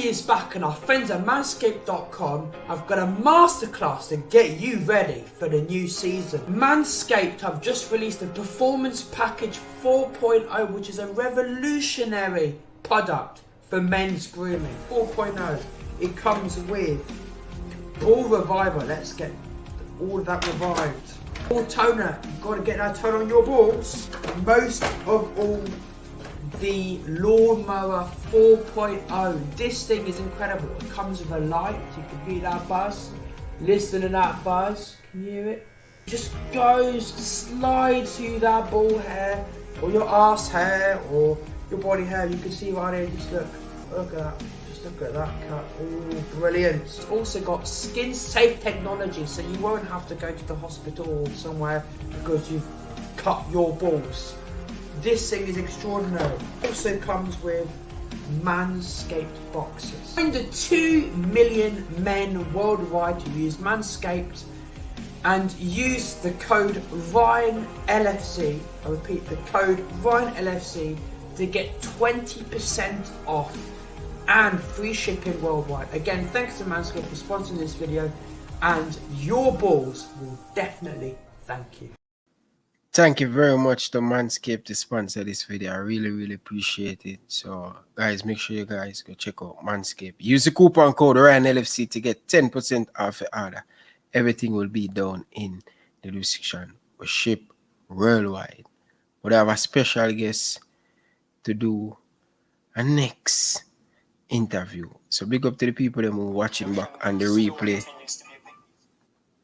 is back and our friends at manscaped.com have got a masterclass to get you ready for the new season. Manscaped have just released the Performance Package 4.0, which is a revolutionary product for men's grooming. 4.0. It comes with Ball Reviver. Let's get all of that revived. Ball Toner. You've got to get that toner on your balls. Most of all, the Lawnmower 4.0. This thing is incredible. It comes with a light. You can hear that buzz. Listen to that buzz. Can you hear it? It just goes, slides through that ball hair, or your ass hair, or your body hair. You can see right here. Just look at that. Just look at that cut. Oh, brilliant. It's also got skin safe technology, so you won't have to go to the hospital or somewhere because you've cut your balls. This thing is extraordinary. Also comes with Manscaped boxes. Find the 2 million men worldwide who use Manscaped and use the code Ryan LFC. I repeat, the code Ryan LFC to get 20% off and free shipping worldwide. Again, thanks to Manscaped for sponsoring this video, and your balls will definitely thank you. Thank you very much to Manscaped to sponsor this video. I really appreciate it. So guys, make sure you guys go check out Manscaped. Use the coupon code Ryan LFC to get 10% off your order. Everything will be down in the description. We ship worldwide. But I have a special guest to do a next interview. So big up to the people that are watching back on the replay.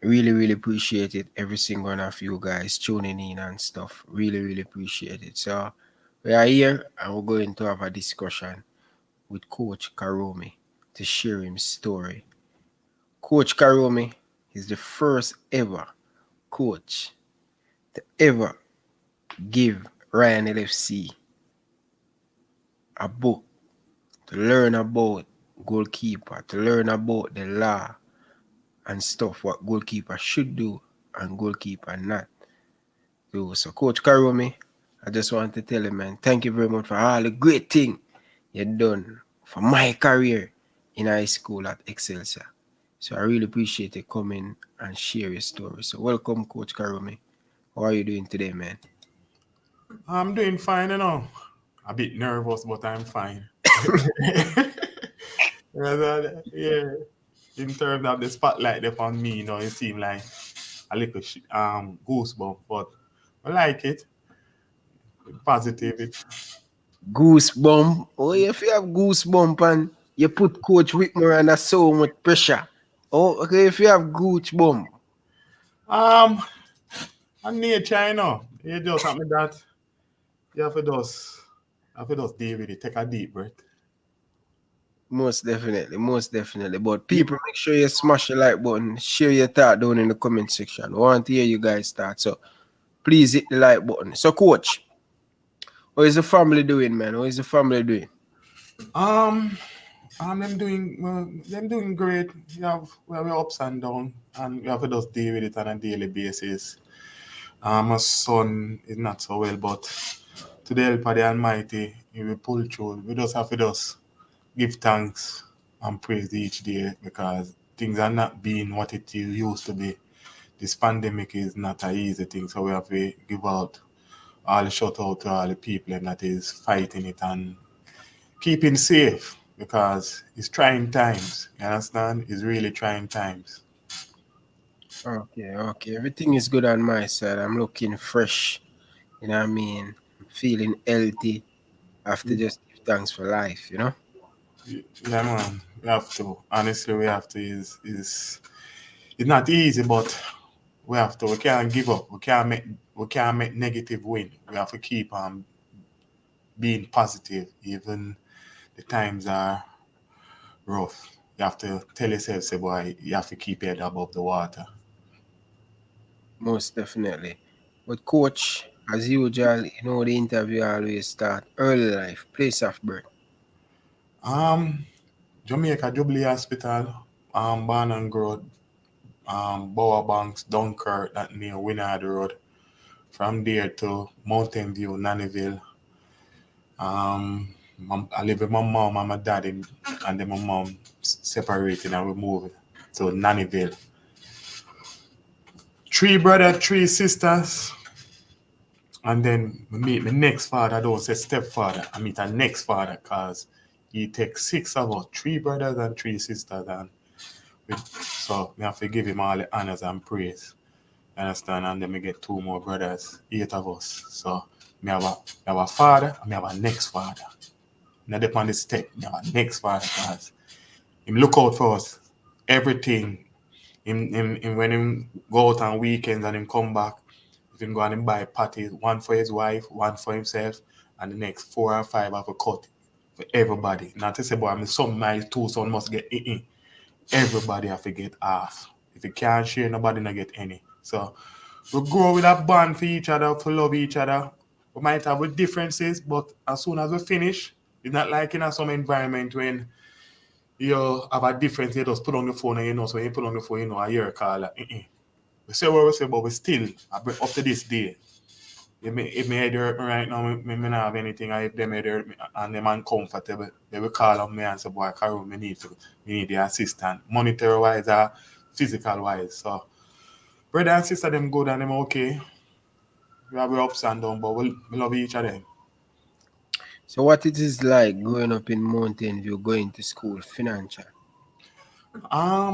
Really appreciate it. Every single one of you guys tuning in and stuff. Really appreciate it. So we are here and we're going to have a discussion with Coach Karume to share his story. Coach Karume is the first ever coach to ever give Ryan LFC a book to learn about goalkeeper, to learn about the law and stuff, what goalkeeper should do and goalkeeper not do. So Coach Karume, I just want to tell you, man, thank you very much for all the great thing you've done for my career in high school at Excelsior. So I really appreciate you coming and share your story. So welcome, Coach Karume. How are you doing today, man? I'm doing fine, you know. A bit nervous, but I'm fine. Yeah. In terms of the spotlight upon me, you know, it seemed like a little goosebump, but I like it. Positive. Goosebump. Oh, if you have goosebump and you put Coach Whitmore under so much pressure. Oh, okay, if you have goosebump. And nature, you know, you just have that. You have to just deal with it. Take a deep breath. Most definitely. But people, make sure you smash the like button, share your thought down in the comment section. I want to hear you guys start. So please hit the like button. So Coach, how is the family doing, man? How is the family doing? Them doing great. We have ups and downs, and we have to just deal with it on a daily basis. My son is not so well, but to the help of the Almighty, he will pull through. We just have to just give thanks and praise each day, because things are not being what it used to be. This pandemic is not an easy thing, so we have to give out all the shout out to all the people and that is fighting it and keeping safe, because it's trying times. You understand? It's really trying times. Okay. Everything is good on my side. I'm looking fresh. You know what I mean? I'm feeling healthy. I have to just give thanks for life, you know? Yeah, man. We have to. Honestly, we have to. It's not easy, but we have to. We can't give up. We can't make negative win. We have to keep on being positive, even the times are rough. You have to tell yourself, say, boy, you have to keep your head above the water. Most definitely. But Coach, as usual, you know the interview always start early life, place of birth. Jamaica Jubilee Hospital, born and grew Bower Banks, Dunkirk, that near Winard Road. From there to Mountain View, Nannyville. I live with my mom and my dad, and then my mom separated and we moved to Nannyville. 3 brothers, 3 sisters. And then I meet my next father, I don't say stepfather. I meet a next father because he takes 6 of us, 3 brothers and 3 sisters. And so I have to give him all the honors and praise. You understand? And then we get 2 more brothers, 8 of us. So I have a father and I have a next father. Not depend on the step, I have a next father because him look out for us. Everything. Him when him go out on weekends and him come back, if him go and him buy patties, 1 for his wife, 1 for himself, and the next 4 or 5 have a cut for everybody. Not to say, boy, my 2 sons must get everybody have to get half. If you can't share, nobody not get any. So we grow with a bond for each other, to love each other. We might have with differences, but as soon as we finish, it's not like in some environment when you have a difference, you just put on the phone and you know, so when you put on the phone, you know, I hear a call. We say what we say, but we still, up to this day, if me head hurt me right now, me not have anything, and if them head hurt me and them uncomfortable, they will call on me and say, boy, Karume, me need the assistant, monetary wise or physical wise. So, brother and sister, them good and them okay. We have our ups and downs, but we love each other. So what it is like growing up in Mountain View, going to school, financial? I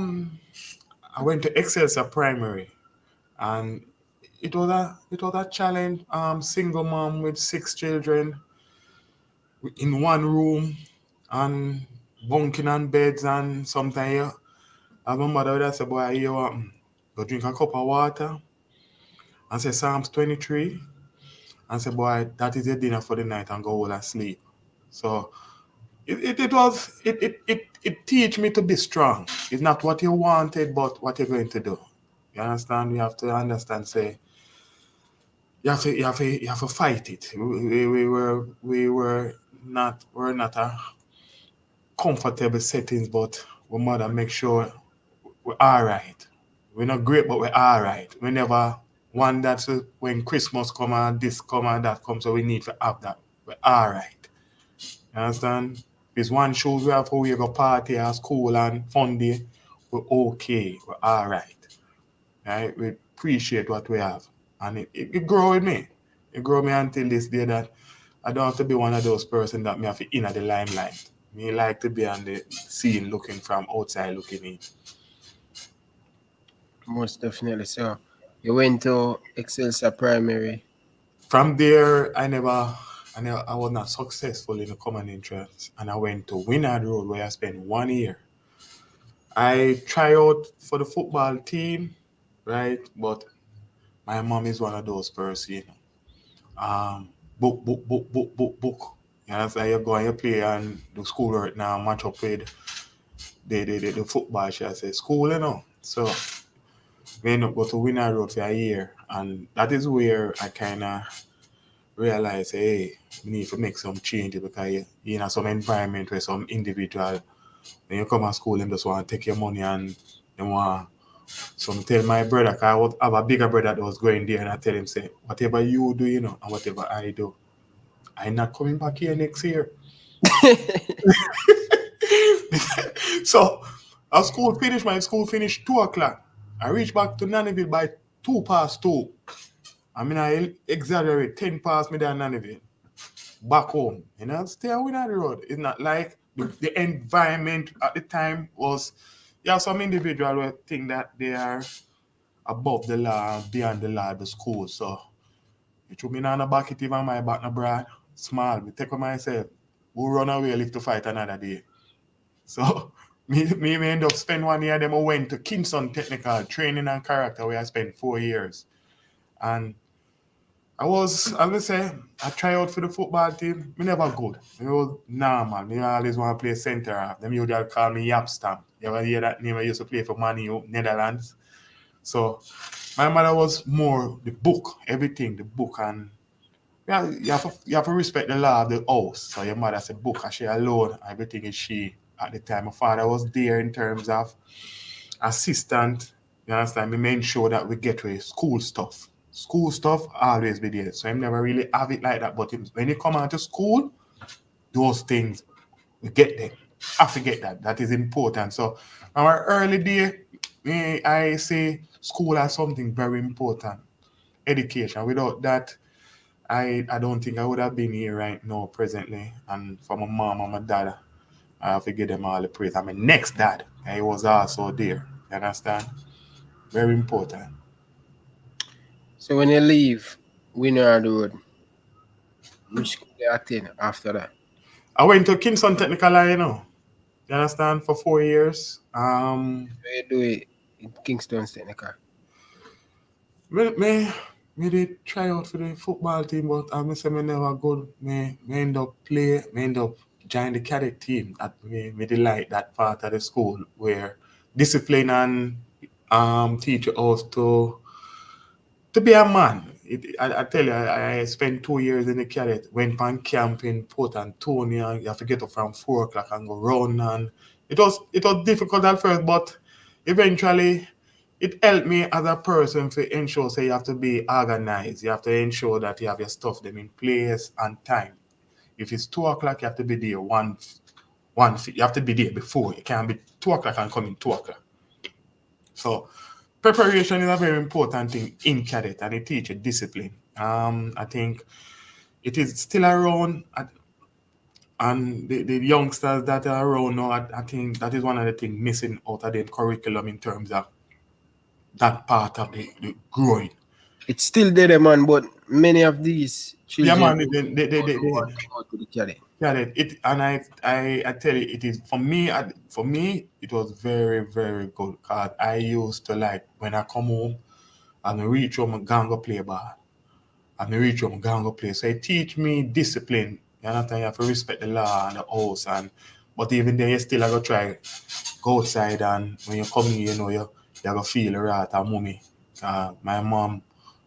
went to Excelsior Primary, and it was a challenge. Single mom with 6 children in one room and bunking on beds, and sometimes as my mother would say, boy, you go drink a cup of water and say Psalms 23 and say, boy, that is your dinner for the night and go all and sleep. So it teach me to be strong. It's not what you wanted, but what you're going to do. You understand? We have to understand, say, you have to fight it. We're not a comfortable settings, but we mother make sure we're all right. We're not great, but we're all right. We never want that when Christmas come and this come and that come, so we need to have that. We're all right. You understand? There's one shows we have for we go party at school and fun day. We're okay. We're all right. Right? We appreciate what we have. And it grow with me. It grow me until this day that I don't have to be one of those persons that me have to in at the limelight. Me like to be on the scene looking from outside looking in. Most definitely. So you went to Excelsior Primary. From there, I was not successful in the common entrance, and I went to Winard Road where I spent 1 year. I try out for the football team, right? But my mom is one of those persons, you know. Book. You know, so you go and you play and the schoolwork now match up with the football, shall I say, school, you know. So we end up go to Winner Road for a year, and that is where I kind of realize, hey, we need to make some changes because you know some environment where some individual, when you come to school, them just want to take your money and they want. So I tell my brother, because I have a bigger brother that was going there, and I tell him, say, whatever you do, you know, and whatever I do, I'm not coming back here next year. So my school finished 2 o'clock. I reached back to Nannyville by 2:02. I mean, I exaggerate, 10 past me there in Nannyville. Back home. You know, stay away on the road. It's not like the environment at the time was, yeah, some individuals will think that they are above the law, beyond the law, the school. So, you threw me on the bucket, even my back, no brad. Small, me take on myself. Who run away, live to fight another day. So, me end up spend 1 year, then I went to Kingston Technical, training and character, where I spent 4 years. And I try out for the football team. Me never good. Me was normal. Me always want to play center half. Them usually call me Yap Stamp. You ever hear that name? I used to play for Man U, Netherlands. So my mother was more the book, everything, the book. And yeah, you have to respect the law of the house. So your mother said book, and she alone, everything is she. At the time, my father was there in terms of assistant. You understand? Me made sure that we get with school stuff. School stuff always be there. So I never really have it like that. But when you come out to school, those things, we get them. I forget that. That is important. So our early day, I say school has something very important. Education. Without that, I don't think I would have been here right now presently. And for my mom and my dad, I have to give them all the praise. And my next dad, he was also there. You understand? Very important. So when you leave Winner Road, which school you attend after that? I went to Kingston Technical Line, You understand? For 4 years. So you do it in Kingston Technical. Me did try out for the football team, but I say me never good. Me end up join the cadet team. That me did like that part of the school where discipline and teach us to be a man. I tell you, I spent 2 years in the cadet, went on camp in Port Antonio. You have to get up from 4 o'clock and go round, and it was difficult at first, but eventually it helped me as a person to ensure say you have to be organized. You have to ensure that you have your stuff them in place and time. If it's 2 o'clock, you have to be there you have to be there before. It can't be 2 o'clock and come in 2 o'clock. So preparation is a very important thing in cadet, and it teaches discipline. I think it is still around, and the youngsters that are around now, I think that is one of the things missing out of the curriculum in terms of that part of the growing. It's still there, man, but many of these Yeah, children man, don't want to go to the cadet. cadet. I tell you, it is for me, it was very, very good because I used to like when I come home and I reach home and go play ball. And I reach home and go play. So it teach me discipline. You understand? You have to respect the law and the house, but even then you still have to try go outside, and when you come in, you have to feel the wrath of mommy. My mom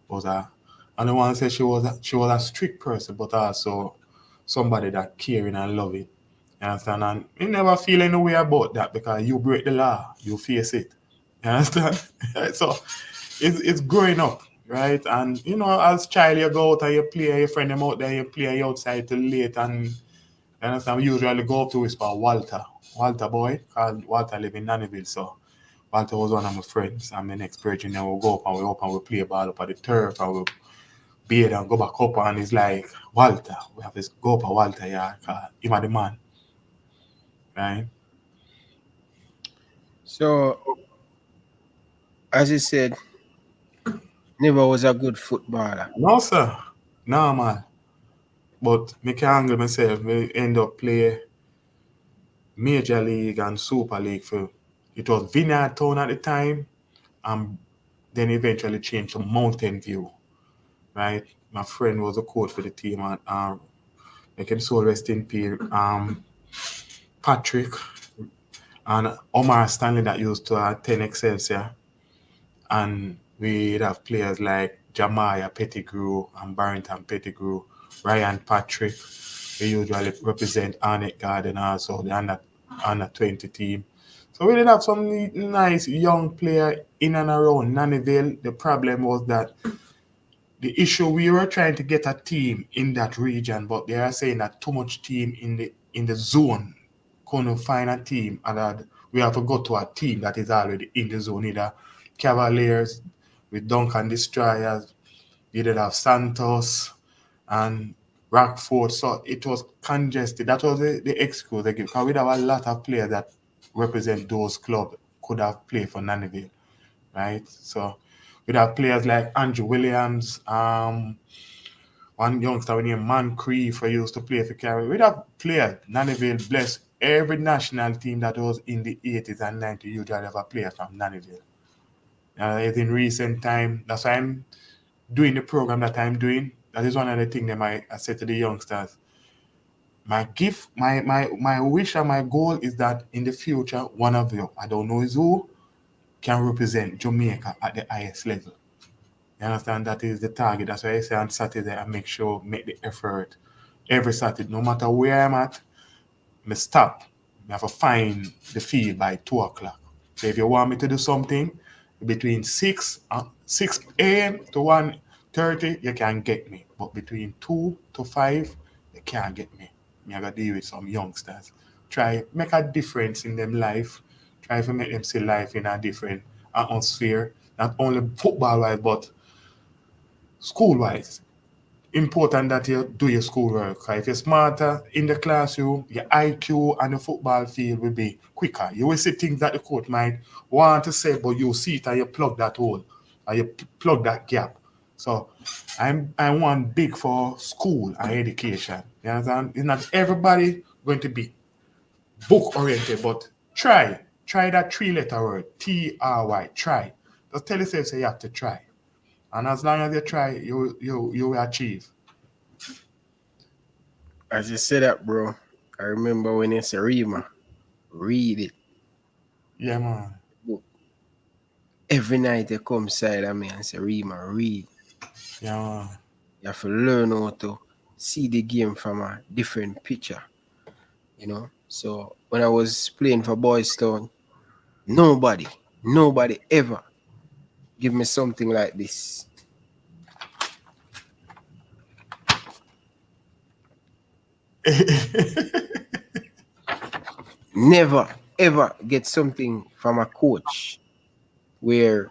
was and the one said she was a strict person, but also somebody that caring and love it. You understand? And you never feel any way about that because you break the law, you face it. You understand? So it's growing up, right? And as child you go out and you play, your friend them out there, you play outside till late, and you understand? We usually go up to whisper Walter boy, cause Walter live in Nannyville, so Walter was one of my friends. And the next person then we'll go up and we play ball up at the turf, and we beard and go back up, and it's like Walter. We have to go up at Walter, yeah, cause him are the man. Right? So, as you said, never was a good footballer. No sir. No man. But me can angle myself, me end up play Major League and Super League for it was Vineyard Town at the time, and then eventually changed to Mountain View. Right? My friend was a coach for the team, and I can so rest in peace. Patrick and Omar Stanley that used to attend Excelsior, and we'd have players like Jamaya Pettigrew and Barrington Pettigrew, Ryan Patrick. We usually represent Arnett Garden also, the under 20 team. So we did have some nice young player in and around Nannyville. The problem was that the issue we were trying to get a team in that region, but they are saying that too much team in the zone couldn't find a team, and that we have to go to a team that is already in the zone, either Cavaliers with Duncan Destroyers, you did have Santos and Rockford, so it was congested. That was the excuse they give, because we'd have a lot of players that represent those clubs could have played for Nannyville, right? So we'd have players like Andrew Williams, one youngster named Moncrief who used to play for Carey. We'd have players. Nannyville bless every national team that was in the 80s and 90s usually have a player from Nannyville. It's in recent time. That's why I'm doing the program that I'm doing. That is one of the things that I said to the youngsters. My gift, my wish and my goal is that in the future, one of you, I don't know is who, can represent Jamaica at the highest level. You understand? That is the target. That's why I say on Saturday I make the effort every Saturday. No matter where I'm at, I stop. I have to find the field by 2 o'clock. So if you want me to do something between 6 a.m. to 1:30, you can get me. But between 2 to 5, you can't get me. me I gotta deal with some youngsters. Try make a difference in them life. Try to make them see life in a different atmosphere. Not only football wise, but school wise. Important that you do your schoolwork. If you're smarter in the classroom, your IQ on the football field will be quicker. You will see things that the coach might want to say, but you see it and you plug that hole or you plug that gap. So I want big for school and education. You understand? It's not everybody going to be book oriented, but try. Try that 3-letter word, TRY. Try. Just tell yourself say you have to try. And as long as you try, you will achieve. As you say that, bro, I remember when you say Rima, read it. Yeah, man. Every night you come side of me and say, Rima, read. Yeah, man. You have to learn how to see the game from a different picture. You know? So when I was playing for Boys Town, nobody ever give me something like this. Never ever get something from a coach where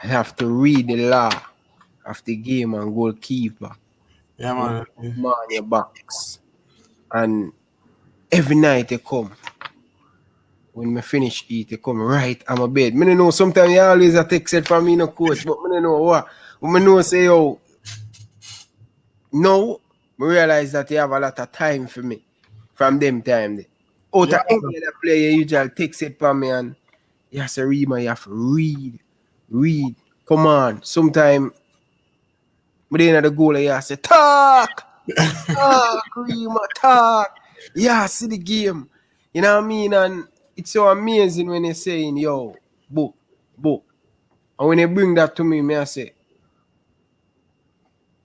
I have to read the law of the game and goalkeeper. Yeah, man. Man your box. And every night you come. When me finish eat, you come right on my bed. Me don't know, sometimes you always a text it from me, no coach, but me don't know what. But me know say, yo, now, me realize that you have a lot of time for me from them time there. Out Yeah. of any other player, you usually text it from me and you have to read, man, you have to read. Come on. Sometimes, but then at the goal, you have to say, talk, Rima, talk. Yeah, see the game. You know what I mean? And it's so amazing when you're saying, yo, book. And when you bring that to me, I say,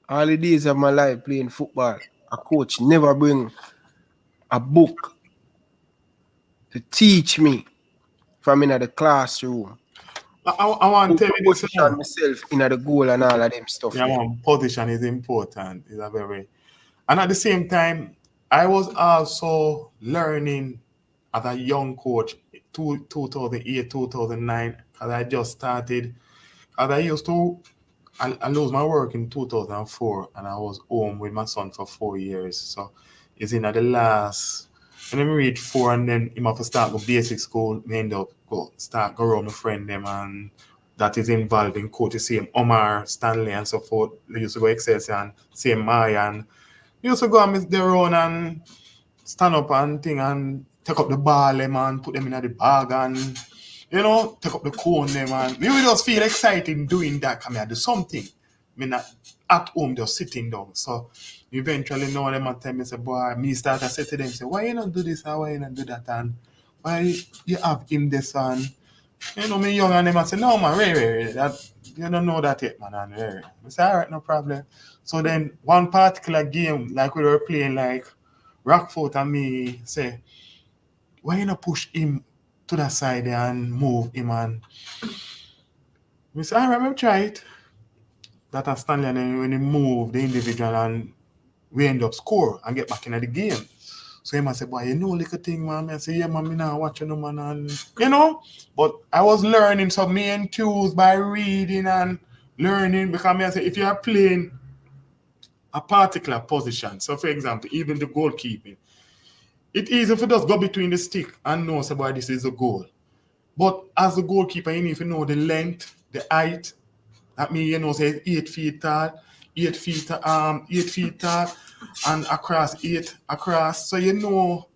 all the days of my life playing football, a coach never bring a book to teach me from in the classroom. I want to tell you this. Position myself in the goal and all of them stuff. Yeah, man. Position is important. It's a very, and at the same time, I was also learning as a young coach, 2008, 2009, because I just started. As I used to, I lose my work in 2004, and I was home with my son for 4 years. So it's in the last, when I reach 4, and then I have to start go basic school, I end up go around my friend them, and that is involved in coaching, same Omar, Stanley, and so forth. They used to go Excelsior and same Maya, and used to go and miss their own and stand up and thing and take up the ball them and put them in the bag and take up the cone them and me will just feel exciting doing that. Come here, do something. Me not at home just sitting down. So eventually now them and tell me say, boy, me start to say to them, say, why you not do this and why you not do that and why you have him this and me young and them and say, no man, Ray, that you don't know that yet, man. And Ray. I say, alright, no problem. So then one particular game, like we were playing like Rockford and me say, why you not push him to that side and move him and we say, I remember try it. That and Stanley and then when he move the individual and we end up score and get back in the game. So he must say, boy, you know little thing, man. I say, yeah, man, me now watching no man and But I was learning, so me enthused by reading and learning because I say if you are playing a particular position, so for example, even the goalkeeping, it's easy for us go between the stick and know about this is a goal. But as a goalkeeper, you need to know the length, the height. That means say 8 feet tall, 8 feet tall, and across 8 across. So you know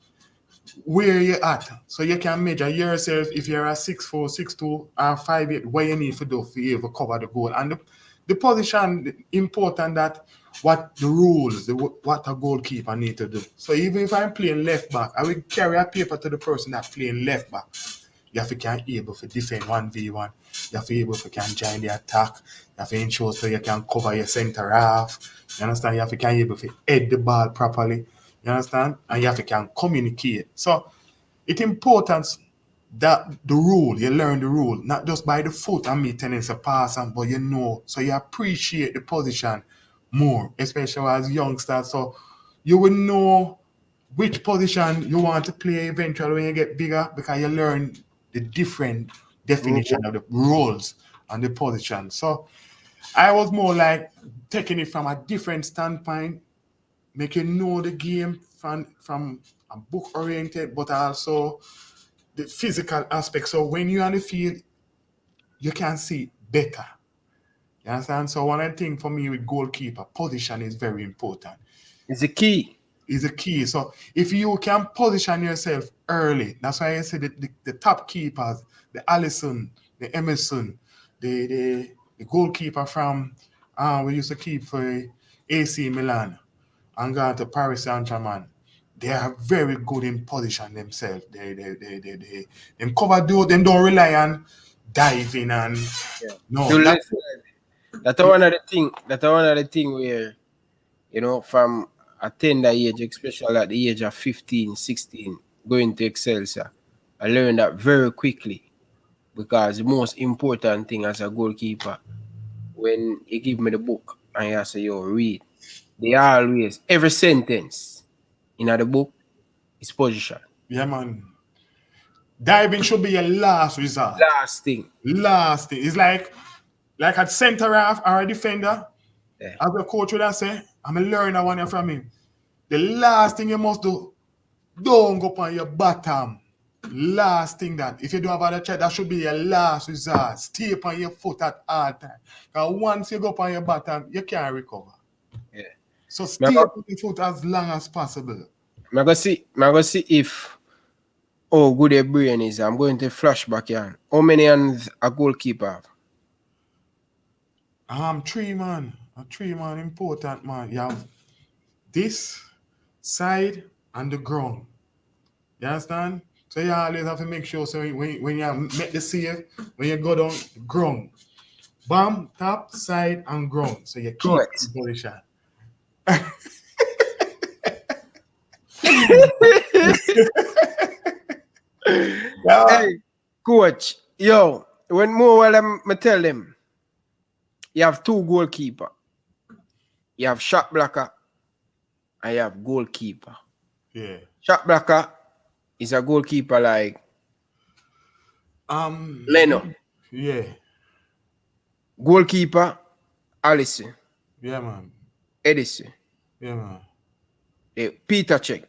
where you're at. So you can measure yourself if you're a 6'4", 6'2", or 5'8", what you need to do for you to cover the goal. And the position important that what the rules, what a goalkeeper need to do. So even if I'm playing left back, I will carry a paper to the person that's playing left back. You have to can able to defend 1v1. You have to able to can join the attack. You have to ensure so you can cover your center half. You understand? You have to can able to head the ball properly. You understand? And you have to can communicate. So it's important that the rule, you learn the rule, not just by the foot and me telling a pass, but so you appreciate the position more, especially as youngsters. So you will know which position you want to play eventually when you get bigger, because you learn the different definition of the roles and the position. So I was more like taking it from a different standpoint, make you know the game from a book oriented, but also the physical aspect. So when you're on the field, you can see better. You understand? So one of the things for me with goalkeeper, position is very important. It's the key. Is a key. So if you can position yourself early, that's why I say the top keepers, the Allison, the Emerson, the goalkeeper from we used to keep for AC Milan and gone to Paris Saint-Germain. They are very good in position themselves. They cover do them don't rely on diving and no. That's one of the thing. That's one of the thing where, you know, from a tender age, especially at the age of 15, 16, going to Excelsior, I learned that very quickly, because the most important thing as a goalkeeper, when you give me the book and you say, yo, read, they always, every sentence in the book is position. Yeah, man. Diving should be your last resort. Last thing. Last thing. It's like at center half or a defender. Yeah. As a coach would I say, I'm a learner one from him. The last thing you must do, don't go on your bottom. Last thing that, if you don't have a check, that should be your last resort. Stay upon your foot at all time. Because once you go on your bottom, you can't recover. Yeah. So stay upon your foot as long as possible. I'm going to see if how good a brain is. I'm going to flashback here. How many hands a goalkeeper have? 3 man. A 3 man, important man. You have this side and the ground. You understand? So you always have to make sure, so when you make the save, when you go down, ground. Bam, top, side, and ground. So you keep the position. Hey, coach, yo, when more I tell them, you have 2 goalkeeper. You have shot blocker and you have goalkeeper. Yeah. Shot blocker is a goalkeeper like Leno. Yeah. Goalkeeper, Allison. Yeah, man. Edison. Yeah, man. Peter Check,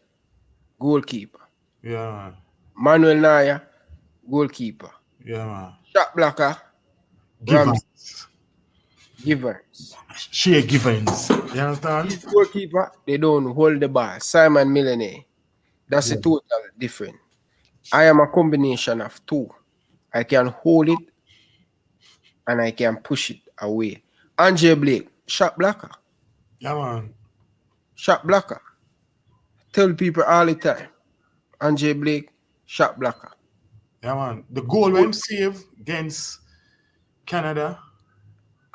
goalkeeper. Yeah, man. Manuel Naya, goalkeeper. Yeah, man. Shot blocker, Givens. Shea Givens. You understand? Goalkeeper, they don't hold the ball. Simon Millene. That's a total different. I am a combination of 2. I can hold it and I can push it away. Andre Blake, shot blocker. Yeah, man. Shot blocker. Tell people all the time. Andre Blake, shot blocker. Yeah, man. The goal when saved against Canada.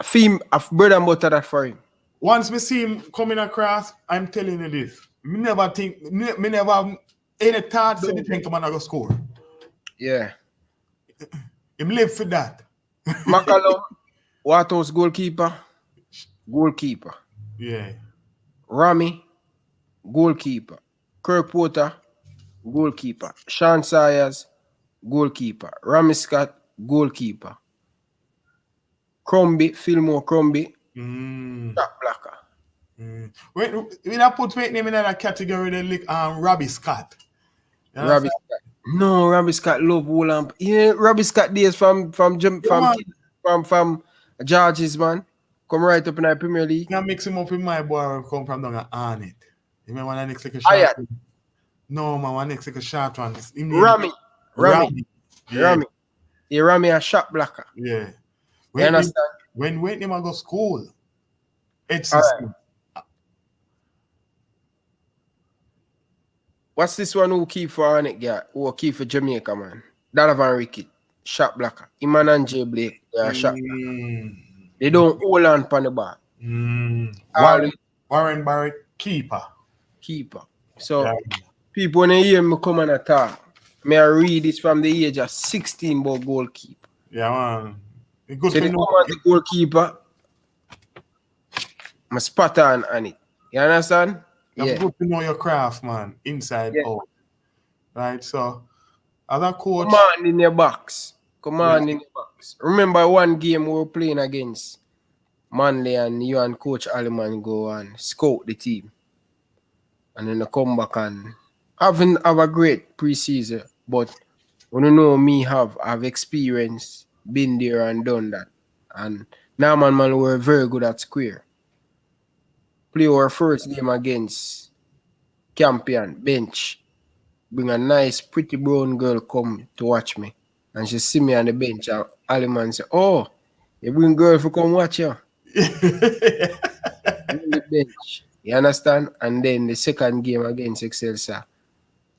A bread and butter that for him. Once we see him coming across, I'm telling you this. Me never have any thoughts that think I'm gonna go score. Yeah. Him live for that. McCallum, Waterhouse goalkeeper. Goalkeeper. Yeah. Rami, goalkeeper. Kirk Porter, goalkeeper. Sean Sayers, goalkeeper. Rami Scott, goalkeeper. Fillmore Crombie, shot blocker. When I put my name in that category, they like Robbie Scott. Robbie Scott. No, Robbie Scott love Wolamp. Yeah, Robbie Scott days from George's, man. Come right up in the Premier League. I mix him up with my boy come from down at Arnett. You remember when I next like a short one? No, man, one next like a short one. Rami. Yeah. Yeah, Rami a shot blocker. Yeah. You understand? When him I go school, it's what's this one who keep for Arnett, yeah? Who keep for Jamaica, man? Donovan Rickett, shot blocker. Iman and J. Blake, they are shot blocker. They don't hold on on the ball. Warren Barrett, keeper. So people when they hear me come and attack, may I read it from the age of 16 about goalkeeper. Yeah, man. It's good so they come as the goalkeeper, I'm spot on it. You understand? That's Yeah. good to know your craft, man, inside Yeah. out. Right? So, as a coach, Command in your box. Command in your box. Remember one game we were playing against Manley and you and Coach Aliman go and scout the team. And then they come back and have a great preseason. But when you know me have experience, been there and done that. And Norman man were very good at square. Play our first game against Campion, bench. Bring a nice pretty brown girl come to watch me. And she see me on the bench and Aliman say, oh, you bring girl to come watch you. On the bench. You understand? And then the second game against Excelsior,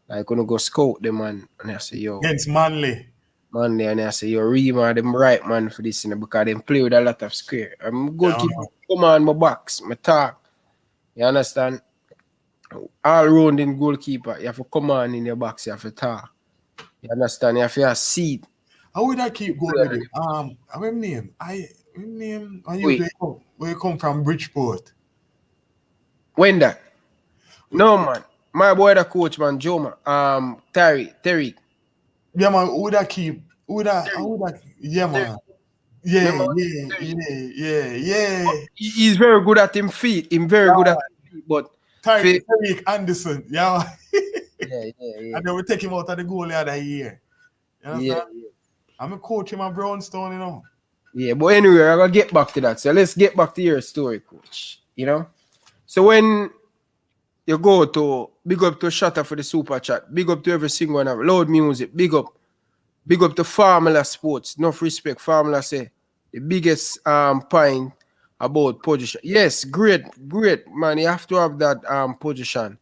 I gonna go scout them and I say, yo, against Manley. man there and I say, yo, Rima, them right man for this, because them play with a lot of square. I'm goalkeeper, come on my box, my talk. You understand? All round in goalkeeper, you have to come on in your box, you have to talk. You understand? You have to have a seat. How would I keep going with it? What name? Wait. Where you come from Bridgeport? When that? No man. My boy the coach man, Joe man. Terry. Yeah man, who would I keep? Yeah man. Yeah. He's very good at him feet. Him very good at him feet, but Tariq Anderson, yeah. Yeah. And then we take him out of the goal the other year. You understand? Yeah. I'm a coach in my Brownstone, you know. Yeah, but anyway, I'm gonna get back to that. So let's get back to your story, coach. You know? So when you go to big up to Shatter for the super chat, big up to every single one of loud music, big up to Formula Sports. Enough respect. Formula say the biggest point about position. Yes, great, man. You have to have that position.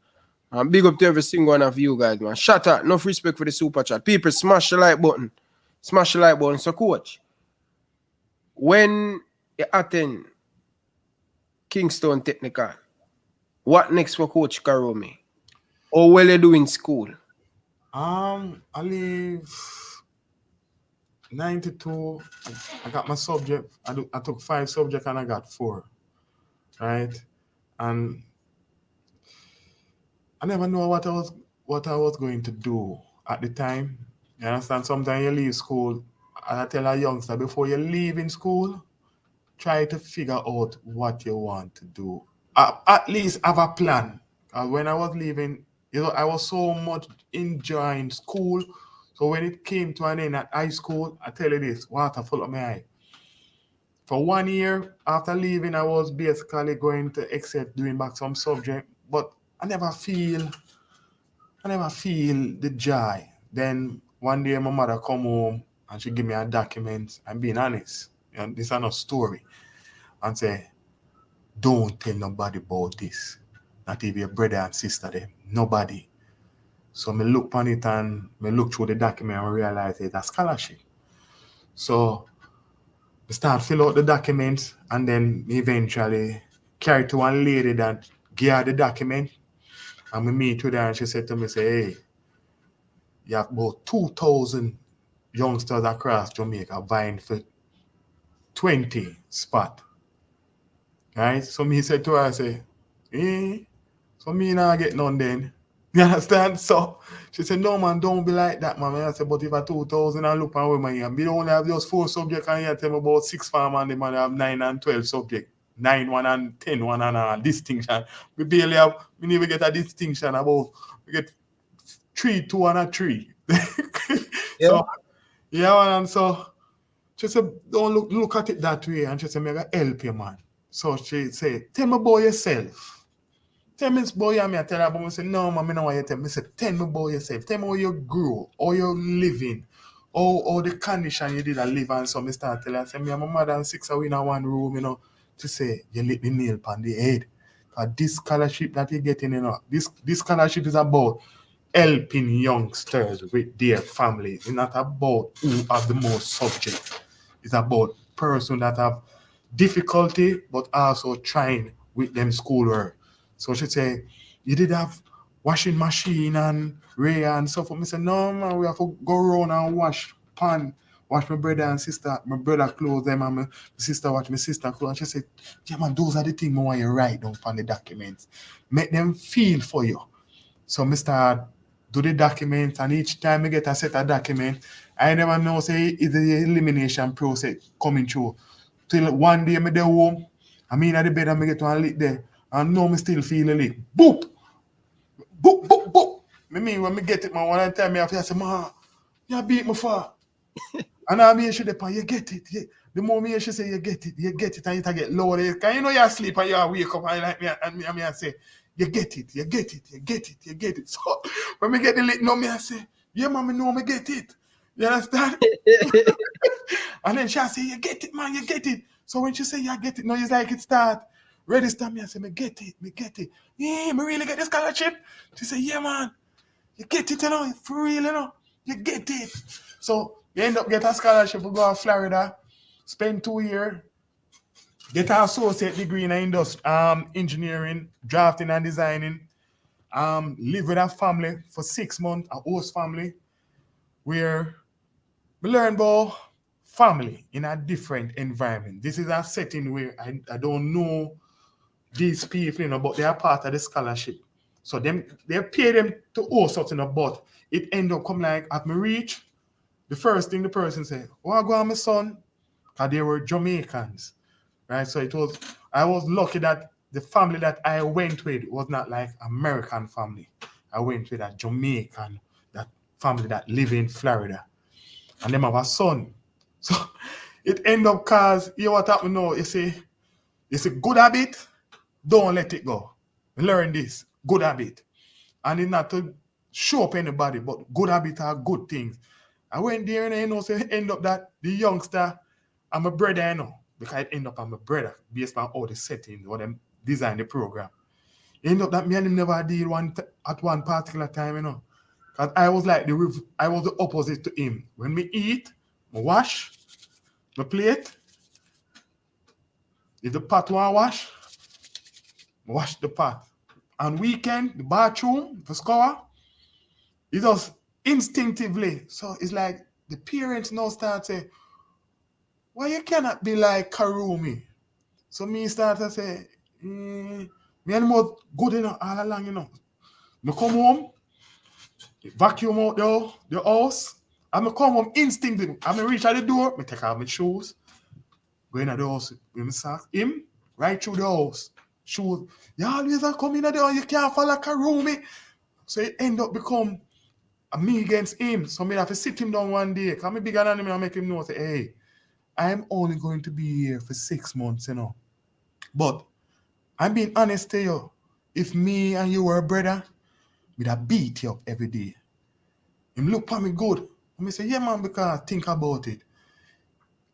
Big up to every single one of you guys, man. Shatter, enough respect for the super chat. People, smash the like button. Smash the like button. So, coach, when you attend Kingston Technical, what next for Coach Karume? Or will you do in school? I leave 92. I got my subject. I took 5 subjects and I got 4. Right? And I never know what I was going to do at the time. You understand? Sometimes you leave school, and I tell a youngster, before you leave in school, try to figure out what you want to do. At least have a plan. When I was leaving, I was so much enjoying school. So when it came to an end at high school, I tell you this, water full of my eye. For 1 year after leaving, I was basically going to accept doing back some subject, but I never feel the joy. Then one day my mother come home and she give me a document. I'm being honest. This is not a story. And say, don't tell nobody about this. Not even your brother and sister there. Nobody. So me look on it and me look through the document and realize it's a scholarship. So we start fill out the documents and then eventually carry to one lady that gave her the document. And we meet with her and she said to me, say, hey, you have about 2,000 youngsters across Jamaica vying for 20 spot. Right? So me said to her, I say, so me not get none then. You understand? So she said, no man, don't be like that, man. I said, but if I 2,000 I look at women here, we don't have just 4 subjects and you tell me about 6 farm and the man have 9 and 12 subjects. 9, 1 and 10, 1 and a distinction. We barely have, we never get a distinction about, we get 3, 2 and a 3. Yeah. So, yeah, and so she said, don't look at it that way. And she said, I'm going to help you, man. So she said, tell me about yourself. Tell me about you. I tell her about me. I said, no, man, I don't want you to tell me. I said, tell me about yourself. Tell me how you grew, how you living, how the condition you did live. And so I start telling her, I said, me and my mother and 6 are in one room, you know, to say, you lit the nail on the head. Because this scholarship that you're getting, you know, this scholarship is about helping youngsters with their families. It's not about who have the most subjects. It's about person that have difficulty, but also trying with them schoolwork. So she say, you did have washing machine and Ray and stuff. I said, no man, we have to go around and wash pan, watch my brother and sister, my brother clothes them, and my sister watch my sister clothes. And she said, yeah, man, those are the things I want you write down on the documents. Make them feel for you. So I start do the document, and each time I get a set of document, I never know say it's the elimination process coming through. Till one day I dey home, I mean at the bed and I get one lick there, and now I still feel a lick. Boop! Boop, boop, boop. Me mean when me get it, man, one time I have to say, man, you beat me for. And I mean, she depend, you get it. Yeah. The more me she say, you get it, and it get lower. Because you know you sleep and you wake up and like me, and me I say, you get it. So when me get the lick, no, me I say, yeah, man, me know me get it. You understand? And then she say, you get it, man, you get it. So when she say, you get it, no, it's like it start. Register me, I say, me get it. Yeah, me really get the scholarship. She say, yeah, man, you get it, you know, for real, you know, you get it. So you end up get a scholarship to go to Florida, spend 2 years, get an associate degree in engineering, drafting and designing, live with a family for 6 months, a host family, where we learn about family in a different environment. This is a setting where I don't know these people, you know, but they are part of the scholarship. So they pay them to owe something, but it end up come like at me reach, the first thing the person say, oh, I go on my son, because they were Jamaicans, right? So I was lucky that the family that I went with was not like American family. I went with a Jamaican, that family that live in Florida. And them have a son. So it end up cause, you know what happened now, you see good habit, don't let it go. Learn this, good habit. And it's not to show up anybody, but good habit are good things. I went there and you know, so end up that the youngster, I'm a brother, you know, because it end up I'm a brother based on all the settings, or them design the program. It end up that me and him never deal at one particular time, you know. Because I was like I was the opposite to him. When me eat, I wash my plate. If the pot want wash, I wash the pot. On weekend, the bathroom, the scour, it just instinctively. So it's like the parents now start say, why you cannot be like Karume? So me start to say, me and more good enough all along, you know. Me come home, vacuum out the house, and I come home instinctively. I reach at the door, I take off my shoes, go in at the house with my socks, him, right through the house. Shoes, you always come in at the house, you can't follow Karume. So it end up become me against him. So me have to sit him down one day, because me bigger than him and make him know, say, hey, I am only going to be here for 6 months, you know. But I'm being honest to you. If me and you were a brother, we'd have beat you up every day. Him look for me good. And me say, yeah, man, because think about it.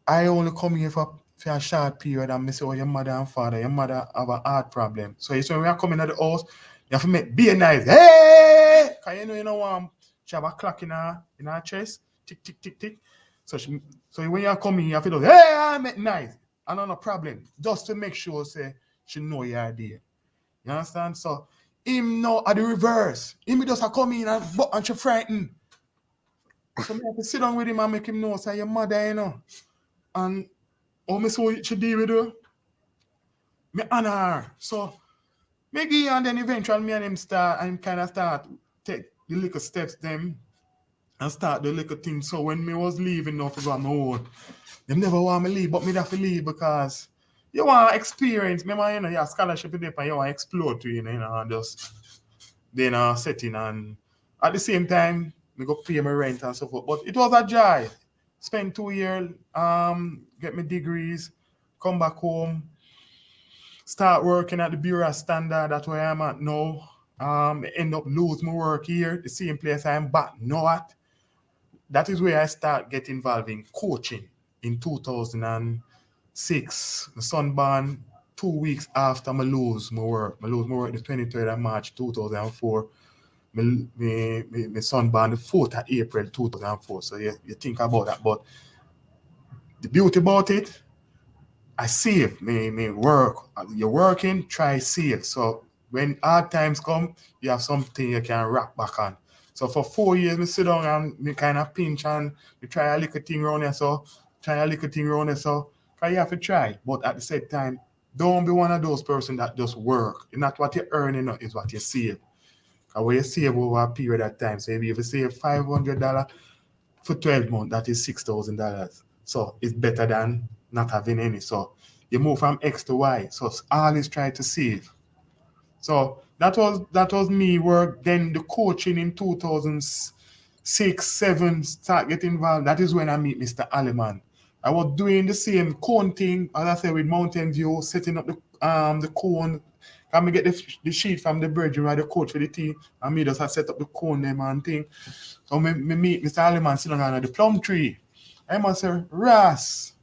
I only come here for a short period, and me say, oh, your mother and father, your mother have a heart problem. So when we are coming at the house, you have to make be nice. Hey! Because you know, she have a clock in her chest. Tick, tick, tick, tick. So when you are coming, you have to do, hey, I make nice. And no problem. Just to make sure, say, she know your idea. You understand? So him now at the reverse. Him just come in and she frightened. So me have to sit down with him and make him know, say, your mother, you know. And me so she deal with her. Me honor her. So maybe and then eventually me and him kind of start take the little steps them and start the little things. So when me was leaving now for go on my own, them never want me leave, but me have to leave because you want experience. Remember, you know, your scholarship is there and you want to explore to, you know, and just then setting, and at the same time, me go pay my rent and so forth. But it was a joy. Spend 2 years, get my degrees, come back home, start working at the Bureau of Standard. That's where I'm at now. End up lose my work here, the same place I'm back now at. That is where I start getting involved in coaching in 2006. My son born 2 weeks after I lose my work. I lose my work the 23rd of March 2004. My son born the 4th of April 2004. So you think about that. But the beauty about it, I save. Me work. You're working, try save. So when hard times come, you have something you can rock back on. So for 4 years, me sit down and me kind of pinch and me try a little thing around there, so cause you have to try. But at the same time, don't be one of those person that just work. It's not what you earn, it's what you save. Cause what you save over a period of time. So if you save $500 for 12 months, that is $6,000. So it's better than not having any. So you move from X to Y. So always try to save. So that was me work. Then the coaching in 2006, 7 start getting involved. That is when I meet Mr. Alleman. I was doing the same cone thing, as I said, with Mountain View, setting up the cone. Can me get the sheet from the bridge, right? The coach for the team, and me just have set up the cone them and thing. So me meet Mr. Alleman sitting on the plum tree. I must say, Ras,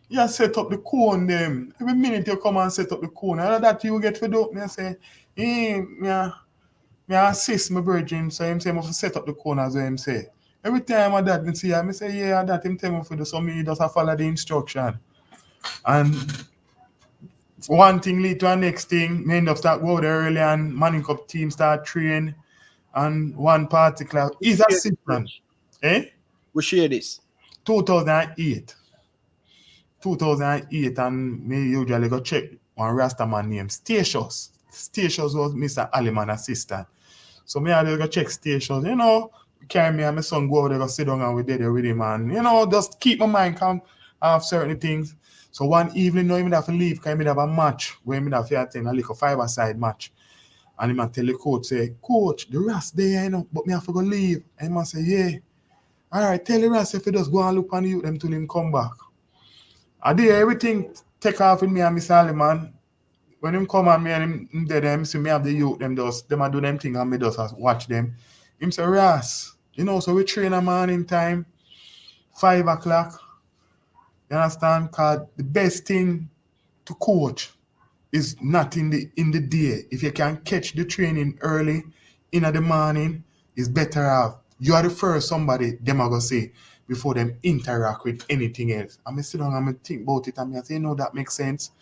you set up the cone them. Every minute you come and set up the cone. And that you get for do. Me say, me assist my virgin, so him say I must set up the cone as well him say. Every time my dad me see her, me say, yeah, that him tell me for do, so me just follow the instruction. And one thing lead to the next thing, me end up start go there early and Manning Cup team start train. And one particular, he's assistant. We share this. 2008. 2008, and me usually go check one Rastaman named Statius. Statius was Mr. Alleman assistant. So me always go check Statius, carry me and my son go over there, go sit down and we did it with him, and just keep my mind calm of certain things. So one evening, no, even have to leave, because I have a match where I have to attend a little 5-a-side match. And he might tell the coach, say, Coach, the Rast there, but me have to go leave. And he must say, yeah. All right, tell the Rast if he just go and look on you them till him come back. I did everything take off with me and Mr. Alleman. When him come and me and him there, them see me have the youth, them a do them thing and me just watch them. Him say, Ras, so we train a morning time, 5 o'clock. You understand? Because the best thing to coach is not in the day. If you can catch the training early in the morning, it's better off. You are the first somebody them are gonna say before them interact with anything else. I'm sit down and think about it and I say, that makes sense.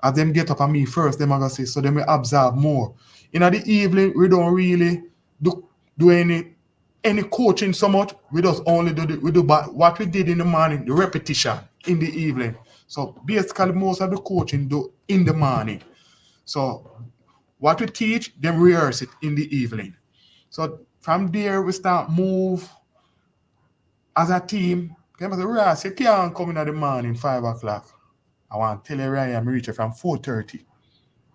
As them get up on me first, them are gonna say, so them will absorb more. In the evening, we don't really do any coaching so much. We just only do what we did in the morning, the repetition in the evening. So basically most of the coaching do in the morning. So what we teach, them rehearse it in the evening. So from there we start move as a team. Them say, Ras, you can't come in the morning 5 o'clock. I want to tell you, Ryan, I'm reaching from 4:30.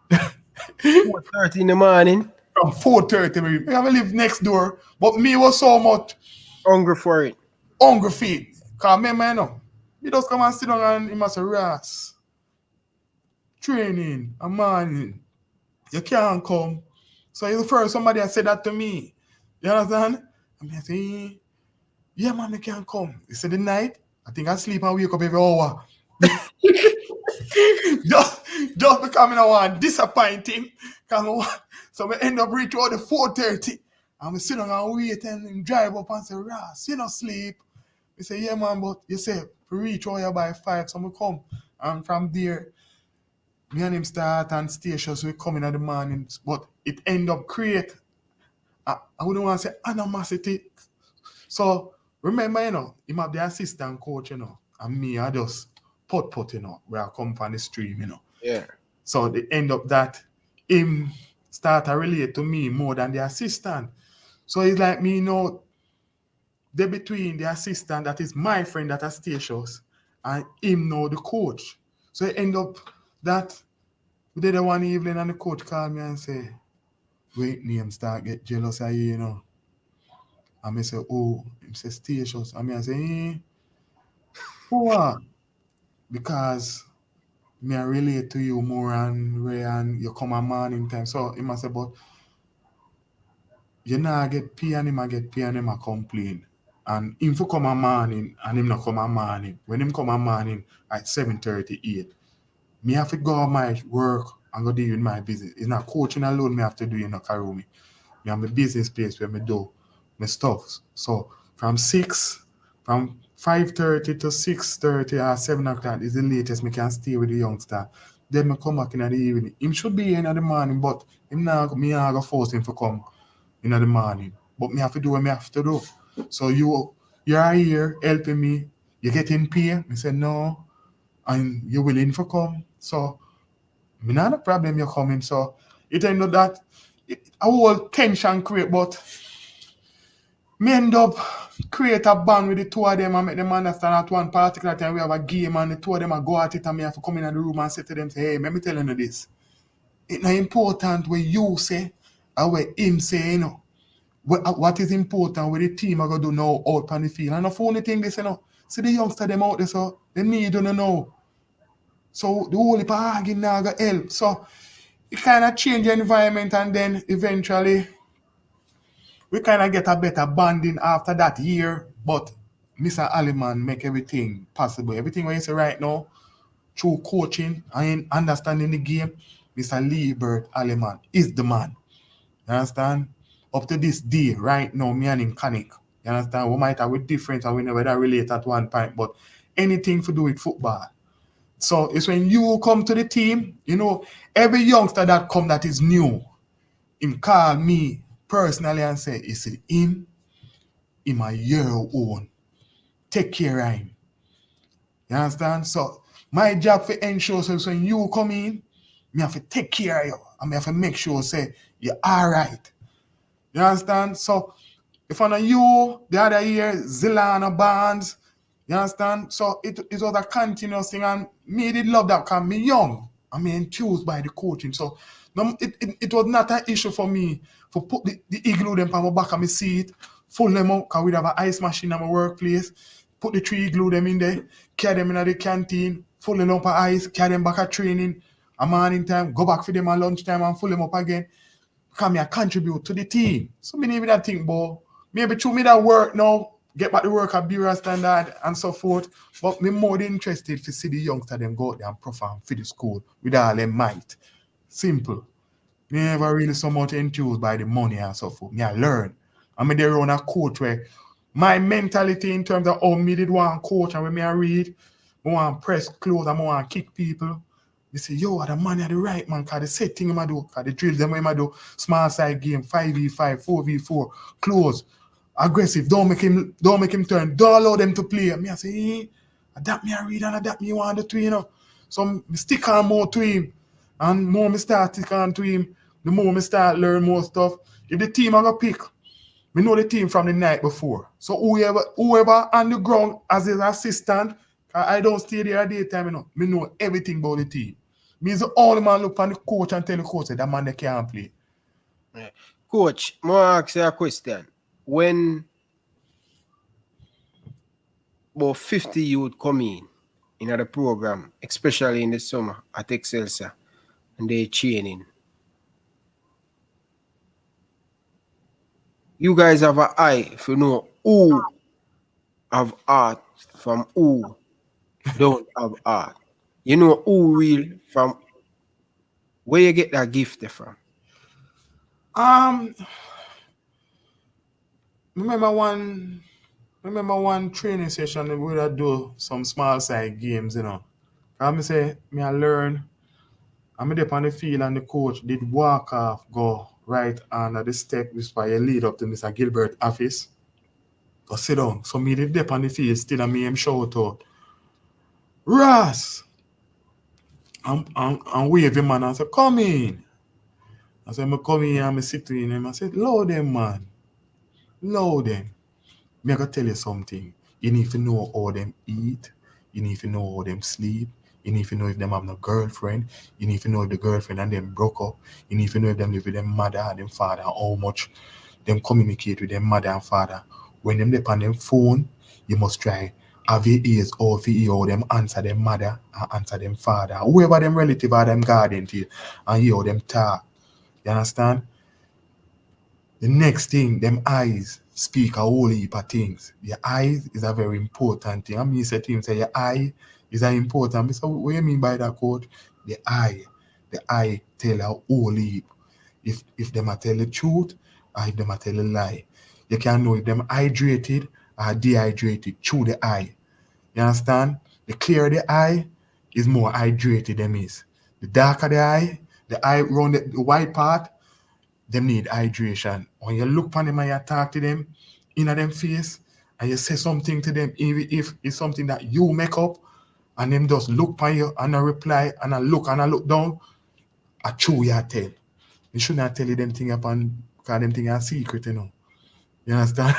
4:30 in the morning. From 4:30, we have to live next door. But me was so much hungry for it. Hungry feet. Because remember, he just come and sit down and he must say, Ras, training, a morning, you can't come. So he's the first somebody that said that to me. You understand? And I say, yeah, man, I can't come. He said, the night, I think I sleep and wake up every hour. just becoming one disappointing. So we end up reaching out the 4:30. And we sit down and wait and drive up and say, Ras, you don't sleep. We say, yeah, man, but you say, we reach out here by 5, so we come. And from there, me and him start and station, so we come in the morning. But it end up create, I wouldn't want to say animosity. So remember, him have the assistant coach, and me, I just put, where I come from the stream, Yeah. So the end up that him start to relate to me more than the assistant. So it's like me, they between the assistant that is my friend that has stations and him the coach. So it end up that we did it one evening and the coach called me and say, wait, name start get jealous of you, And me say, oh, him say stations. And me I say, what? Because me I relate to you more and Ray and you come a morning time. So he must say, but you not get pay and him a get pay and him a complain. And him for come a morning and him not come a morning. When him come a morning at 7:38, me have to go on my work and go deal with my business. It's not coaching alone me have to do in Karume. Me have my business place where me do my stuff. So from 5:30 to 6:30 or 7 o'clock is the latest me can stay with the youngster. Then I come back in the evening. Him should be in the morning, but me not go force him to come in the morning. But me have to do what me have to do. So you are here helping me. You getting paid? Me say no. And you willing for come. So me not a problem you're coming. So it ain't know that a whole tension create, but me end up create a band with the two of them and make them understand at one particular time we have a game and the two of them are go at it and me have to come in the room and say to them, say, hey, let me tell you this. It's not important what you say or what him say, you know. What is important with the team I go do now out on the field. And the funny thing this, you know, see the youngster them out there, so they need to know. So the whole arguing now got help. So it kind of change the environment and then eventually we kind of get a better bonding after that year. But Mr. Aliman make everything possible. Everything what you say right now, through coaching and understanding the game, Mr. Liebert Aliman is the man. You understand? Up to this day, right now, me and him connect. You understand? We might have with different and we never that relate at one point, but anything to do with football. So it's when you come to the team, you know, every youngster that come that is new, him call me personally and say, is it him a year own? Take care of him. You understand? So my job for ensure so when you come in, me have to take care of you. And me have to make sure say you're all right. You understand? So if I know you the other year, Zilana Barnes, you understand? So it was a continuous thing and me did love that because me young. I mean enthused by the coaching. So no, it was not an issue for me for put the igloo them on my back of my seat, full them up because we have an ice machine at my workplace, put the 3 igloo them in there, carry them in the canteen, full them up of ice, carry them back at training, a morning time, go back for them at lunchtime and full them up again. Come here, contribute to the team. So me need that thing, boy. Maybe through me that work now, get back to work at Bureau Standard and so forth. But me more interested to see the youngster them go out there and perform for the school with all them might. Simple. Me never really so much enthused by the money and so forth. Me I learn. I mean there on a coach where my mentality in terms of how me did want coach and when me I read, I want press clothes and I want kick people. They say, yo, the man are the right man, because the set thing I do, because the drill them I do, small side game, 5v5, 4v4, close, aggressive, don't make him turn, don't allow them to play. Me I say, hey, adapt me I read and adapt me want to do, you know. So me stick on more to him. And more me start stick on to him, the more me start learn more stuff. If the team I go pick, me know the team from the night before. So whoever on the ground as his assistant, I don't stay there at daytime, you know. Me know everything about the team. Means the only man look on the coach and tell the coach that man they can't play. Yeah. Coach, I want to ask you a question. When about 50 youth come in the program, especially in the summer at Excelsior, and they're training, you guys have an eye if you know who have art from who don't have art. You know who real from where you get that gift from. Remember one training session where I do some small side games, you know. I say me I learn. I'm up on the field and the coach did walk off, go right under the step which by a lead up to Mr. Gilbert's office. Go sit down. So me did dip on the field still and me him shout out. Ross! And wave him man and say, come in. I said, I come in and I sit in him. I said, load them, man. Load them. Me I gotta tell you something. You need to know how them eat. You need to know how them sleep. You need to know if them have no girlfriend. You need to know if the girlfriend and them broke up. You need to know if them live with them mother and them father, how much them communicate with them mother and father. When them dip on them phone, you must try have your ears off your ear, them answer them mother and answer them father. Whoever them relative or them guardian to you, and hear them talk. You understand? The next thing, them eyes speak a whole heap of things. Your eyes is a very important thing. I mean, say to him, say your eye is an important. So what do you mean by that, coach? The eye tell a whole heap. If them a tell the truth or if them a tell a lie. You can know if them hydrated or dehydrated through the eye. You understand? The clearer the eye is more hydrated them is. The darker the eye around the white part, them need hydration. When you look upon them and you talk to them in them face and you say something to them, even if it's something that you make up, and them just look upon you and a reply and a look down, I chew your tail. You shouldn't tell you them thing upon because them thing are secret, you know. You understand?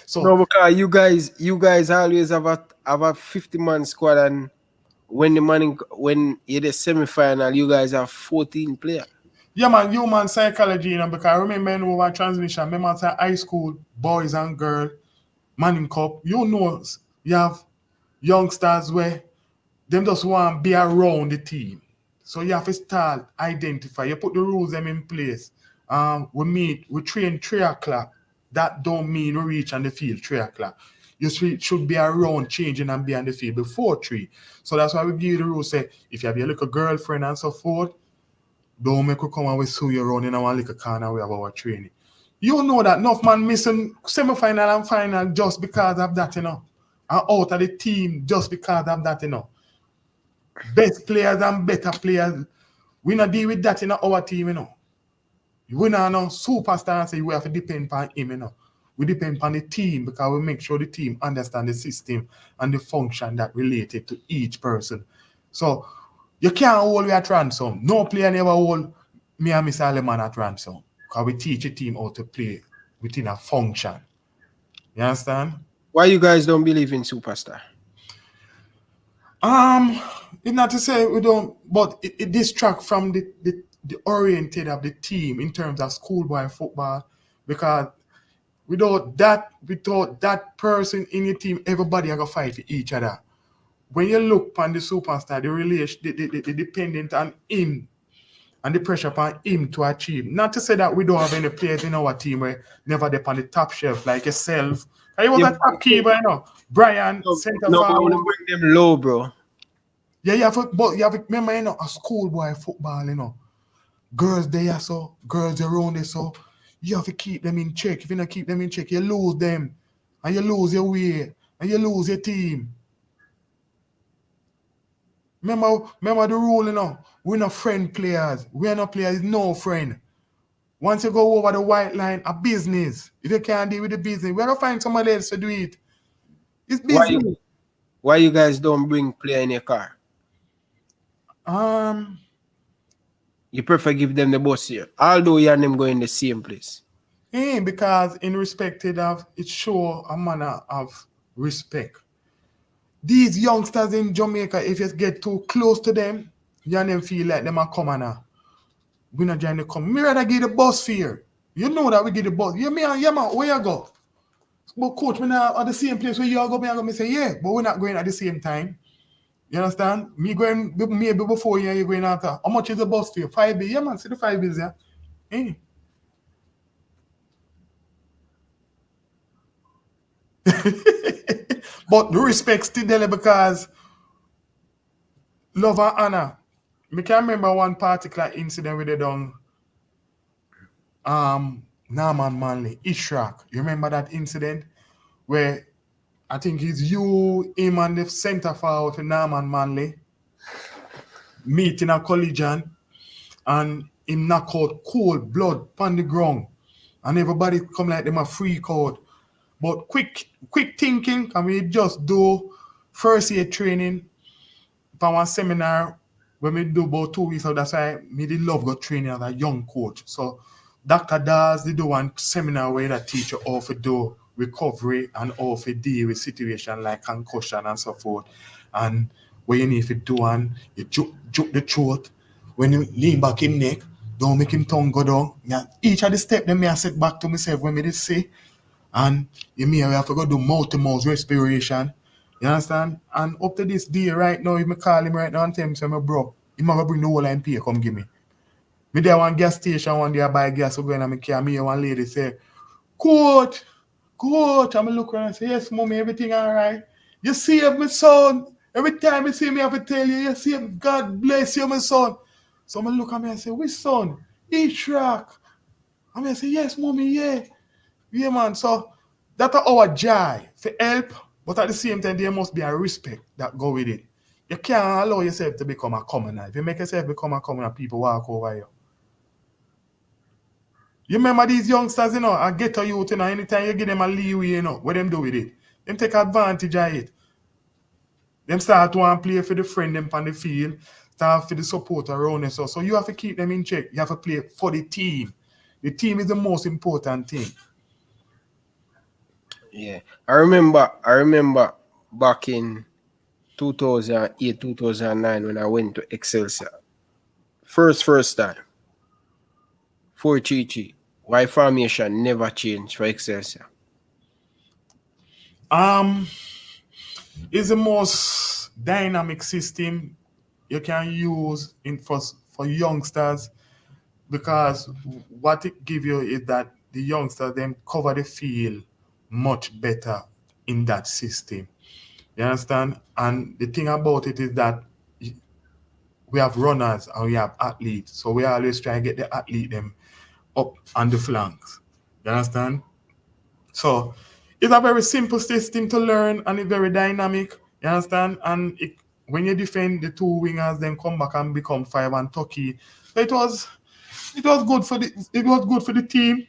So No, because you guys always have a 50-man squad, and when you're the semi-final, you guys have 14 players. yeah, man, human psychology, you know, because I remember in over transmission, remember at high school, boys and girls, Manning Cup, you know, you have youngsters where them just want to be around the team. So you have to start identify. You put the rules them in place. We train 3 o'clock. That don't mean we reach on the field 3 o'clock. You should be around changing and be on the field before 3. So that's why we give you the rules. Say, if you have your little girlfriend and so forth, don't make her come and we sue you around in our little corner we have our training. You know that enough man missing semi-final and final just because of that, you know. And out of the team just because of that, you know. Best players and better players. We not deal with that in our team, you know. We not no superstar and say we have to depend on him, you know. We depend on the team because we make sure the team understand the system and the function that related to each person. So you can't hold me at ransom. No player never hold me and Mr. Aleman at ransom. Because we teach a team how to play within a function. You understand? Why you guys don't believe in superstar? It's not to say we don't, but it distracts from the oriented of the team in terms of schoolboy football, because without that person in your team, everybody are gonna fight for each other. When you look upon the superstar, the dependent on him and the pressure upon him to achieve. Not to say that we don't have any players in our team where never they on the top shelf like yourself. He was a top keeper, you know. Brian, center No, I forward. want to bring them low, bro. Yeah, you have to remember, you know, a schoolboy football, you know. Girls there, so girls around there, so you have to keep them in check. If you don't keep them in check, you lose them, and you lose your way, and you lose your team. Remember the rule, you know. We're not friend players. We're not players, no friend. Once you go over the white line, a business. If you can't deal with the business, we gotta find somebody else to do it. It's business. Why you guys don't bring player in your car? You prefer give them the bus here, although you and them go in the same place. Because in respected of it show a manner of respect. These youngsters in Jamaica, if you get too close to them, you and them feel like them are coming now. We not trying to come. Me rather give the bus fare. You know that we give the bus. Yeah, man, where you go? But coach, me not at the same place where you go, me say, yeah, but we're not going at the same time. You understand? Me going maybe before you, you're going after. How much is the bus fare? 5 bills. Yeah, man, see the 5 bills, yeah. But the respect still there because love and honor. Me can remember one particular incident with the done Norman Manley, Ishrak. You remember that incident where I think it's you, him, and the centre forward for Norman Manley meet in a collision and him knock out cold blood on the ground. And everybody come like them a freak out. But quick thinking, can we just do first aid training for one seminar when we do about 2 weeks. So that's why me did love got training as a young coach. So Dr. Daz did do one seminar where that teach you how to do recovery and how to deal with situation like concussion and so forth. And what you need to do and you juke the throat. When you lean back in neck, don't make him tongue go down. Each of the step them may I set back to myself when me did say. And you may have to go do mouth-to-mouth respiration. You understand? And up to this day right now, if I call him right now and tell him, say, bro, he might bring the whole line pay, come give me. Me there one gas station one day, I buy gas, so go in and I car. Me one lady say, Coach, I'm look around and say, yes, mommy, everything all right. You save my son. Every time you see me, I have to tell you, you save, God bless you, my son. So I look at me and say, which son? Ishrak. I say, yes, mommy, yeah. Yeah, man. So that's our joy for help, but at the same time, there must be a respect that go with it. You can't allow yourself to become a commoner. If you make yourself become a commoner, people walk over you. You remember these youngsters, you know, I get a youth, you know, anytime you give them a leeway, you know, what them do with it? Them take advantage of it. Them start to want to play for the friend them on the field, start for the support around them. So you have to keep them in check. You have to play for the team. The team is the most important thing. Yeah. I remember back in 2008, 2009 when I went to Excelsior. First time. 4-3-3. Why formation never changed for Excelsior? It's the most dynamic system you can use in for youngsters because what it give you is that the youngsters them cover the field much better in that system. You understand? And the thing about it is that we have runners and we have athletes, so we always try and get the athlete them up on the flanks. You understand? So it's a very simple system to learn and it's very dynamic. You understand? And when you defend the two wingers, then come back and become five and Turkey. So it was good for the team.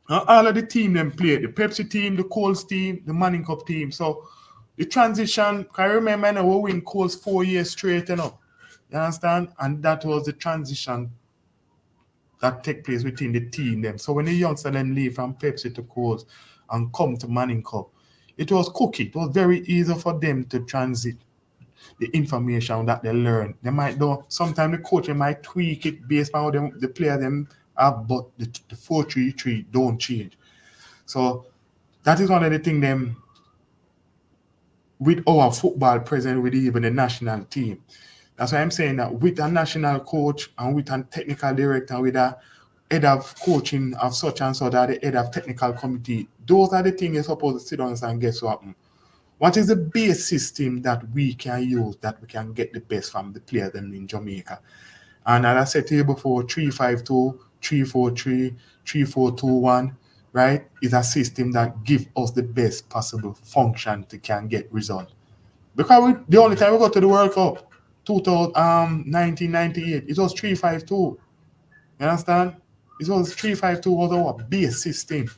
All of the team them played. The Pepsi team, the Coles team, the Manning Cup team. So the transition, I remember now we win Coles 4 years straight, you know. You understand? And that was the transition that take place within the team them. So when the youngsters then leave from Pepsi to Coles and come to Manning Cup, it was cookie. It was very easy for them to transit the information that they learn. They might do sometimes the coach might tweak it based on how the player them have, but the 4-3-3 don't change. So that is one of the things them with our football present with even the national team. That's why I'm saying that with a national coach and with a technical director, with a head of coaching of such and so that the head of technical committee, those are the things you're supposed to sit down and guess what happen. What is the base system that we can use that we can get the best from the players in Jamaica? And as I said to you before, 3-5-2, 3-4-3, 3-4-2-1, right, is a system that gives us the best possible function to can get result. Because the only time we got to the World Cup, 1998, it was 3-5-2. You understand? It was 3-5-2 was our base system.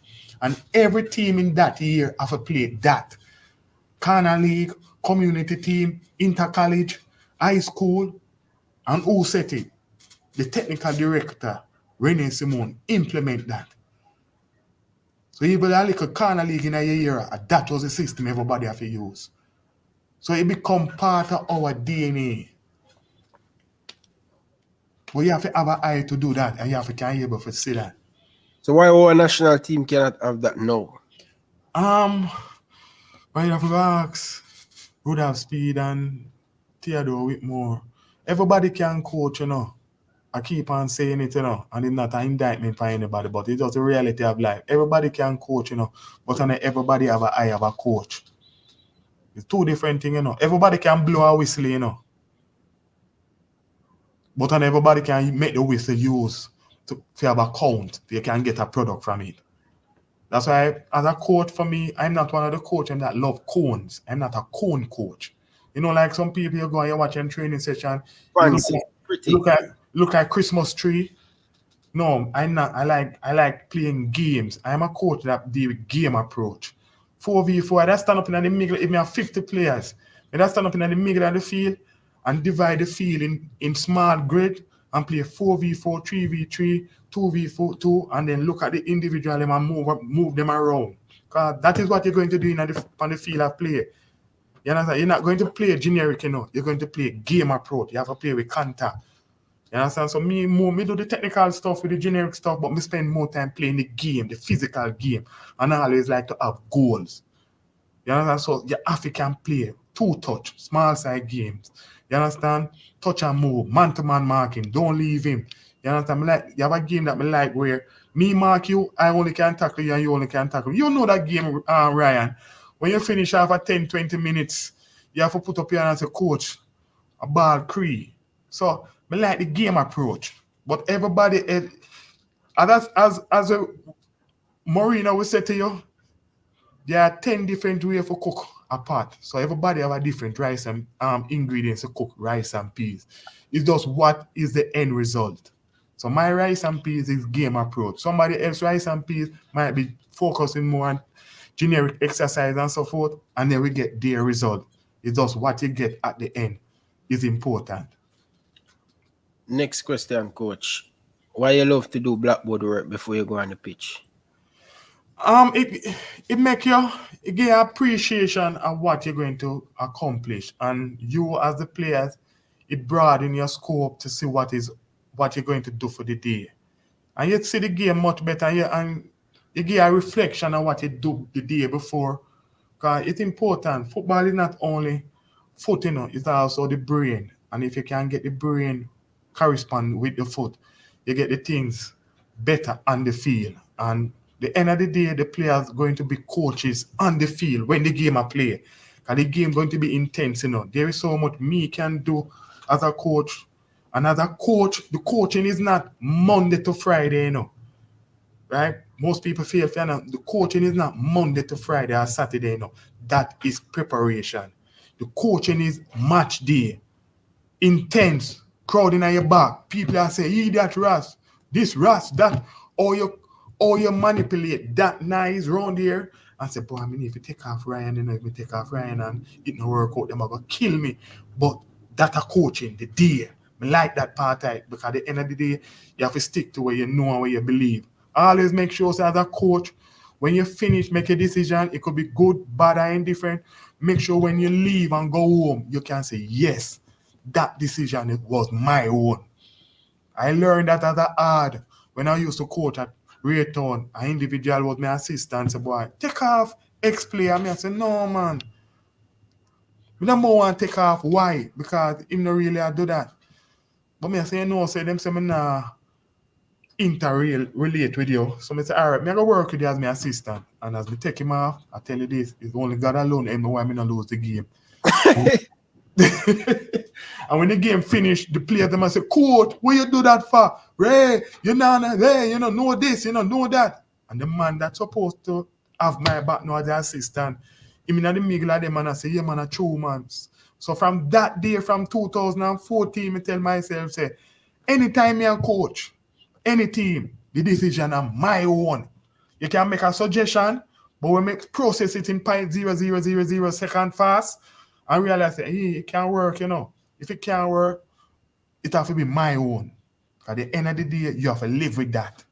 And every team in that year have to play that. Corner League, community team, inter-college, high school, and who set it? The technical director, Rene Simone, implement that. So even a little corner league in a year, that was the system everybody have to use. So it become part of our DNA. But you have to have an eye to do that, and you have to be able to see that. So why our national team cannot have that now? But you have to ask Rudolph Speed and Theodore Whitmore. Everybody can coach, you know. I keep on saying it, you know, and it's not an indictment for anybody, but it's just the reality of life. Everybody can coach, you know, but not everybody have an eye of a coach. It's two different things, you know. Everybody can blow a whistle, you know. But not everybody can make the whistle use to have a count. You can get a product from it. That's why, as a coach, for me, I'm not one of the coaches that love cones. I'm not a cone coach. You know, like some people you go and you watch a training session, you Fancy, pretty. look like Christmas tree. No, I'm not. I like playing games. I'm a coach that deal with game approach. 4v4, I stand up in the middle, if I have 50 players, I stand up in the middle of the field and divide the field in small grid and play 4v4, 3v3, 2v4, and then look at the individual and move them around. Because that is what you're going to do on the field of play. You understand? You're not going to play generic, you know. You're going to play game approach. You have to play with contact. You understand? So me do the technical stuff with the generic stuff, but me spend more time playing the game, the physical game. And I always like to have goals. You understand? So you have to can play two-touch, small side games. You understand? Touch and move, man-to-man marking. Don't leave him. You understand? You have a game that me like where me mark you, I only can tackle you and you only can tackle me. You know that game, Ryan. When you finish after 10, 20 minutes, you have to put up your hand and say, coach, a ball cree. So I like the game approach. But everybody, as a Marina will say to you, there are 10 different ways to cook a pot. So everybody have a different rice and ingredients to cook rice and peas. It's just what is the end result. So my rice and peas is game approach. Somebody else rice and peas might be focusing more on generic exercise and so forth, and then we get their result. It's just what you get at the end is important. Next question, coach. Why you love to do blackboard work before you go on the pitch? It make you it give you appreciation of what you're going to accomplish, and you as the players, it broaden your scope to see what you're going to do for the day, and you see the game much better. And you get a reflection of what you do the day before. Because it's important. Football is not only foot, it's also the brain. And if you can get the brain correspond with the foot, you get the things better on the field. And the end of the day, the players going to be coaches on the field when the game are played. Because the game going to be intense, There is so much me can do as a coach. And as a coach, the coaching is not Monday to Friday, Right? Most people feel the coaching is not Monday to Friday or Saturday, That is preparation. The coaching is match day. Intense. Crowding on your back. People are saying, he that Ras, this Ras, that, or you manipulate that nice round here and say, boy, I mean, if you take off Ryan, if you take off Ryan and it no work out, them are going to kill me. But that a coaching, the day. I like that part of it, because at the end of the day, you have to stick to where you know and where you believe. Always make sure, as a coach, when you finish, make a decision. It could be good, bad, or indifferent. Make sure when you leave and go home, you can say, yes, that decision, it was my own. I learned that as a hard when I used to coach at Rae Town. An individual was my assistant. Say, boy, take off X-player. I say, no, man. We don't want to take off. Why? Because him not really do that. But me say, no, say them say me nah interrelate with you. So I say, all right, me go work with you as my assistant. And as me take him off, I tell you this, it's only God alone and know why me not lose the game. And when the game finished, the players them say, coach, what you do that for? Ray, you know this, know that. And the man that's supposed to have my back now as the assistant, him in the middle of them and I say, yeah, man, a true man. So from that day, from 2014, I tell myself, say, anytime you're a coach, any team, the decision are my own. You can make a suggestion, but we make process it in 0.0000 second fast and realize that, hey, it can't work, If it can't work, it have to be my own. At the end of the day, you have to live with that.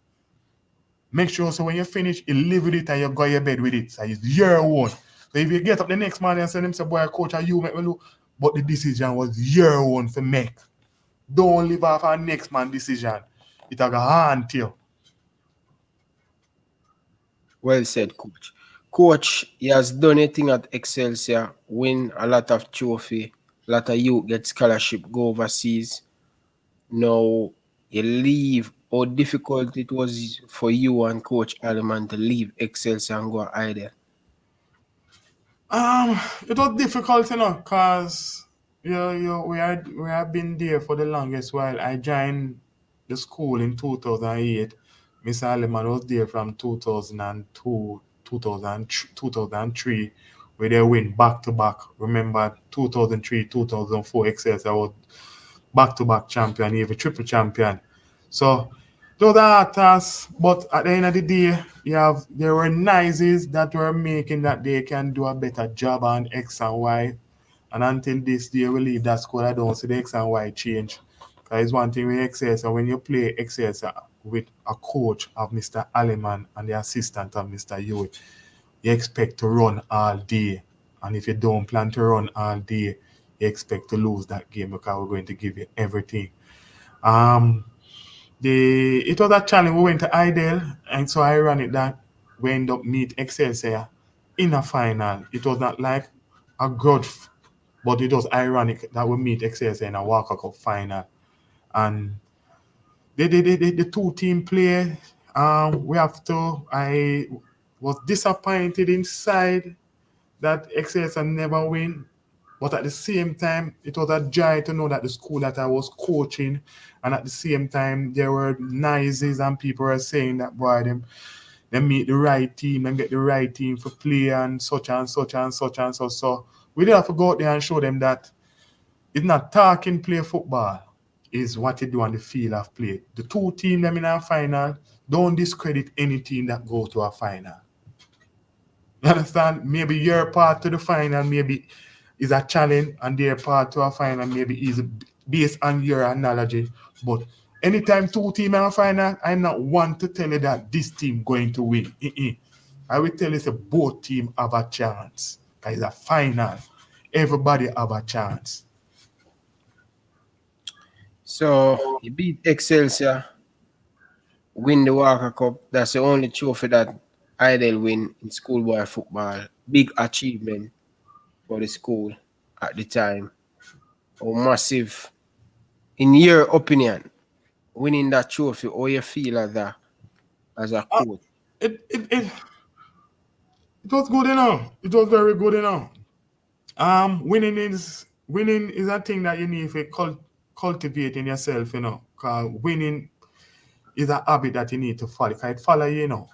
Make sure so when you finish, you live with it and you go to your bed with it. So it's your own. So if you get up the next morning and say, them say, boy, coach, are you make me look? But the decision was your own to make. Don't live off our next man's decision. It has a hand to you. Well said, coach. Coach, he has done a thing at Excelsior, win a lot of trophy, a lot of youth get scholarship, go overseas. Now you leave. How difficult it was for you and Coach Alman to leave Excelsior and go Hydel? It was difficult, because we have been there for the longest while. I joined the school in 2008. Mr. Aleman was there from 2002, 2003, where they win back to back. Remember 2003, 2004, Excelsior was back to back champion, even triple champion. So those are tasks, but at the end of the day, there were nices that were making that they can do a better job on X and Y. And until this day, we leave that school, I don't see the X and Y change. Because it's one thing with Excelsior, when you play Excelsior with a coach of Mr. Aleman and the assistant of Mr. Huie, you expect to run all day. And if you don't plan to run all day, you expect to lose that game because we're going to give you everything. It was a challenge. We went to Hydel, and so ironic that we end up meet Excelsior in a final. It was not like a grudge, but it was ironic that we meet Excelsior in a Walker Cup final. And the two team play. I was disappointed inside that Excelsior never win. But at the same time, it was a joy to know that the school that I was coaching, and at the same time, there were noises and people were saying that, boy, they meet the right team and get the right team for play and such and such and such and such. So we did have to go out there and show them that it's not talking play football. is what you do on the field of play. The two teams them in a final, don't discredit any team that goes to a final. You understand? Maybe your part to the final maybe is a challenge, and their part to a final maybe is based on your analogy. But anytime two teams are a final, I'm not one to tell you that this team going to win. I will tell you that both teams have a chance. It's a final. Everybody have a chance. So you beat Excelsior, win the Walker Cup. That's the only trophy that Hydel win in schoolboy football. Big achievement for the school at the time. Or massive. In your opinion, winning that trophy, how you feel as a coach? It was good enough. It was very good enough. Winning is a thing that you need to cultivate in yourself, you know. Cause winning is a habit that you need to follow. Cause it follow you know.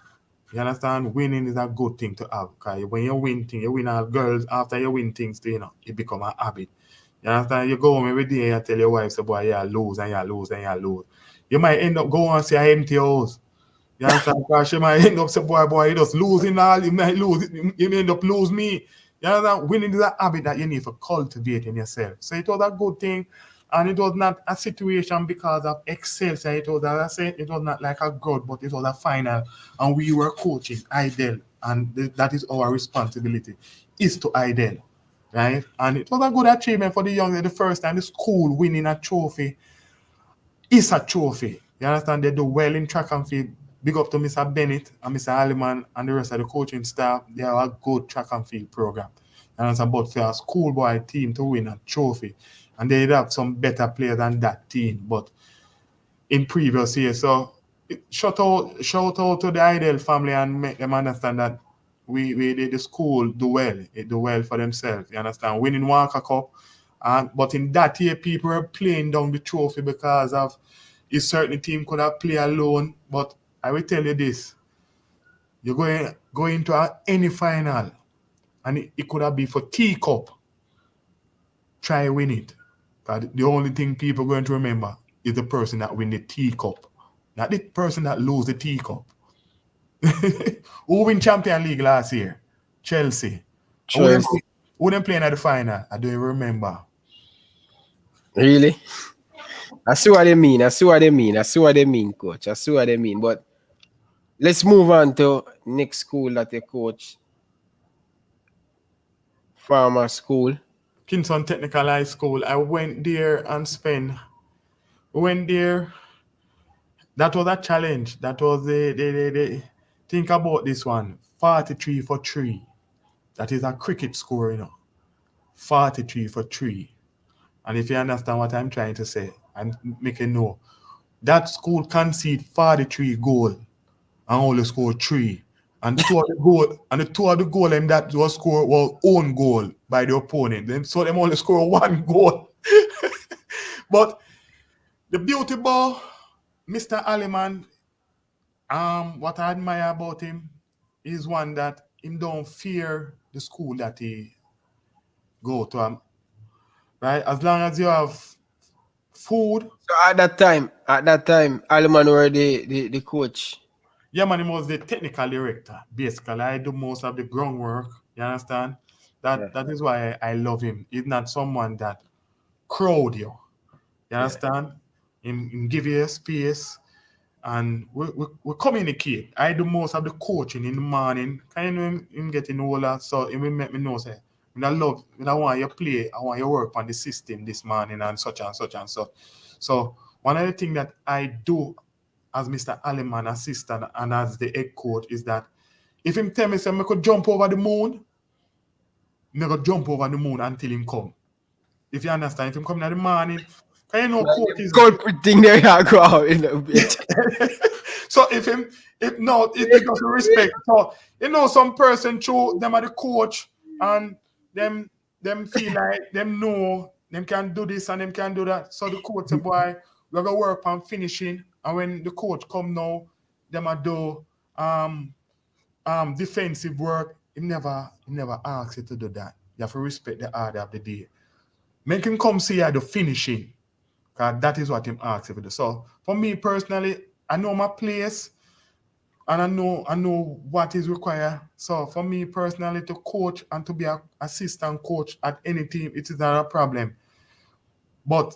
You understand? Winning is a good thing to have. Cause when you win things, you win all girls. After you win things, you know, it become a habit. You understand? You go home every day and tell your wife, say, boy, you lose and you lose and you lose. You might end up going and see an empty house. You understand? Because she might end up say, boy, you just losing all. You might lose. You may end up lose me. You understand? Winning is a habit that you need to cultivate in yourself. So it was a good thing. And it was not a situation because of Excelsior. It was, as I said, it was not like a god, but it was a final. And we were coaching Hydel. And that is our responsibility, is to Hydel. Right? And it was a good achievement for the young. The first time the school winning a trophy is a trophy. You understand? They do well in track and field. Big up to Mr. Bennett and Mr. Aliman and the rest of the coaching staff. They have a good track and field program. And it's about for a schoolboy team to win a trophy. And they have some better players than that team. But in previous years, so shout out to the Hydel family and make them understand that we the school do well. It do well for themselves. You understand? Winning Walker Cup. But in that year, people were playing down the trophy because of a certain team could have played alone. But I will tell you this. You're going into any final, and it could have been for teacup. Try win it. But the only thing people are going to remember is the person that win the teacup, not the person that lose the teacup. Who win Champion League last year? Chelsea. Who them playing at the final? I don't even remember. Really? I see what they mean, coach. I see what they mean. But let's move on to next school that they coach. Farmer School. Kingston Technical High School. I went there and went there. That was a challenge. That was the think about this one. 43 for 3. That is a cricket score, you know. 43 for 3. And if you understand what I'm trying to say, I'm making know. That school conceded 43 goals and only scored 3. And the two of the goal and that was scored was own goal by the opponent. Then so them only score 1 goal. But the beauty about Mr. Aliman, what I admire about him is one that him don't fear the school that he go to. Right? As long as you have food. So at that time, Alman were the coach. Yeah, man, he was the technical director. Basically, I do most of the groundwork. You understand? That is why I love him. He's not someone that crowd you. You understand? Him give you a space, and we communicate. I do most of the coaching in the morning. Kind of him getting older, so he will make me know say, I want you play, I want you work on the system this morning and such and such and such. So one of the things that I do as Mr. Aliman assistant and as the head coach is that if him tell me say I could jump over the moon, I go jump over the moon until him come. If you understand, if him come in the morning, can you know coach is culprit thing there you go out in a bit. So if it doesn't respect. So you know some person through them are the coach and them feel like them know them can do this and them can do that. So the coach say, boy, we're gonna work on finishing. And when the coach come now, them are do defensive work. He never asks you to do that. You have to respect the order of the day. Make him come see you the finishing. Because that is what him asks to do. So for me personally, I know my place and I know what is required. So for me personally to coach and to be an assistant coach at any team, it is not a problem. But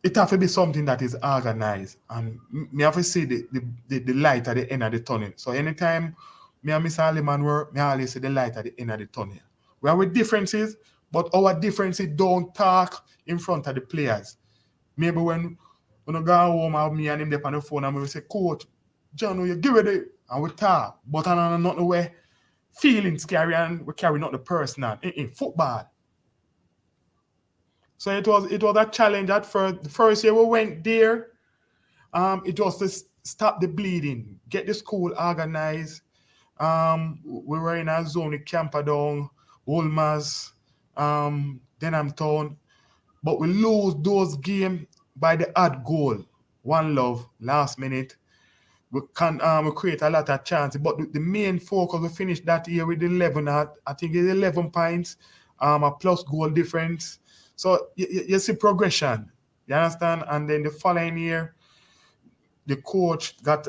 it have to be something that is organized. And me have to see the light at the end of the tunnel. So anytime me and Mr. Aliman work, me always see the light at the end of the tunnel. We have with differences, but our differences don't talk in front of the players. Maybe when I go home, I have me and him there on the phone and we say, Coach, John, you give it it, and we talk. But I don't know where feelings carry and we carry not the personal in football. So it was a challenge at first. The first year we went there, it was to stop the bleeding, get the school organized. We were in a zone with Camperdown, Wolmer's, Denham Town. But we lose those games by the odd goal. One love, last minute. We create a lot of chances. But the main focus, we finished that year with 11, I think it's 11 points, a plus goal difference. So you see progression. You understand? And then the following year, the coach got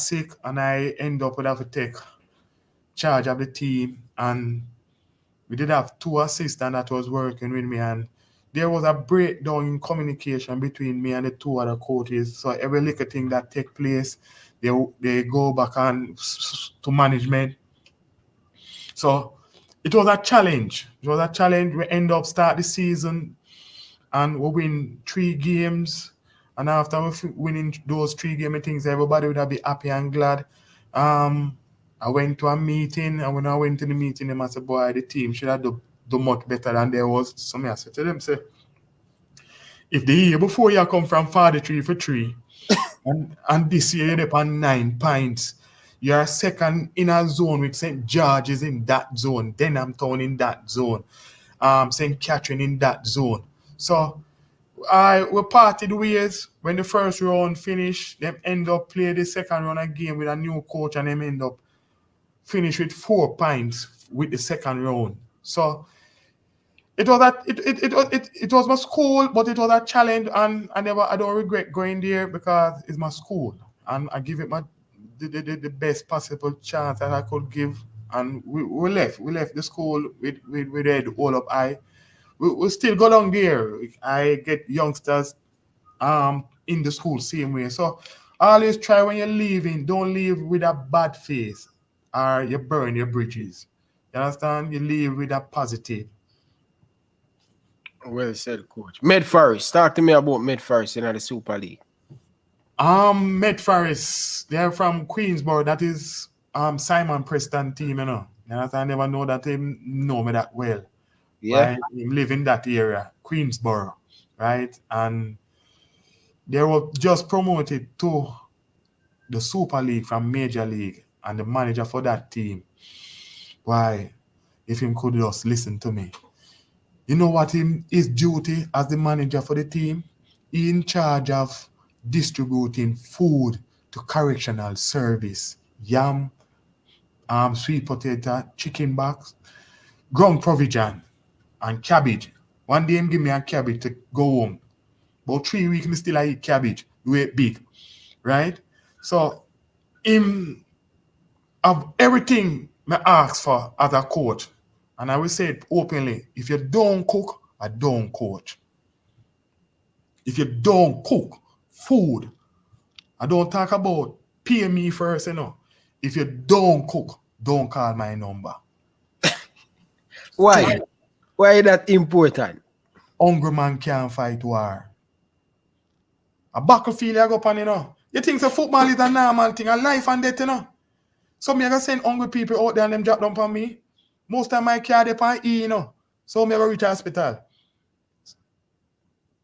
sick and I end up with have to take charge of the team. And we did have 2 assistants that was working with me, and there was a breakdown in communication between me and the 2 other coaches. So every little thing that take place, they go back to management. So it was a challenge. We end up start the season and we win 3 games. And after winning those 3 games, things everybody would have been happy and glad. I went to a meeting, and when I went to the meeting, they said, boy, the team should have do much better than there was. So I said to them, say, if the year before you come from 43 for 3, and this year you're up on 9 points, you're second in a zone with St. George's in that zone, Denham Town in that zone, St. Catherine in that zone. So we parted ways when the first round finished. Them end up play the second round again with a new coach, and them end up finish with 4 points with the second round. So it was my school, but it was a challenge, and I don't regret going there because it's my school, and I give it the best possible chance that I could give. And we left the school with head all up high. We still go down there. I get youngsters in the school same way. So always try when you're leaving, don't leave with a bad face or you burn your bridges. You understand? You leave with a positive. Well said, Coach. Meadforrest. Talk to me about Meadforrest in the Super League. Meadforrest, they're from Queensborough. That is Simon Preston team, you know. You understand? I never know that they know me that well. Yeah. Right? He live in that area, Queensborough, right? And they were just promoted to the Super League from Major League, and the manager for that team, why, if him could just listen to me. You know what his duty as the manager for the team? He in charge of distributing food to correctional service, yam, sweet potato, chicken box, ground provision, and cabbage. One day him give me a cabbage to go home. About 3 weeks, I still eat cabbage. We eat big, right? So him have everything I ask for as a coach. And I will say it openly, if you don't cook, I don't coach. If you don't cook food, I don't talk about pay me first, you know. If you don't cook, don't call my number. Why? Why is that important? Hungry man can't fight war. A battlefield you go upon, you know. You think the football is a normal thing, a life and death, you know. So me I go send hungry people out there and them drop down on me. Most of my car they on E, you know. So me I go reach hospital.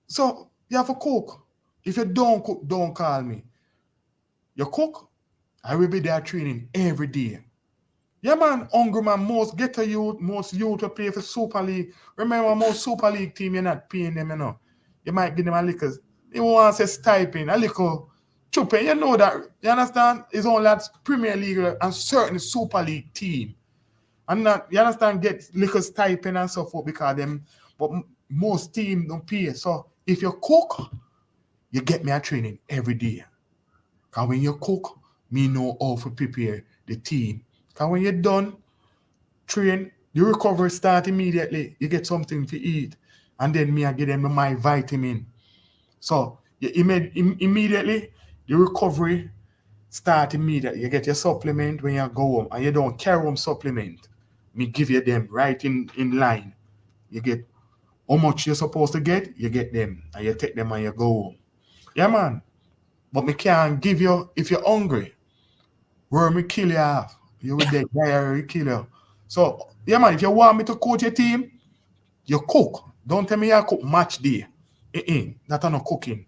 So you have to cook. If you don't cook, don't call me. You cook, I will be there training every day. Yeah, man, hungry man, most youth will play for Super League. Remember, most Super League team, you're not paying them, you know. You might give them a little, you want to say stipend, a little chupping. You know that, you understand? It's only that Premier League and certain Super League team. And not, you understand, get little stipend and so forth because them, but most teams don't pay. So if you cook, you get me a training every day. Because when you cook, me know how to prepare the team. Because when you're done, train, the recovery start immediately. You get something to eat. And then me, I get them my vitamin. So you immediately, the recovery start immediately. You get your supplement when you go home. And you don't carry home supplement. Me give you them right in line. You get how much you're supposed to get, you get them. And you take them and you go home. Yeah, man. But me can't give you, if you're hungry, where me kill you off. You will dead, diarrhea kill you. So, yeah, man, if you want me to coach your team, you cook. Don't tell me you cook match day. That's not cooking.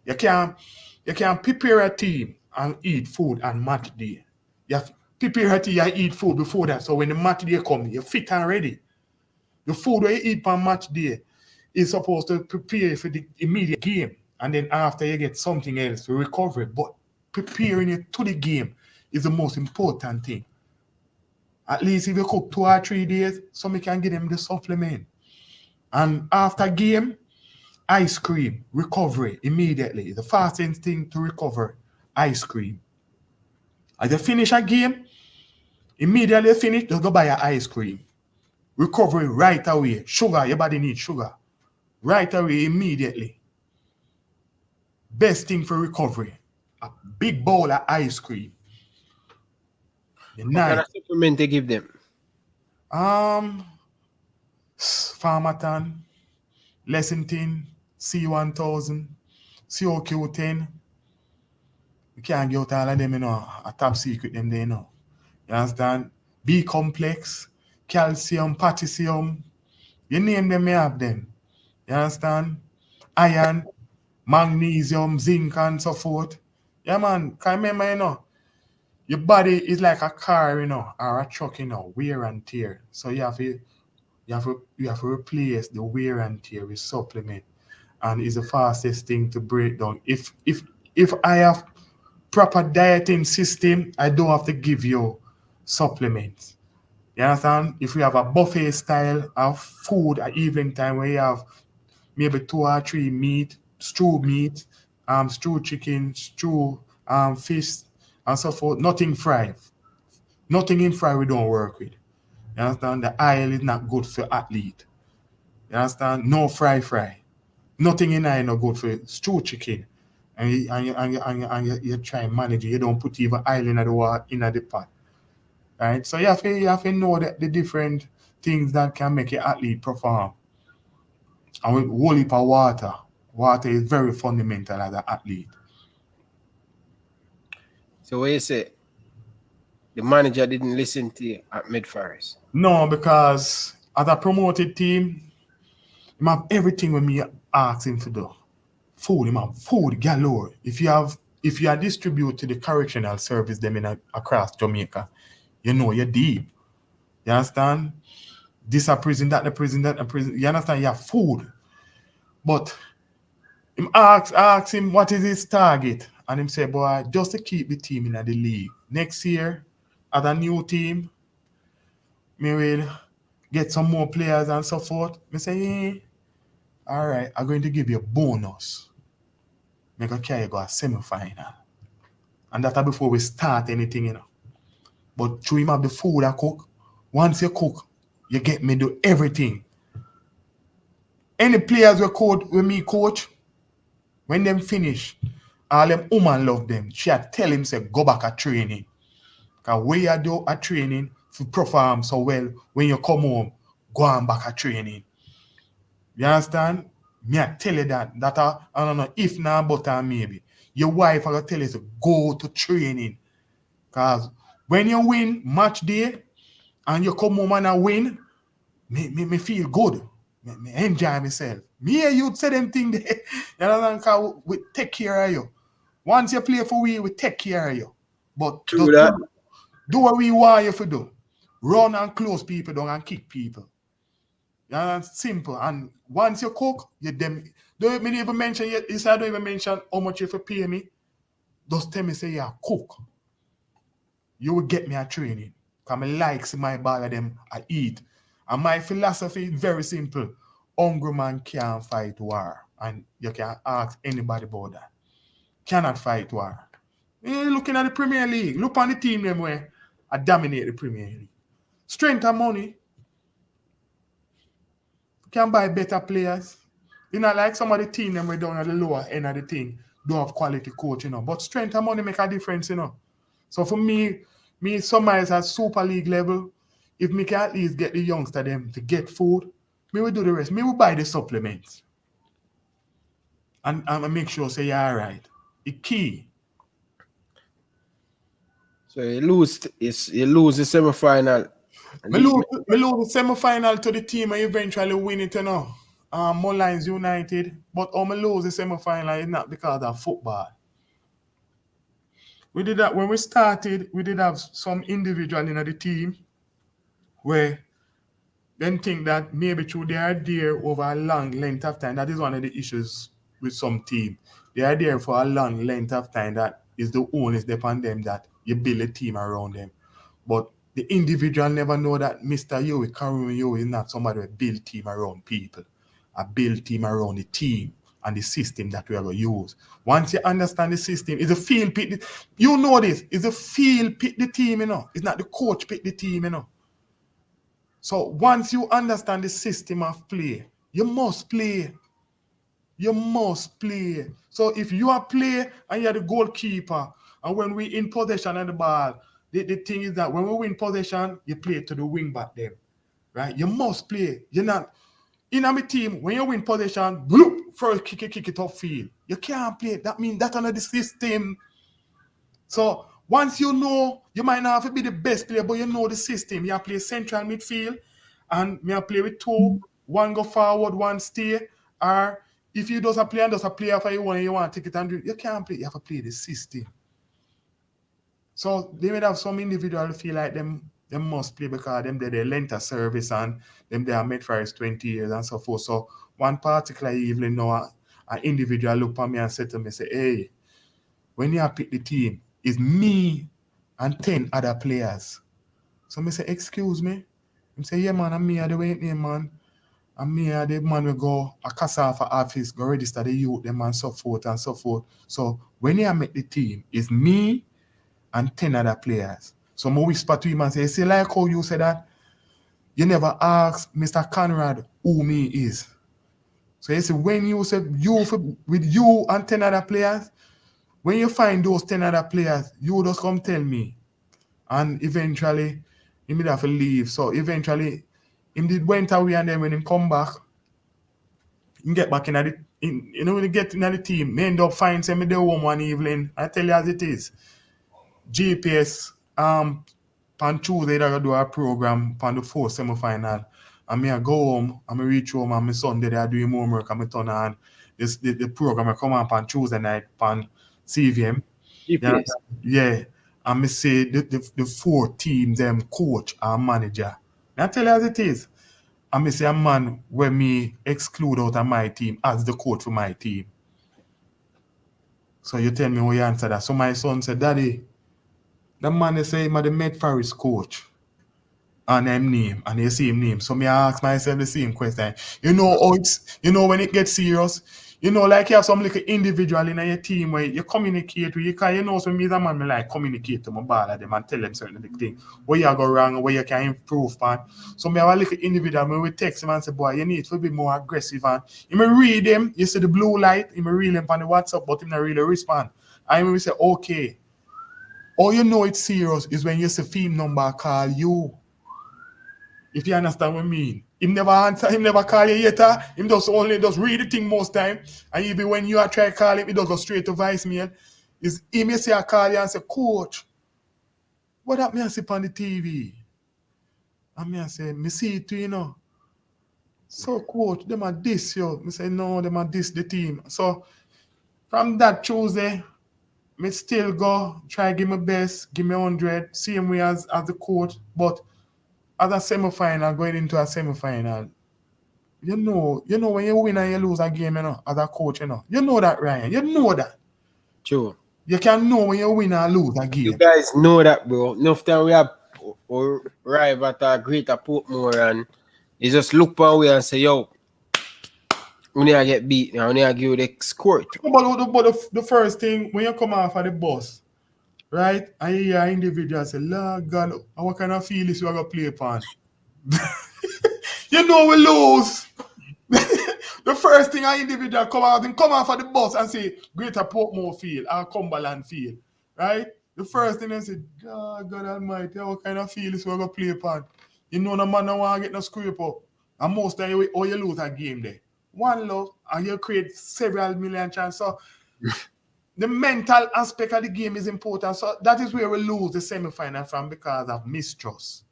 You can prepare a team and eat food and match day. You have prepare a team and eat food before that. So when the match day comes, you're fit and ready. The food that you eat on match day is supposed to prepare for the immediate game. And then after you get something else for recovery. But preparing it to the game is the most important thing. At least if you cook 2 or 3 days, somebody can give them the supplement. And after game, ice cream, recovery immediately. The fastest thing to recover, ice cream. As you finish a game, immediately finish, just go buy your ice cream. Recovery right away. Sugar, your body needs sugar. Right away, immediately. Best thing for recovery, a big bowl of ice cream. What kind of supplement they give them? Pharmatan, Lessington, C1000, COQ10. You can't get all of them, a top secret them there, You understand? B complex, calcium, potassium. You name them, you have them. You understand? Iron, magnesium, zinc, and so forth. Yeah, man. Can remember, your body is like a car, or a truck, wear and tear. So you have to replace the wear and tear with supplement, and it's the fastest thing to break down. If I have proper dieting system, I don't have to give you supplements. You understand? If we have a buffet style of food at evening time where you have maybe 2 or 3 meat, stew chicken, stew fish, and so forth. Nothing fried. Nothing in fry we don't work with. You understand? The oil is not good for athlete. You understand? No fry. Nothing in oil not good for stew chicken. And you try and manage it. You don't put even oil in the pot. Right? So you have to know the different things that can make your athlete perform. And with whole heap of water. Water is very fundamental as an athlete. So what you say? The manager didn't listen to you at Meadforrest? No, because as a promoted team, you have everything when me ask him to do. Food, you have food galore. If you are distribute to the correctional service them across Jamaica, you're deep. You understand? This a prison, that a prison, that a prison. You understand? You have food. But him ask him what is his target. And him say, boy, just to keep the team in the league. Next year, as a new team, me will get some more players and so forth. Me say, hey, all right, I'm going to give you a bonus. Make a carry go a semi-final. And that's before we start anything, But through him have the food I cook. Once you cook, you get me do everything. Any players with me coach, when them finish, all them woman love them. She had tell him, say, go back at training. Because when you do a training, to perform so well, when you come home, go on back at training. You understand? Me I tell you that I don't know if not, but maybe. Your wife I tell you to go to training. Because when you win match day and you come home and I win, me feel good. Me enjoy myself. Me and you say them thing there. You know, because we take care of you. Once you play for we take care of you. But do what we want you to do. Run and close people down and kick people. You know, simple. And once you cook, you them. Don't even mention yet. I don't even mention how much you have to pay me. Just tell me say yeah, cook. You will get me a training. Because I like see my bag of them I eat. And my philosophy is very simple. Hungry man can't fight war. and you can ask anybody about that. Cannot fight war. You're looking at the Premier League. Look on the team them where I dominate the Premier League. Strength and money. Can buy better players. You know, like some of the team them way down at the lower end of the thing don't have quality coach, you know. But strength and money make a difference, you know. So for me summarize at Super League level, if me can at least get the youngster them to get food, me will do the rest. Me will buy the supplements. And make sure say you're alright. It's key. So you lose the semi-final. Me lose the semi-final to the team and eventually win it, you know. Mullines United. But me lose the semi-final is not because of football. We did that when we started, we did have some individual in the team where then think that maybe through they are there over a long length of time. That is one of the issues with some team. They are there for a long length of time. That is the onus upon them that you build a team around them. But the individual never know that Mr. Huie, Karume Huie, is not somebody who build team around people. I build team around the team and the system that we are going to use. Once you understand the system, it's a field pick. You know this. It's a field pick the team, you know. It's not the coach pick the team, you know. So once you understand the system of play, you must play. You must play. So if you are play and you're the goalkeeper, and when we in possession of the ball, the thing is that when we win possession, you play to the wing back them. Right? You must play. You're not in my team, when you win possession, bloop, first kick it off field. You can't play. That means that's another system. So once you know, you might not have to be the best player, but you know the system. You play central midfield, and me play with two, one go forward, one stay. Or if you doesn't play and does a player for you and you want to take it and do it, you can't play. You have to play the system. So they may have some individual feel like them must play because them they length of service and them they are Meadforrest 20 years and so forth. So one particular evening now, an individual look at me and said to me, say, hey, when you pick the team, it's me and 10 other players. So I say, excuse me. I say, yeah, man, I'm me the way name, man. And me the man will go a casa for office, go register the youth, them and so forth and so forth. So when you make the team, it's me and 10 other players. So I whisper to him and say, see, like how you said that, you never ask Mr. Conrad who me is. So you see, when you say with you and 10 other players, when you find those 10 other players, you just come tell me. And eventually, he may have to leave. So eventually, he did went away and then when he come back, he get back when you get in the team, me end up finding say me there home one evening. I tell you as it is. GPS, on Tuesday, I do a program on the fourth semi-final. And me I go home, and I reach home, and my Sunday, I do him homework, and I turn on the program. I come up on Tuesday night on CVM. GPS. Yeah. And I say the four teams, them coach and manager. And I tell you as it is. And I say a man where me exclude out of my team as the coach for my team. So you tell me how you answer that. So my son said, Daddy, the man they say he's the Meadforrest coach. And him name, and you see him name. So me ask myself the same question. You know how it's, when it gets serious, like you have some little individual in your team where you communicate with, because so me as a man, me like communicate to my ball at them and tell them certain things, where you go wrong, where you can improve on. So me have a little individual, me will text him and say, boy, you need to be more aggressive. And you may read them, you see the blue light, you may read them on the WhatsApp, but he not really respond. And he will say, okay. All you know it's serious is when you see film number call you. If you understand what I mean. Him never answer, him never call you yet. Him just read the thing most time. And even when you are trying to call him, he does go straight to voicemail. Is him you say I call you and say, Coach, what that me I see on the TV? And me I say, me see it too, So coach, them are this, yo. Me say, no, them are this the team. So from that Tuesday, me still go, try give my best, give me 100, same way as the coach, but as a semi-final, going into a semi-final, you know when you win and you lose a game, as a coach, you know that, Ryan. You know that. True. You can know when you win and lose a game. You guys know that, bro. Enough time we have arrive at a greater Portmore and you just look one way and say, yo, When you get beat now, when you give the score to. But the first thing, when you come off of the bus, right, and you hear an individual say, Lord God, what kind of feel is you going to play upon? You know we lose. The first thing an individual come off of the bus and say, Greater Portmore Field or Cumberland Field, right? The first thing they say, God Almighty, what kind of field is we going to play upon? You know the man don't want to get no scrape up. And most time you lose a game there. One love, and you create several million chances. So the mental aspect of the game is important. So that is where we lose the semi-final from because of mistrust.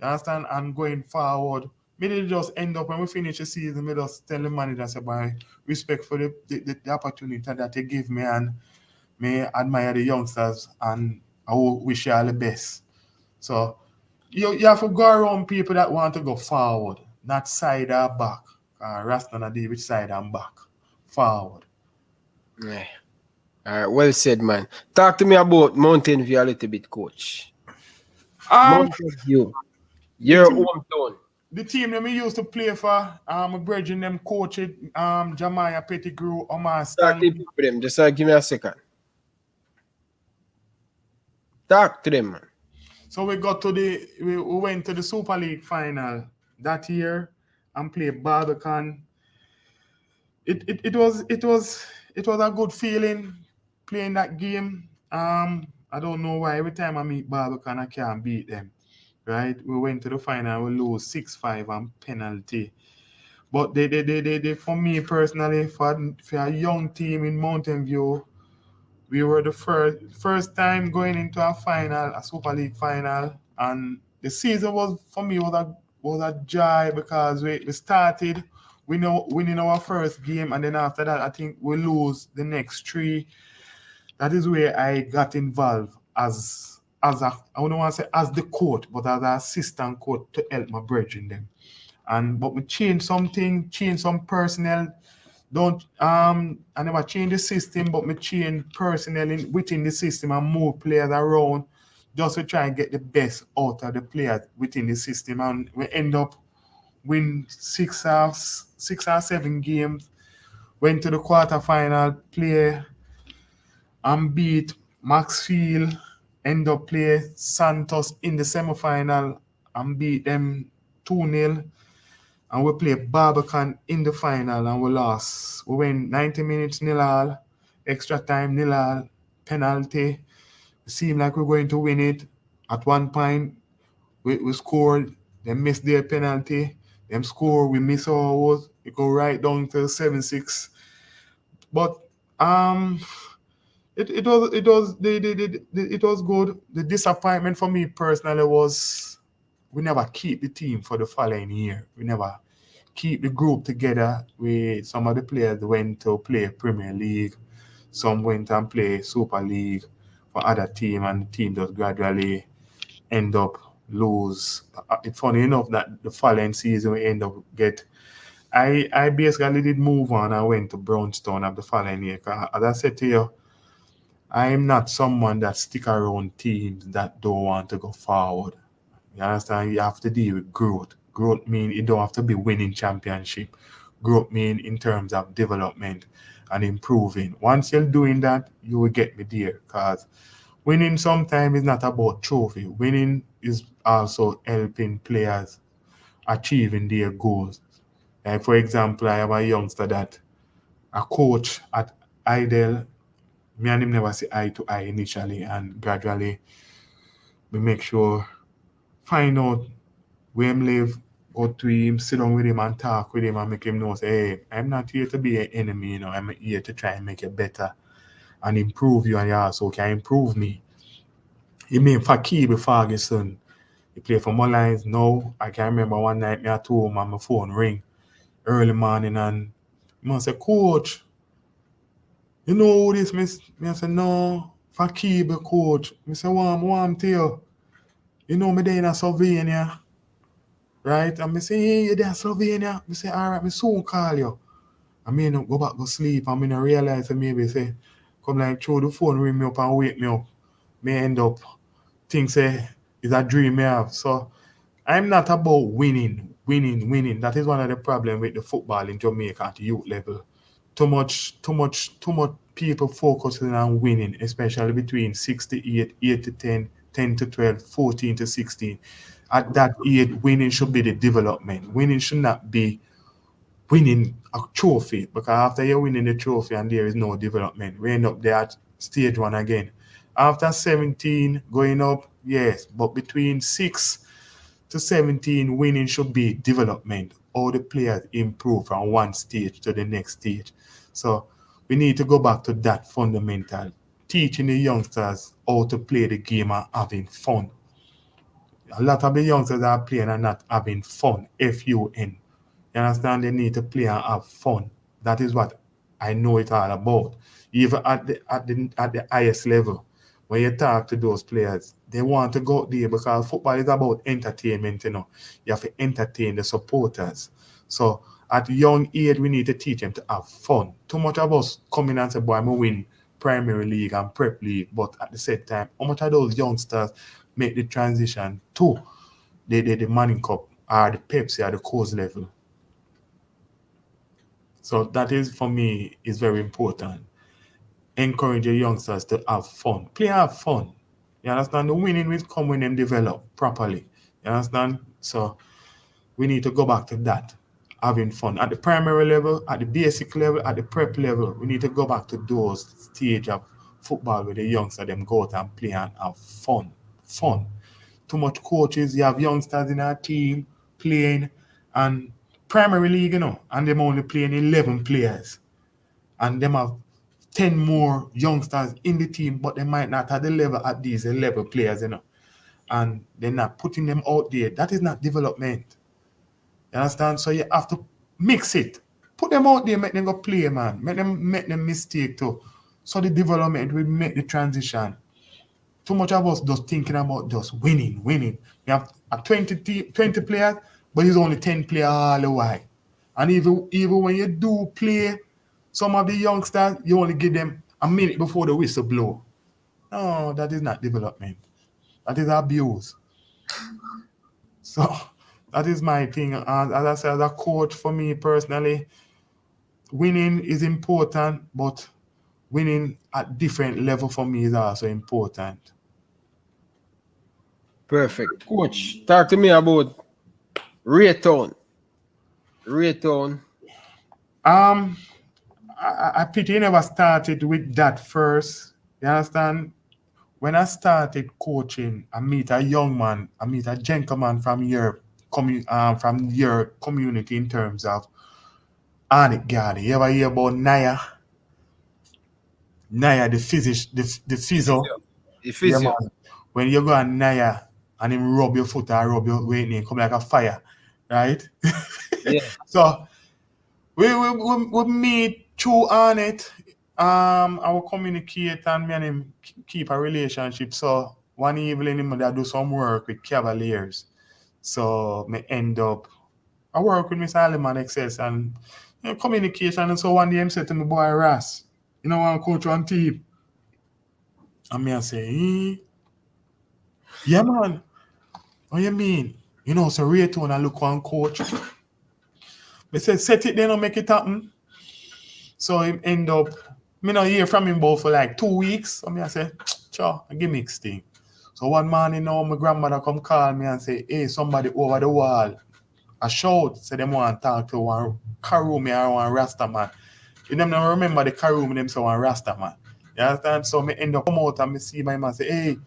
You understand? And going forward, maybe just end up when we finish the season, we just tell the manager, say, boy, respect for the opportunity that they give me, and may admire the youngsters, and I will wish you all the best. So you have to go around people that want to go forward, not side or back. Rastan and David side and back. Forward. Yeah. All right, well said, man. Talk to me about Mountain View a little bit, coach. Mountain View. Your hometown. The team that we used to play for, bridging them coach it, Jamiah Pettigrew, Omar Stanley. Talk to them. Just give me a second. Talk to them, man. So we went to the Super League final that year and played Barbican. It was a good feeling playing that game. I don't know why every time I meet Barbican I can't beat them. Right? We went to the final, we lose 6-5 on penalty. But they for me personally, for a young team in Mountain View, we were the first time going into a final, a Super League final, and the season was a joy because we started winning our first game, and then after that I think we lose the next 3. That is where I got involved as I don't want to say as the coach, but as an assistant coach to help my brethren them. But we change some personnel. I never change the system, but we change personnel within the system and move players around just to try and get the best out of the players within the system. And we end up win 6 or 7 games, went to the quarterfinal, play and beat Maxfield, end up play Santos in the semi-final and beat them 2-0. And we play Barbican in the final and we lost. We went 90 minutes 0-0, extra time 0-0, penalty. It seemed like we were going to win it. At one point, we scored. They missed their penalty. Them score, we miss ours. It go right down to 7-6. But it was good. The disappointment for me personally was we never keep the team for the following year. We never keep the group together. Some of the players went to play Premier League. Some went and play Super League for other team, and the team just gradually end up lose. It's funny enough that the following season we end up get. I basically did move on. I went to Brownstone of the following year. As I said to you, I am not someone that stick around teams that don't want to go forward. You understand? You have to deal with growth. Growth means you don't have to be winning championship. Growth means in terms of development and improving. Once you're doing that, you will get me there. Because winning sometimes is not about trophy. Winning is also helping players achieving their goals. Like for example, I have a youngster that a coach at Hydel, me and him never see eye to eye initially, and gradually we make sure, find out where him live, go to him, sit down with him and talk with him and make him know, say, hey, I'm not here to be an enemy, I'm here to try and make it better and improve you, and you also can improve me. He mean Fakib Ferguson. He play for Mullines now. I can remember one night me at home and my phone ring early morning, and I say, Coach, you know who this? Me I say, no, Fakib, coach. I say, warm to you. You know me there in Slovenia, right? And I say, hey, you there in Slovenia? I say, all right, me soon call you. I may not go back to sleep. I may not realize that maybe say, come like throw the phone, ring me up and wake me up. May end up think say it's a dream I have. So I'm not about winning. Winning. That is one of the problems with the football in Jamaica at the youth level. Too much people focusing on winning, especially between 6 to 8, 8 to 10, 10 to 12, 14 to 16. At that age, winning should be the development. Winning should not be winning a trophy, because after you're winning the trophy and there is no development, we end up there at stage 1 again. After 17, going up, yes, but between 6 to 17, winning should be development. All the players improve from one stage to the next stage. So we need to go back to that fundamental, teaching the youngsters how to play the game and having fun. A lot of the youngsters that are playing are not having fun. Fun. You understand? They need to play and have fun. That is what I know it all about. Even at the highest level, when you talk to those players, they want to go there because football is about entertainment, you know. You have to entertain the supporters. So at young age, we need to teach them to have fun. Too much of us coming and say, boy, I'm going to win Premier League and Prep League, but at the same time, how much of those youngsters make the transition to the Manning Cup or the Pepsi or the course level? So that is, for me, is very important. Encourage your youngsters to have fun. Play, have fun. You understand? The winning will come when them develop properly. You understand? So we need to go back to that. Having fun. At the primary level, at the basic level, at the prep level, we need to go back to those stage of football where the youngsters them go out and play and have fun. Fun. Too much coaches, you have youngsters in our team playing and primary league, you know, and them only playing 11 players. And them have 10 more youngsters in the team, but they might not have the level at these 11 players, you know. And they're not putting them out there. That is not development. You understand? So you have to mix it. Put them out there, make them go play, man. Make them mistake too. So the development will make the transition. Too much of us just thinking about just winning. We have a 20 players, but it's only 10 players all the way. And even when you do play, some of the youngsters, you only give them a minute before the whistle blow. No, that is not development. That is abuse. So that is my thing. As I said, as a coach, for me personally, winning is important, but winning at different level for me is also important. Perfect. Coach, talk to me about Rae Town. Rae Town. I pity you never started with that first. You understand? When I started coaching, I meet a young man, I meet a gentleman from your community in terms of Anik Gardi. You ever hear about Naya? Naya, the physio. The Yeah, physio. man. When you go on Naya and him rub your foot or rub your weight, and come like a fire, right? Yeah. So we meet through on it. I will communicate and me and him keep a relationship. So one evening him I do some work with Cavaliers. So me end up I work with Mr. Aliman Excelsior and communication. And so one day him said to me, boy Ras, you know want to coach one team. And me I say, yeah man. What you mean? You know, so Rae Town I look one coach. They said set it then and make it happen. So him end up, me not hear from him about for like 2 weeks. So me I say, sure, I give mixed thing. So one morning now, my grandmother come call me and say, hey, somebody over the wall. I shout, say them want to talk to one Karume or one Rasta man. You them not remember the Karume, them say one Rasta man. You understand? So me end up come out and me see my man say, hey,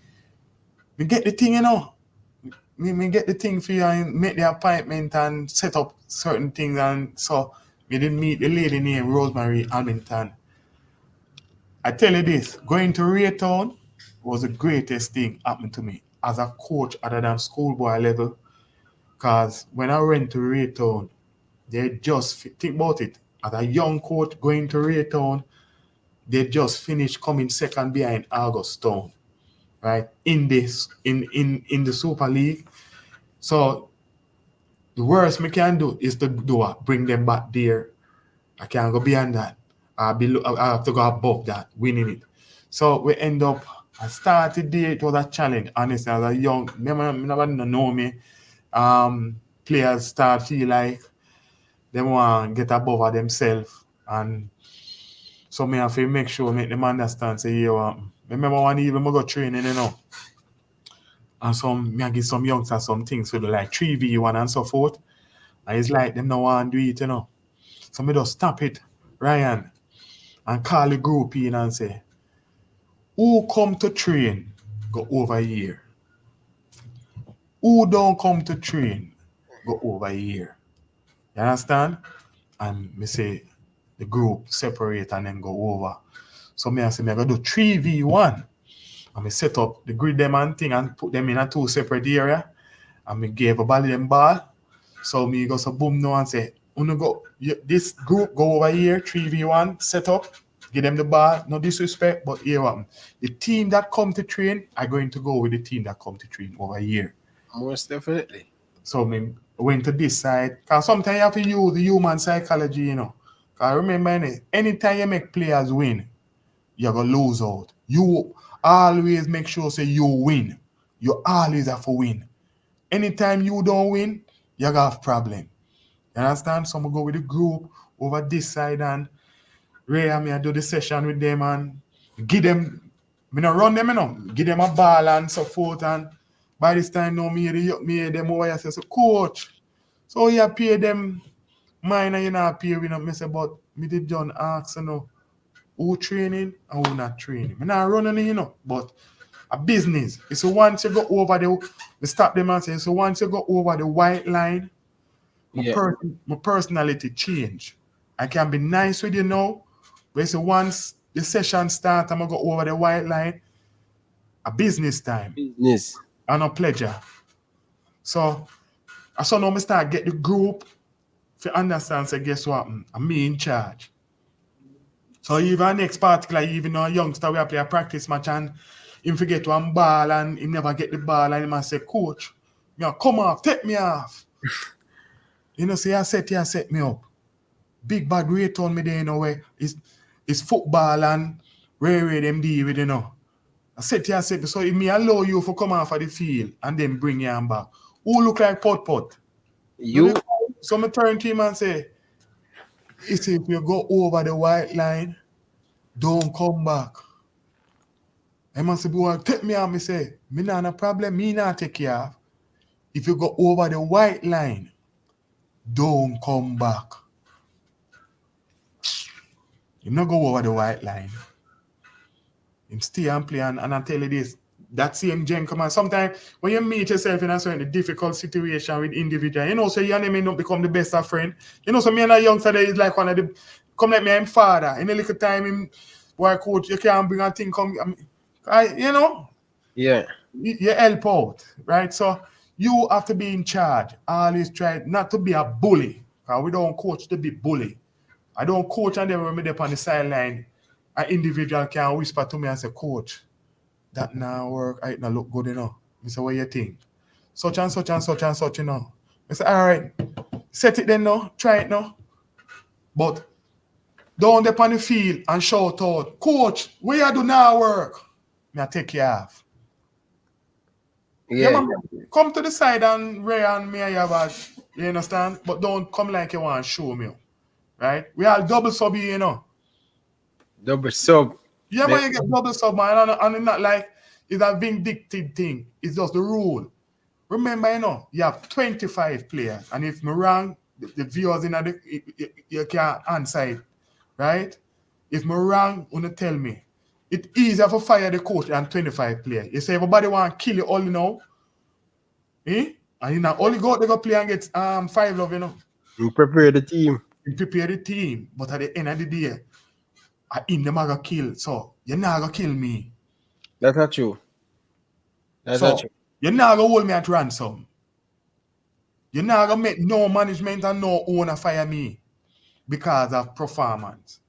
me get the thing, you know. Me get the thing for you and make the appointment and set up certain things. And so we did meet the lady named Rosemary Hamilton. I tell you this, going to Rae Town was the greatest thing happened to me as a coach other than schoolboy level. Because when I went to Rae Town, they just, think about it, as a young coach going to Rae Town, they just finished coming second behind August Town, right? In the Super League. So the worst me can do is to bring them back there. I can't go beyond that. I have to go above that, winning it. So we end up, I started there, it was a challenge, honestly, as a young, nobody know me. players start feel like they want to get above of themselves, and so me have to make sure make them understand. Say, remember one even I go training, and me I give some youngsters some things for the like 3v1 and so forth, and it's like them no want to do it, So me just stop it, Ryan, and call the group in and say, who come to train go over here? Who don't come to train go over here? You understand? And me say the group separate and then go over. So me I say me I go do 3v1. And me set up the grid them and thing and put them in a 2 separate area. And me gave everybody them ball. So me go so boom now and say, this group go over here, 3v1, set up, give them the ball, no disrespect, but here what? The team that come to train are going to go with the team that come to train over here. Most definitely. So me went to this side. Because sometimes you have to use the human psychology, Because remember, anytime you make players win, you're going to lose out. You always make sure say you win. You always have to win. Anytime you don't win, you're going to have problem. You understand? So I'm go with the group over this side, and Ray and me I do the session with them and give them, me not run them, give them a ball and so forth. And by this time now me them over here say, so coach, so you pay them mine and you not pay me. Me say, but me did John ask who training and who not training. Me not running but a business. It's once you go over we stop them and say, so once you go over the white line, my personality change. I can be nice with you now, but so once the session starts, I'm going to go over the white line, a business time. Business. And a pleasure. So now I start get the group to understand, say, guess what? I'm me in charge. So even next particular, even a youngster, we play a practice match and him forget one ball and he never get the ball and he must say, coach, come off, take me off. Say, I set me up. Big bad Rae Town me there, where it's football and Ray them deal with, I set me. So if me allow you to come off of the field and then bring you back, who look like pot? You. So me turn to him and say, if you go over the white line, don't come back. I must say, boy, take me off. Me say, me not a problem, me not take you off. If you go over the white line, don't come back. You not go over the white line. Him stay and play and I tell you this, that same gen come on. Sometimes when you meet yourself in a certain difficult situation with individual, so you and him may not become the best of friend. So me and a youngster is like one of the, come like me and father. In a little time, him, boy, coach, you can't bring a thing, Yeah. You help out, right? So you have to be in charge. Always try not to be a bully. Because we don't coach to be bully. I don't coach and then when me up on the sideline, an individual can whisper to me and say, coach, that now work, it not look good enough. I say, what you think? Such and such and such and such, I say, all right, set it then now, try it now. But don't up on the field and shout out, coach, what you do now work? Me I take you off. Yeah. Come to the side and Ray and me, you understand? But don't come like you want to show me. Right? We are double sub here, Double sub. Yeah, but you get double sub, man. And it's not like it's a vindictive thing. It's just the rule. Remember, you have 25 players. And if me wrong, the viewers you can't answer it. Right? If me wrong, you tell me. It's easier to fire the coach than 25 players. You say everybody want to kill you all now. And you not only they go play and get 5 love, You prepare the team. You prepare the team, but at the end of the day, I in them gonna kill. So you're not gonna kill me. That's not true. That's not true. You're not gonna hold me at ransom. You're not gonna make no management and no owner fire me because of performance.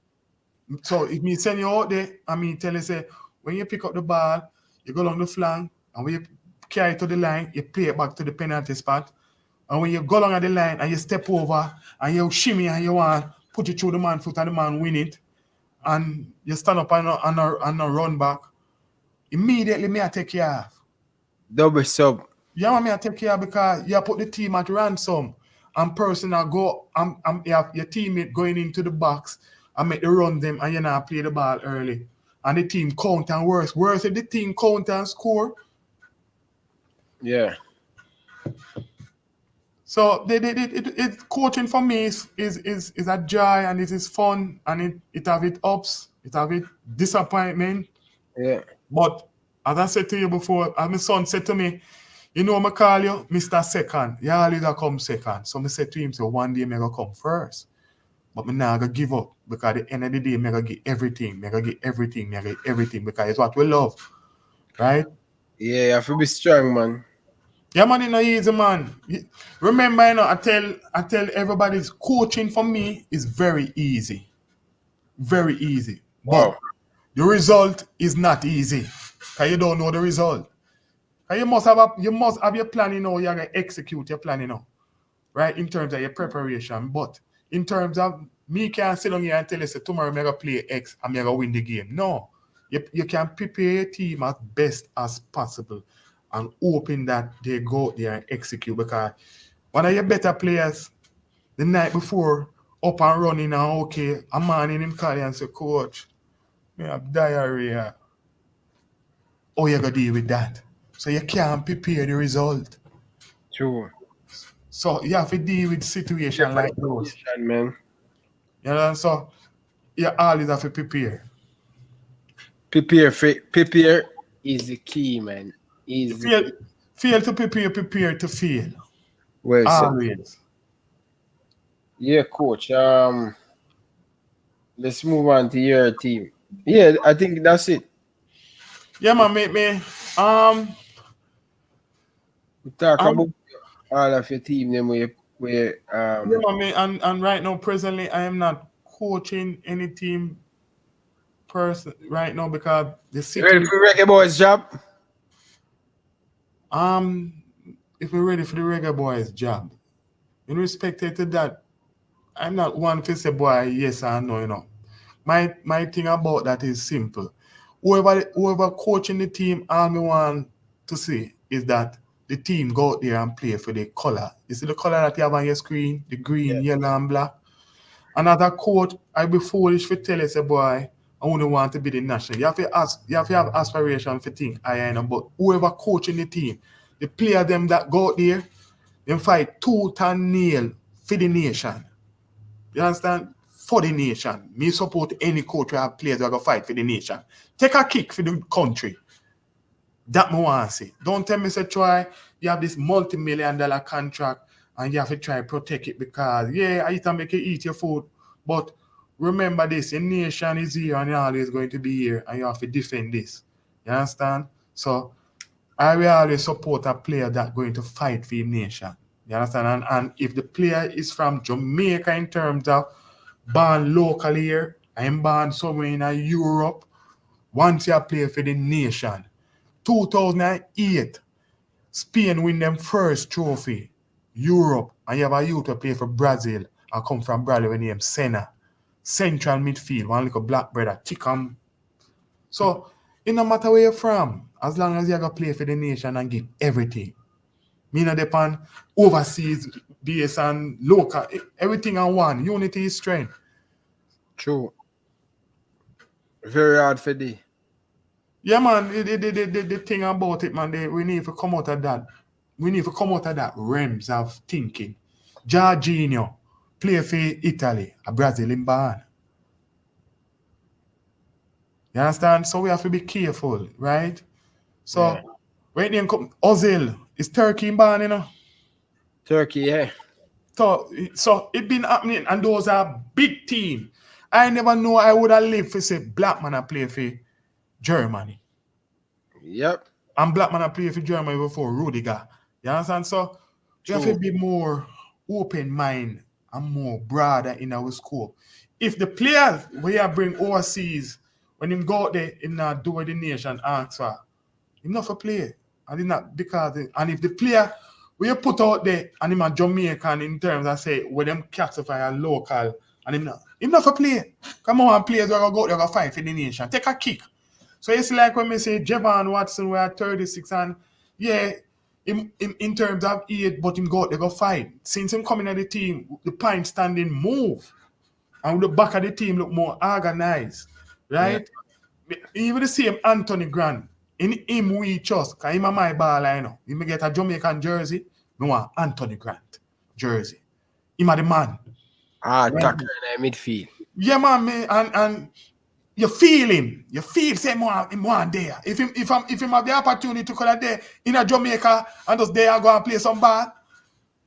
So if me send you out there and me tell you say when you pick up the ball, you go along the flank, and when you carry it to the line, you play it back to the penalty spot. And when you go along at the line and you step over and you shimmy and you want to put it through the man foot and the man win it, and you stand up and run back, immediately me I take you off. Double sub. Yeah, man, I take care because you put the team at ransom and person go you have your teammate going into the box and make the run them and you not play the ball early. And the team count and worse. Worse if the team count and score. Yeah. So it coaching for me is a joy and it is fun and it have its ups, it have its disappointment. Yeah. But as I said to you before, as my son said to me, you know, I call you Mr. Second. You always come second. So I said to him, so one day I go come first. But I'm not going to give up because at the end of the day, I'm going to get everything. I'm going to get everything. I'm going to get everything because it's what we love. Right? Yeah, you have to be strong, man. Yeah, man, it's not easy, man. Remember, you know, I tell everybody, coaching for me is very easy. Very easy. Wow. But the result is not easy. Because you don't know the result. And you must have your plan, you know, you're gonna execute your plan, you know, right? In terms of your preparation. But in terms of me can't sit down here and tell you say tomorrow I'm gonna play X and I'm gonna win the game. No. You can prepare your team as best as possible and hoping that they go out there and execute because one of your better players the night before up and running and okay, a man in him call you and say, coach, I have diarrhea. How you gonna deal with that? So you can't prepare the result. True. So you have to deal with situation like those. Man. You know, so you always have to prepare. Prepare is the key, man. Fail to prepare to fail. Well said. Always. Yeah, coach. Let's move on to your team. Yeah, I think that's it. Yeah, man, mate, me. We talk about all of your team, then yeah, man, mate, and right now, presently, I am not coaching any team person right now because the you ready city. for Reggae Boyz job? If we're ready for the Reggae Boyz job, in respect to that, I'm not one to say, boy, yes or no, you know. My thing about that is simple. Whoever coaching the team, all me want to see is that the team go out there and play for the color. You see the color that you have on your screen, the green, yellow, and black. And as a coach, I'd be foolish to tell you, say, boy, I only want to be the national. You have to have aspiration for think I know. But whoever coaching the team, the player them that go out there, them fight tooth and nail for the nation. You understand? For the nation. Me support any coach who have players who are going to fight for the nation. Take a kick for the country. That me want to see. Don't tell me, say, try, you have this multi-million-dollar contract and you have to try to protect it because, yeah, I can make you eat your food. But remember this, your nation is here and you're always going to be here and you have to defend this. You understand? So, I will always support a player that's going to fight for his nation. You understand? And if the player is from Jamaica in terms of born locally here, I'm born somewhere in Europe, once you play for the nation. 2008, Spain win them first trophy, Europe, and you have a youth to play for Brazil and come from Brazil named Senna. Central midfield, one little black brother, Chicken. So, it no matter where you're from, as long as you go play for the nation and give everything. Me no depend overseas base and local, everything on one. Unity is strength. True. Very hard for the. Yeah, man, the thing about it, man, we need to come out of that. We need to come out of that realms of thinking. Jorginho play for Italy, a Brazilian born. You understand? So we have to be careful, right? So when they come, Ozil is Turkey born, you know. Turkey, yeah. So it been happening, and those are big teams. I never know I would have lived for say black man I play for Germany. Yep. And black man I play for Germany before Rudiger. You understand? So you have to be more open mind and more broader in our scope. If the players we are bring overseas, when him go out there in do the nation ask for him not for play. And not because and if the player we you put out there and him a Jamaican in terms of say with them classify a local and him not for play. Come on, players are gonna go there and fight for the nation. Take a kick. So it's like when we say Javon Watson, we are 36 and yeah, in terms of age, but him go out, they go fight. Since him coming at the team, the pint standing move. And the back of the team look more organized. Right? Yeah. Even the same Anthony Grant. In him we trust. Because him a my baller, you know. If me get a Jamaican jersey, me want Anthony Grant jersey. Him a the man. Attacker in midfield. Yeah, man, and you feel him. You feel say him want there. If him have the opportunity to come there in a Jamaica and just there go and play some ball,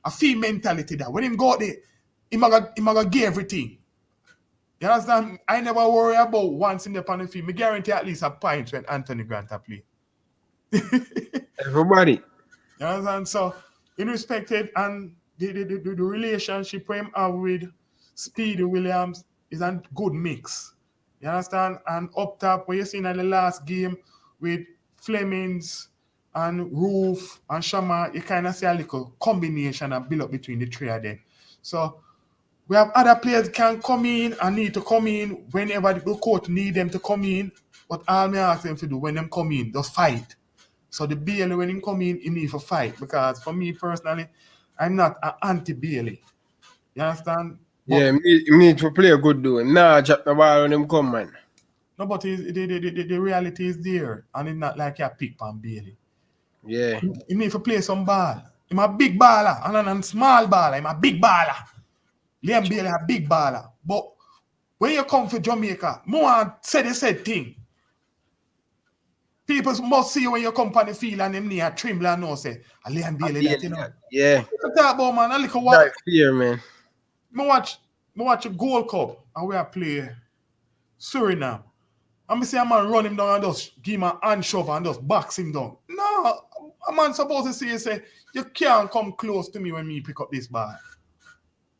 I feel mentality that when him go there, him gonna give everything. You understand? I never worry about once in the on the field. Me guarantee at least a point when Anthony Grant play. Everybody. You understand? So, in respected and the relationship him have with Speedy Williams is a good mix. You understand? And up top, what you seen in the last game with Flemings and Roof and Shama, you kind of see a little combination and build up between the three of them. So, we have other players can come in and need to come in whenever the coach need them to come in. But all me ask them to do when them come in, just fight. So the Bailey, when him come in, he need to fight. Because for me personally, I'm not an anti-Bailey. You understand? But yeah, he need to play a good do. Nah, drop the ball when him come, man. No, but the reality is there. And it's not like you pick on Bailey. Yeah. He need to play some ball. He's a big baller. And a small baller. He's a big baller. Liam Bailey a big baller. But when you come for Jamaica, more say the same thing. People must see when you come on the field and them near Trimble and know say, Liam Bailey that, you know. Yeah. Talk about, man, a little while. That's fear, man. I watch a Gold Cup and we are play Suriname. And I see a man run him down and just give him a hand shove and just box him down. No, a man supposed to say, you can't come close to me when me pick up this ball.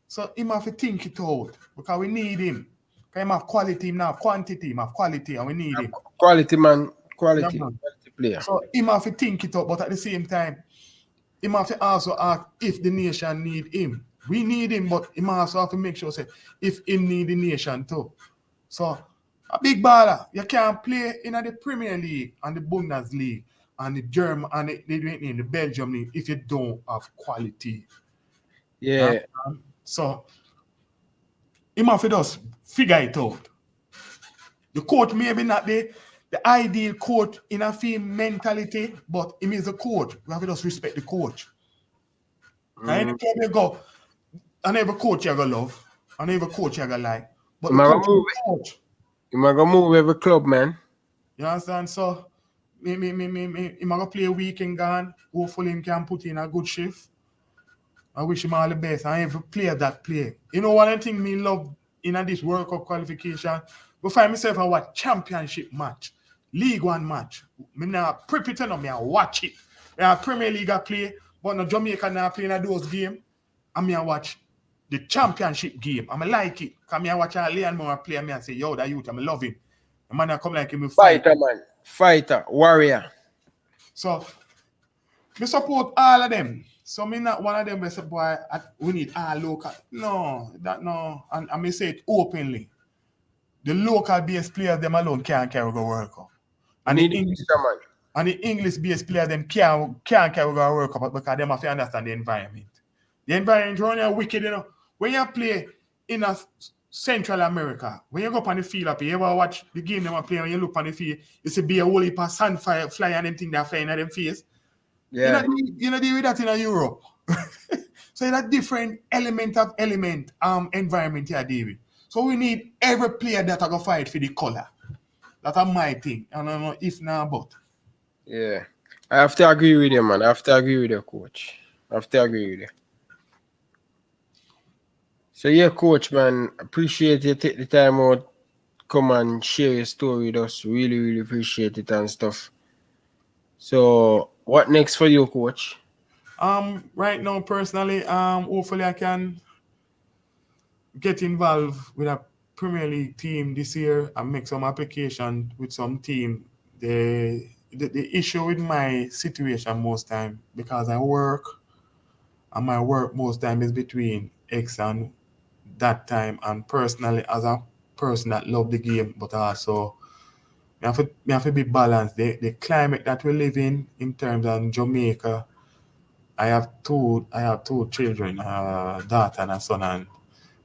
So him have to think it out because we need him. Because him have quality, him have quantity, him have quality, and we need him. Quality, man. Quality. Quality player. So him have to think it out, but at the same time, him have to also ask if the nation need him. We need him, but him also have to make sure say if him need the nation too. So a big baller, you can't play in the Premier League and the Bundesliga and the German and the Belgium league if you don't have quality. Yeah. So, him have to just figure it out. The coach maybe not the ideal coach in a team mentality, but him is the coach. We have to just respect the coach. And anytime you go, and every coach you gonna love, and every coach you gonna like. But the coach is the coach. You might go move every club, man. You understand? So, he might go play a weekend gone. Hopefully, he can put in a good shift. I wish him all the best. And every player that play. You know one thing me love in this World Cup qualification? We find myself a watch championship match, League One match. Me now prep it on me and watch it. Premier League I play, but no Jamaica now playing at those games. And me I watch the championship game. I like it. Because me I watch a Leon Moore play and me and say, yo, that youth, I love him. The man I come like him. Fighter, man. Fighter, warrior. So, me support all of them. So me not one of them who say, boy, we need all local. No. And I may say it openly. The local based players, them alone can't carry the World Cup. And the English based players, them can't carry the World Cup because they have to understand the environment. The environment is wicked, you know. When you play in a Central America, when you go up on the field up, you ever watch the game they play, when you look on the field, you see be a whole heap of sand fly and them thing that flying at them face. Yeah. You know, deal with that in Europe. So it's a different environment here, David. So we need every player that are going to fight for the color. That's my thing. I don't know if not, but. Yeah. I have to agree with you, man. I have to agree with you, coach. I have to agree with you. So yeah, coach, man, appreciate you take the time out, come and share your story with us. Really, really appreciate it and stuff. So what next for you, coach? Right now, personally, hopefully I can get involved with a Premier League team this year and make some application with some team. The issue with my situation most time, because I work, and my work most time is between X and that time, and personally, as a person that love the game, but also we have to be balanced. The climate that we live in terms of Jamaica, I have two children, a daughter and a son, and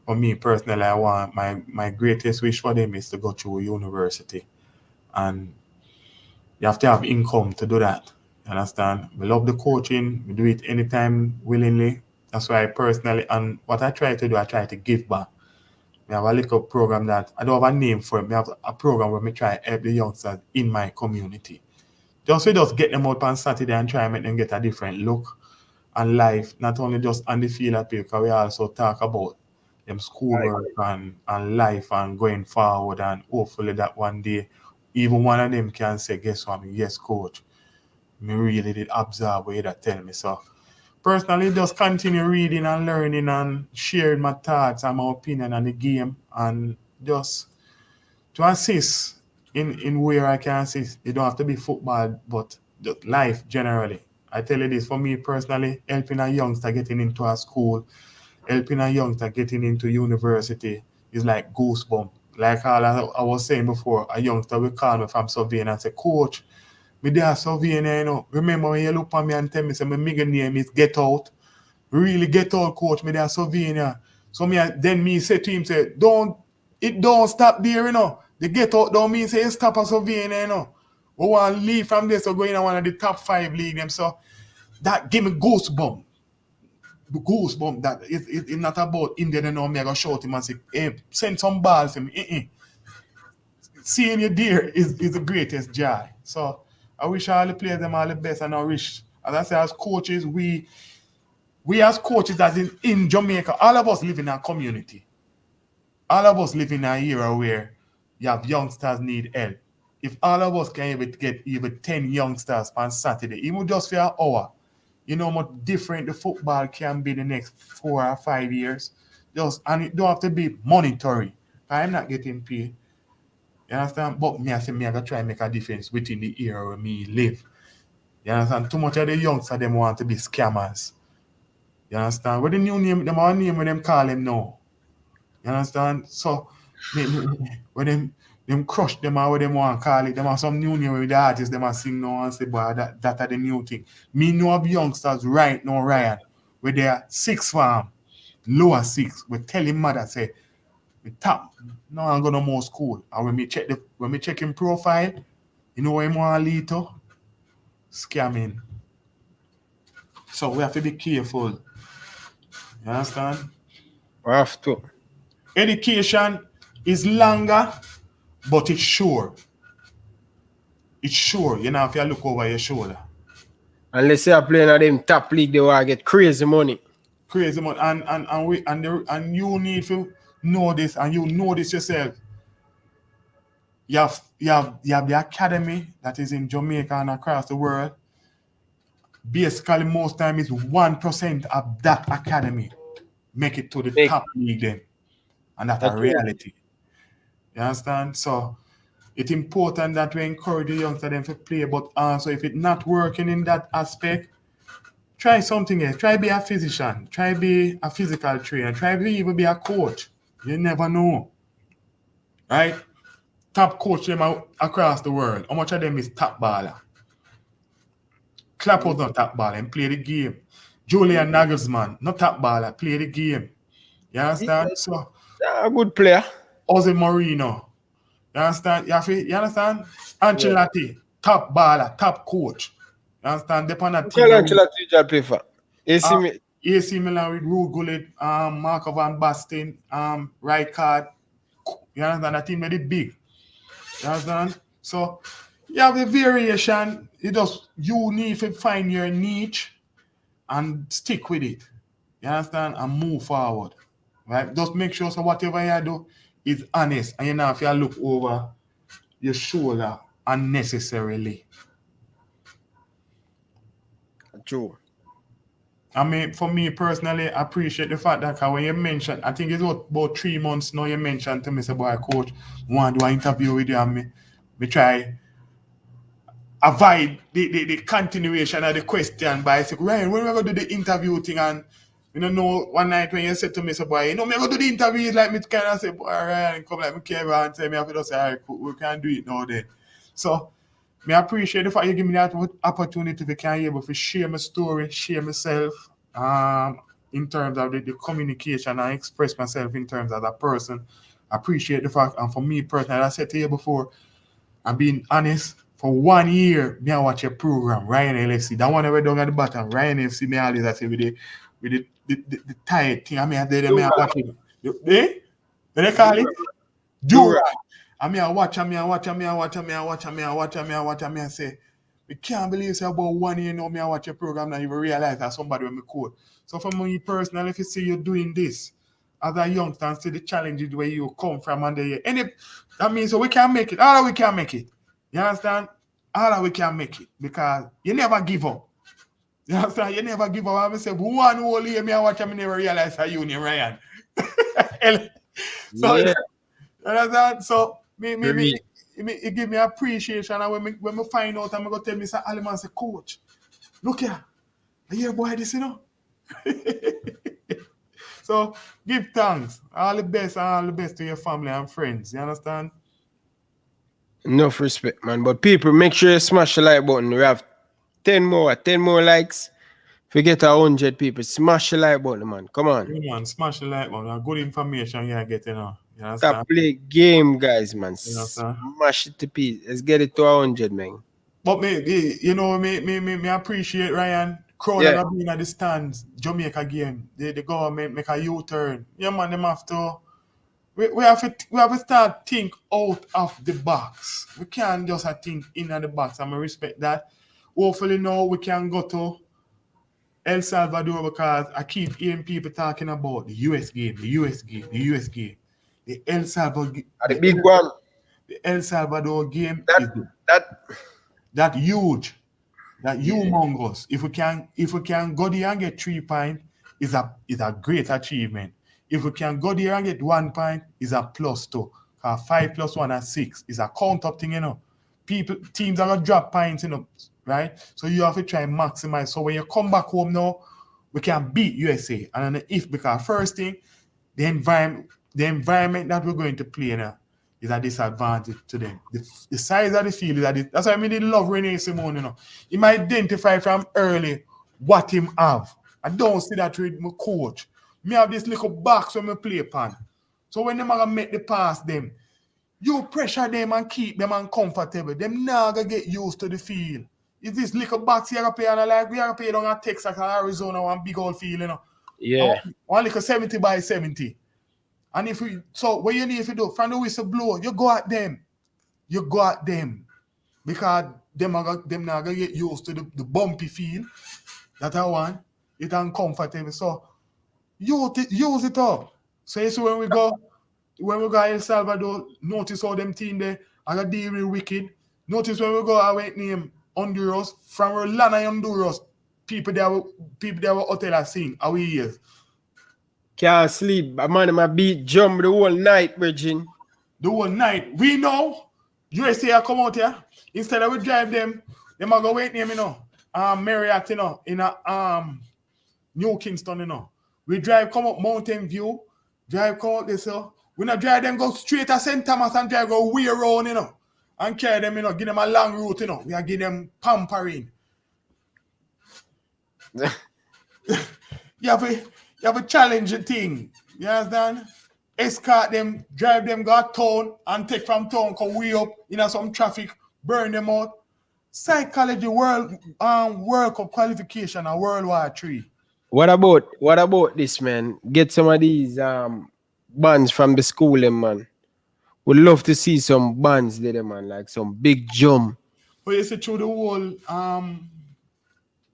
for me personally, I want my greatest wish for them is to go through university, and you have to have income to do that. You understand? We love the coaching. We do it anytime willingly. That's why I personally, and what I try to do, I try to give back. We have a little program that I don't have a name for it. We have a program where we try to help the youngsters in my community. Just get them out on Saturday and try and make them get a different look and life, not only just on the field of play, because we also talk about them schoolwork and life and going forward, and hopefully that one day even one of them can say, guess what, yes, coach, me really did observe what you that tell me. So personally, just continue reading and learning and sharing my thoughts and my opinion on the game, and just to assist in where I can assist. It don't have to be football, but just life generally. I tell you this, for me personally, helping a youngster getting into a school, helping a youngster getting into university is like goosebump. Like all I was saying before, a youngster will call me from Slovenia and say, Coach, me there Slovenia, you know. Remember when you look at me and tell me, say, my middle name is Get Out. Really get out, coach, me there Slovenia. So me say to him, say, don't stop there, you know. The Get Out don't mean say you stop at Slovenia, you know. We want to leave from this, so go in one of the top 5 league them. So that give me goosebump. Goosebump that it's not about India, you know, me I go shout him and say, hey, send some balls to me. Seeing you there is the greatest joy. So I wish all the players them all the best, and I wish, as I say, as coaches, we as coaches, as in Jamaica, all of us live in a community. All of us live in an era where you have youngsters need help. If all of us can even get even 10 youngsters on Saturday, even just for an hour, you know how much different the football can be the next 4 or 5 years. And it don't have to be monetary. I'm not getting paid. You understand? But me, I say, me, I gotta try and make a difference within the era where me live. You understand? Too much of the youngsters, them want to be scammers. You understand? What the new name, them our name when them call them now. You understand? So when them crush them or what them want to call it, them have some new name with the artists, them are sing now and say, boy, that are the new thing. Me know of youngsters right now, Ryan, where they are 6 farm, lower 6, we tell him mother say, we tap, no I'm gonna more school. And when me check him profile, you know what him want to lead to? Scamming. So we have to be careful. You understand? We have to. Education is longer, but it's sure. It's sure. You know, if you look over your shoulder. Unless you're playing at them top league, they will get crazy money. Crazy money. And you need to know this, and you know this yourself. You have the academy that is in Jamaica and across the world. Basically, most time is 1% of that academy make it to the top league then. And that's a reality. You understand? So it's important that we encourage the youngsters them to play, but also if it's not working in that aspect, try something else. Try be a physician. Try be a physical trainer. Try be even be a coach. You never know. Right? Top coach them across the world. How much of them is top baller? Clapper's not top baller and play the game. Julian Nagelsmann, not top baller, play the game. You understand? So a good player. Jose Mourinho. You understand? You understand? Ancelotti, top baller, top coach. You understand? Depend on that team. Ancelotti play for AC Milan with Ruud Gullit, Marco van Basten, Rijkaard. You understand? That team made it big. You understand? So you have a variation. You need to find your niche and stick with it. You understand? And move forward. Right? Just make sure so whatever you do is honest. And you know if you look over your shoulder unnecessarily. True. I mean, for me personally, I appreciate the fact that when you mentioned, I think it's about 3 months now, you mentioned to me, say, boy, coach, want to do an interview with you, and me try avoid the continuation of the question by saying, Ryan, when we going to do the interview thing? And you know, one night when you said to me, say, boy, you know, me going to do the interview, it's like me kind of say, boy, Ryan, come like me care and tell me, I feel say, all right, cool, we can do it now then. So Me appreciate the fact you give me that opportunity to can able to share my story, share myself, in terms of the communication and express myself in terms of that person. I appreciate the fact, and for me personally, as I said to you before, I'm being honest. For 1 year, me I watch your program, Ryan LFC. That one I down at the bottom, Ryan LFC. Me always I say with the tight thing. I mean, I watch it. Eh? What they call it? Do right. I mean, I watch, I say, we can't believe say about 1 year now, me I watch your program now, you will realize that somebody will me code. So for me personally, if you see you doing this, as a youngster and see the challenges where you come from and that means so we can make it. All that we can make it. You understand? All that we can make it because you never give up. You understand? You never give up. I say, one whole year, me I watch, I never realize how you and Ryan. So, yeah. You understand? So, it give me appreciation. And when me find out, I'm going to tell me, say, Aliman, say, coach, look here. I hear boy this, you know? So, give thanks. All the best to your family and friends. You understand? Enough respect, man. But people, make sure you smash the like button. We have 10 more likes. If we get 100 people, smash the like button, man. Come on. Yeah, man, smash the like button. Good information you're getting now. You understand? Stop play game, guys, man. Smash it to pieces. Let's get it to 100, man. But me appreciate Ryan. Crowd that have been at the stands, Jamaica game. The government make a U-turn. Yeah, man, them have to. We have to start think out of the box. We can't just think in the box. And I respect that. Hopefully now we can go to El Salvador because I keep hearing people talking about the US game. The El Salvador game. The big one. The El Salvador game that huge. That humongous. If we can go there and get 3 points, is a great achievement. If we can go there and get 1 point, is a +2. 5 + 1 is 6. Is a count up thing, you know. Teams are gonna drop points, you know, right? So you have to try and maximize. So when you come back home now, we can beat USA. And then because first thing, the environment that we're going to play now is a disadvantage to them. The size of the field is that's why I really love Renee Simone, you know. He might identify from early what him have. I don't see that with my coach. Me have this little box when I play upon. So when them are gonna make the pass them, you pressure them and keep them uncomfortable. Them not gonna get used to the field. It's this little box here play and like we are play down at Texas and Arizona, one big old field, you know. Yeah. One little 70 by 70. And what you need to do, from the whistle blow, you go at them. Because them not gonna get used to the bumpy feel that I want. It's uncomfortable. So use it up. So you see when we go El Salvador, notice how them team there are gonna deal with wicked. Notice when we go away name Honduras, from where land of Honduras, people there were hotel are sing our ears. Can't sleep. A man in my beat jump the whole night, Virgin. The whole night. We know USA come out here. Instead of we drive them are gonna wait name, you know. Marriott, you know, in a New Kingston, you know. We drive come up Mountain View, drive come out this, we not drive them go straight to St. Thomas and drive go way around, you know. And carry them, you know, give them a long route, you know. We are give them pampering. You have a challenge thing. You understand? Escort them, drive them, go to town, and take from town, come way up, some traffic, burn them out. Psychology World Cup qualification and World War III. What about this, man? Get some of these bands from the school, man. Would love to see some bands there, man, like some big jump. But you see through the whole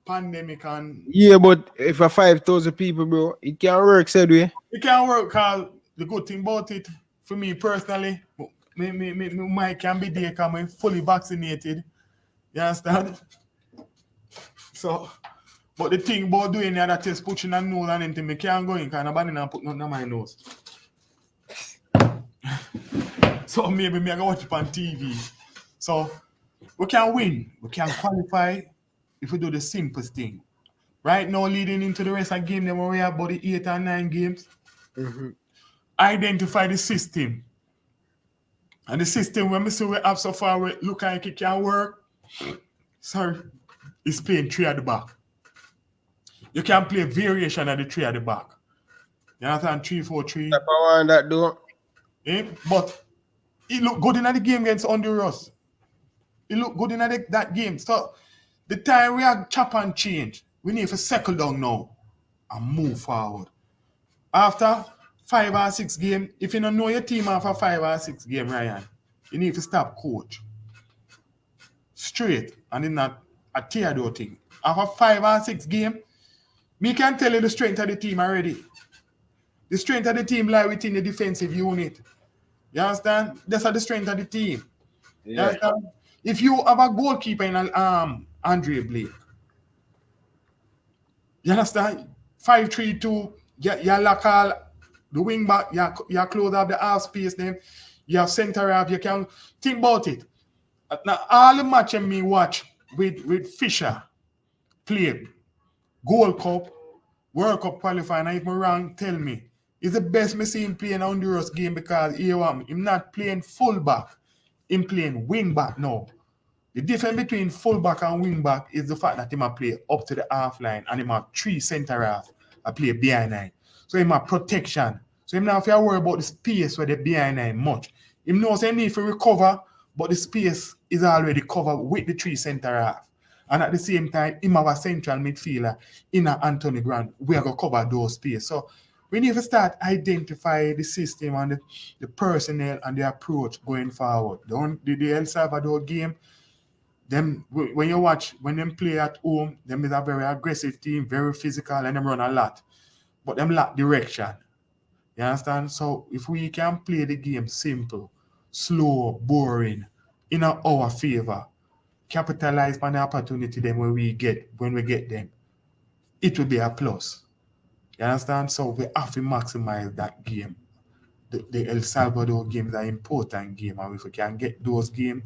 pandemic and... Yeah, but if a 5,000 people, bro, it can't work, said we. It can't work, because the good thing about it, for me personally, my can be there because I'm fully vaccinated. You understand? So, but the thing about doing that test, pushing a nose and anything, I can't go in because nobody not put nothing on my nose. So maybe I go watch it on TV. So we can win. We can qualify if we do the simplest thing. Right now, leading into the rest of the game, then we have about the 8 and 9 games. Mm-hmm. Identify the system. And the system, when we see we have so far, we look like it can work. Sorry, is playing 3 at the back. You can play variation at the 3 at the back. You understand? 3-4-3. Step around that door. But it looked good in the game against Honduras. It looked good in that game. So the time we have chop and change, we need to settle down now and move forward. After 5 or 6 games, if you don't know your team after 5 or 6 games, Ryan, you need to stop coach. Straight, and it's not a tear-do thing. After 5 or 6 games, me can tell you the strength of the team already. The strength of the team lies within the defensive unit. You understand? That's the strength of the team. Yeah. You understand? If you have a goalkeeper in Andre Blake, you understand? 5-3-2, you lock all the wing back, you close up the half space then, you have center half, you can think about it. Now all the matches me watch with Fisher play Gold Cup, World Cup qualifying, and if I'm wrong, tell me. It's the best me see him playing Honduras game because him not playing full back, him playing wing back now. The difference between full back and wing back is the fact that he might play up to the half line and he might 3 center half and play behind 9. So he might protection. So him not have to worry about the space where the behind 9 much. He knows he need to recover, but the space is already covered with the 3 center half. And at the same time, him have a central midfielder in Anthony Grant. We are going to cover those space. So we need to start identify the system and the personnel and the approach going forward. The El Salvador game, them when you watch, when them play at home, them is a very aggressive team, very physical, and them run a lot. But them lack direction. You understand? So if we can play the game simple, slow, boring, in our favor, capitalize on the opportunity then when we get them, it will be a plus. You understand? So we have to maximize that game. The El Salvador game is an important game, and if we can get those games,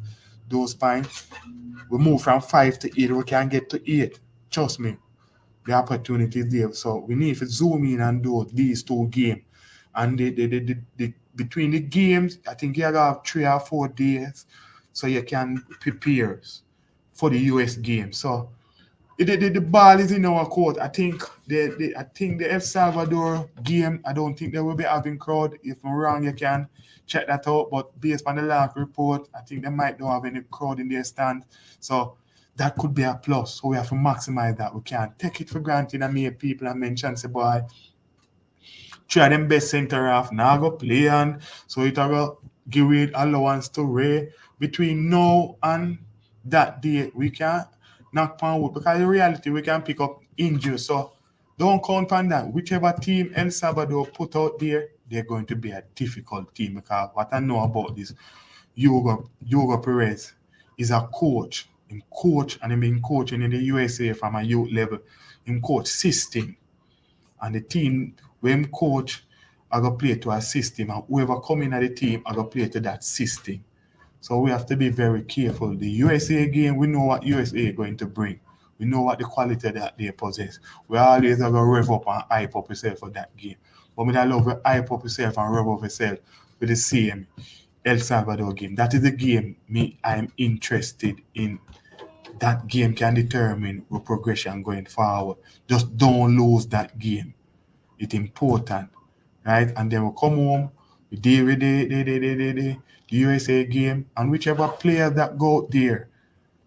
those points, we move from 5 to 8, we can get to 8. Trust me, the opportunity is there. So we need to zoom in and do these 2 games. And the between the games, I think you have 3 or 4 days so you can prepare for the US game. So the ball is in our court. I think the El Salvador game, I don't think they will be having crowd. If I'm wrong, you can check that out. But based on the last report, I think they might not have any crowd in their stand. So that could be a plus. So we have to maximize that. We can't take it for granted. I mean, people have mentioned, say, boy, try them best center half. Now go play on. So it will give it allowance to Rae. Between now and that day, we can knock on wood, because in reality we can pick up injuries. So don't count on that. Whichever team El Salvador put out there, they're going to be a difficult team, because what I know about this, Hugo Perez is a coach. He coach, and he's been coaching in the USA from a youth level. He coach system, and the team when coach I go play to a system, and whoever come in at the team I go play to that system. So we have to be very careful. The USA game, we know what USA is going to bring. We know what the quality that they possess. We always have to rev up and hype up yourself for that game. But we don't love to hype up yourself and rev up yourself with the same El Salvador game. That is the game I'm interested in. That game can determine the progression going forward. Just don't lose that game. It's important, right? And then we come home, we deal with the USA game, and whichever player that go out there,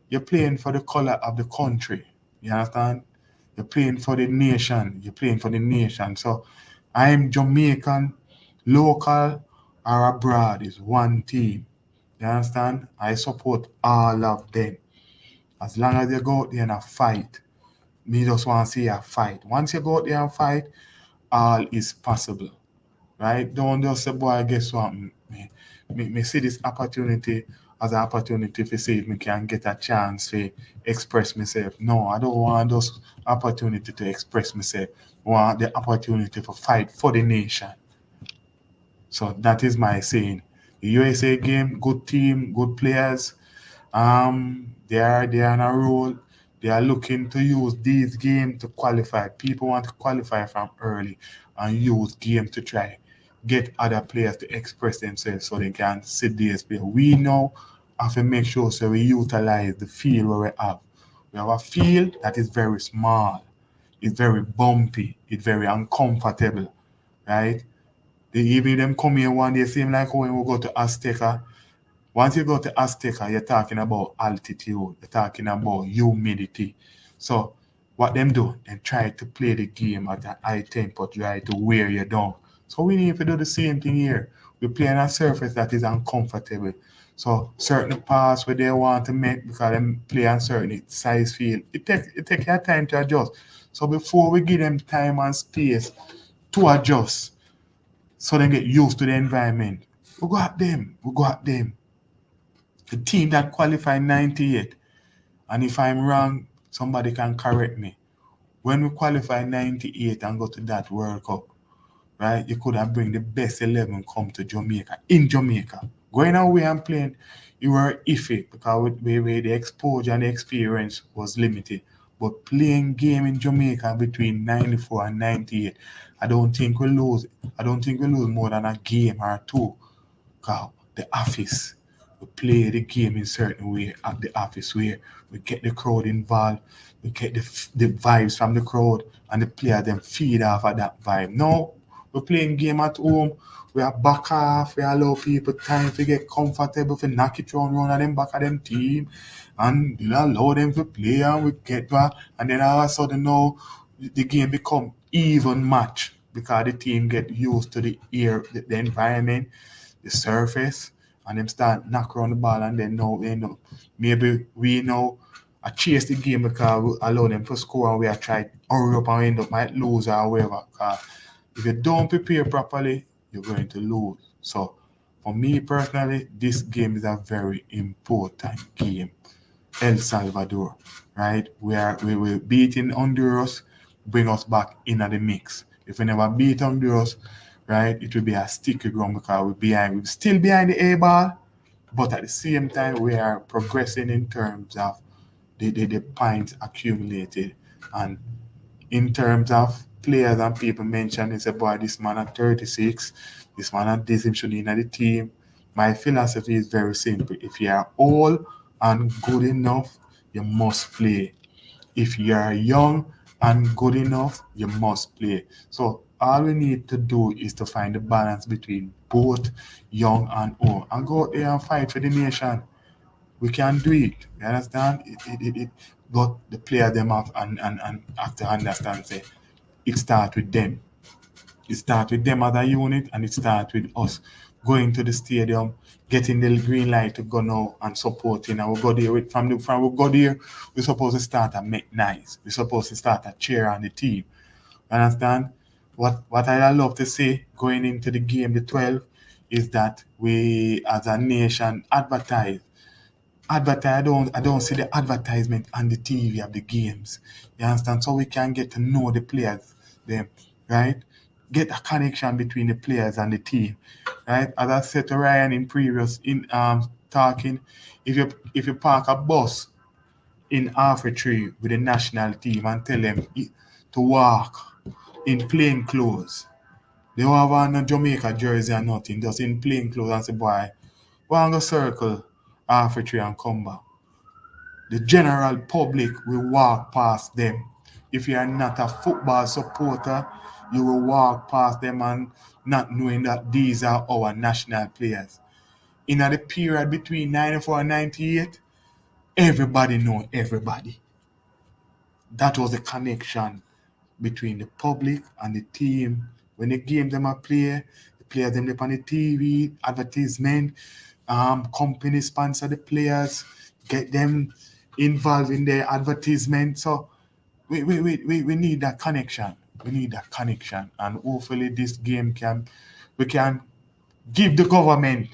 you're playing for the color of the country. You understand? You're playing for the nation. You're playing for the nation. So I'm Jamaican, local or abroad is one team. You understand? I support all of them. As long as you go out there and fight, me just want to see a fight. Once you go out there and fight, all is possible. Right? Don't just say, boy, guess what? Me see this opportunity as an opportunity to see if me can get a chance to express myself. No, I don't want those opportunity to express myself. I want the opportunity to fight for the nation. So that is my saying. The USA game, good team, good players. They are on a roll. They are looking to use these games to qualify. People want to qualify from early and use games to try get other players to express themselves so they can sit there. We know have to make sure so we utilize the field where we have. We have a field that is very small, it's very bumpy, it's very uncomfortable, right? Even them come here one day, seem like when we go to Azteca. Once you go to Azteca, you're talking about altitude, you're talking about humidity. So what them do, they try to play the game at a high tempo, try to wear you down. So we need to do the same thing here. We play on a surface that is uncomfortable. So certain pass where they want to make because them play on certain size field, it take your time to adjust. So before we give them time and space to adjust, so they get used to the environment, we go at them. The team that qualified 98, and if I'm wrong, somebody can correct me. When we qualify 98 and go to that World Cup, right, you could have bring the best 11 come to Jamaica, in Jamaica. Going away and playing, you were iffy because the exposure and the experience was limited. But playing game in Jamaica between 94 and 98, I don't think we lose. I don't think we lose more than a game or two. Because the office, we play the game in certain way at the office where we get the crowd involved, we get the vibes from the crowd, and the player them feed off of that vibe. No, we're playing game at home, we are back off, we allow people time to get comfortable, to knock it round at them back of them team, and you know, allow them to play and we get back, and then all of a sudden now the game become even match because the team get used to the air, the environment, the surface, and them start knock around the ball, and then now maybe we know I chase the game because we allow them to score and we are trying to hurry up and we end up might lose or whatever. Because if you don't prepare properly, you're going to lose. So for me personally, this game is a very important game. El Salvador, right? We will beating Honduras, bring us back into the mix. If we never beat Honduras, right, it will be a sticky ground because we're still behind the A ball, but at the same time we are progressing in terms of the points accumulated, and in terms of players and people mentioned, it's about this man at 36, this man at this, him should be in the team. My philosophy is very simple. If you are old and good enough, you must play. If you are young and good enough, you must play. So all we need to do is to find the balance between both young and old and go out there and fight for the nation. We can do it. You understand? But the player them and have to understand say it starts with them. It starts with them as a unit, and it starts with us going to the stadium, getting the green light to go now and supporting. And we go there from we go there, we're supposed to start and make nice. We're supposed to start a cheer on the team. Understand? What I love to say going into the game, the 12, is that we as a nation advertise. I don't see the advertisement on the TV of the games. You understand? So we can get to know the players, them, right? Get a connection between the players and the team, right? As I said to Ryan in previous talking, if you park a bus in half a tree with the national team and tell them to walk in plain clothes, they don't have on a Jamaica jersey or nothing, just in plain clothes, and say, boy, go and go circle half a tree and come back. The general public will walk past them. If you are not a football supporter, you will walk past them and not knowing that these are our national players. In the period between 94 and 98, everybody know everybody. That was the connection between the public and the team. When the game them are play, the players them up on the TV, advertisement, company sponsor the players, get them involved in their advertisement. So we need that connection. We need that connection. And hopefully this game we can give the government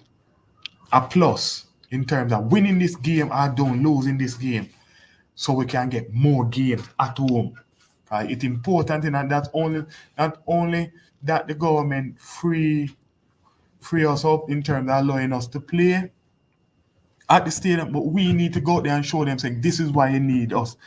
a plus in terms of winning this game or don't losing this game, so we can get more games at home. Right? It's important in that not only that the government free us up in terms of allowing us to play at the stadium, but we need to go out there and show them saying this is why you need us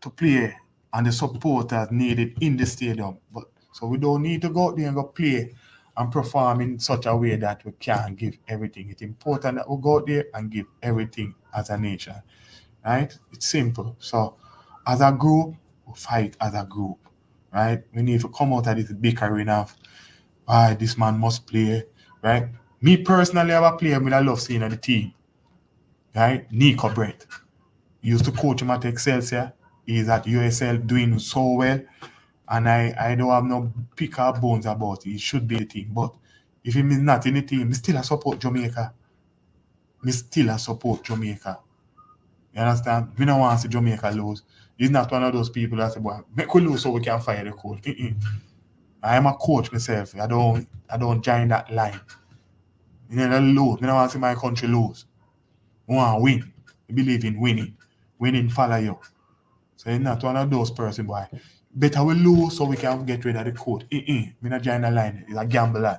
to play, and the supporters need it in the stadium. But so we don't need to go out there and go play and perform in such a way that we can give everything. It's important that we go out there and give everything as a nation, right? It's simple. So as a group, we fight as a group, right? We need to come out of this bickering of, why this man must play, right? Me personally, I have a player I love seeing on the team, right? Nico Brett. Used to coach him at Excelsior. He's at USL doing so well. And I don't have no pick or bones about it. He should be the team. But if he is not in the team, I still support Jamaica. I still support Jamaica. You understand? We don't want to see Jamaica lose. He's not one of those people that say, well, make we lose so we can fire the coach. I am a coach myself. I don't join that line. You know, lose. I don't want to see my country lose. I want to win. I believe in winning. Winning follow you. So you're not one of those person, boy. Better we lose so we can get rid of the coach. Me not join the line. It's a gamble. You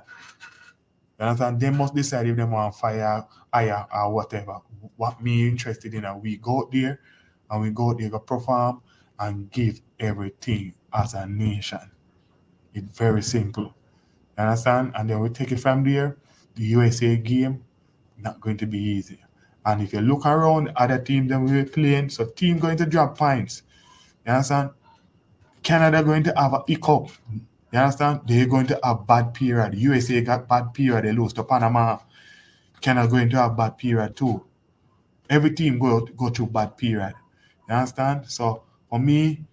understand? They must decide if they want to fire, hire, or whatever. What me interested in, we go out there and we go out there to perform and give everything as a nation. It's very simple. You understand? And then we take it from there. The USA game, not going to be easy. And if you look around other teams that we were playing, so team going to drop points. You understand? Canada going to have a hiccup. You understand? They're going to have bad period. USA got bad period. They lose to Panama. Canada going to have bad period too. Every team go through bad period. You understand? So for me,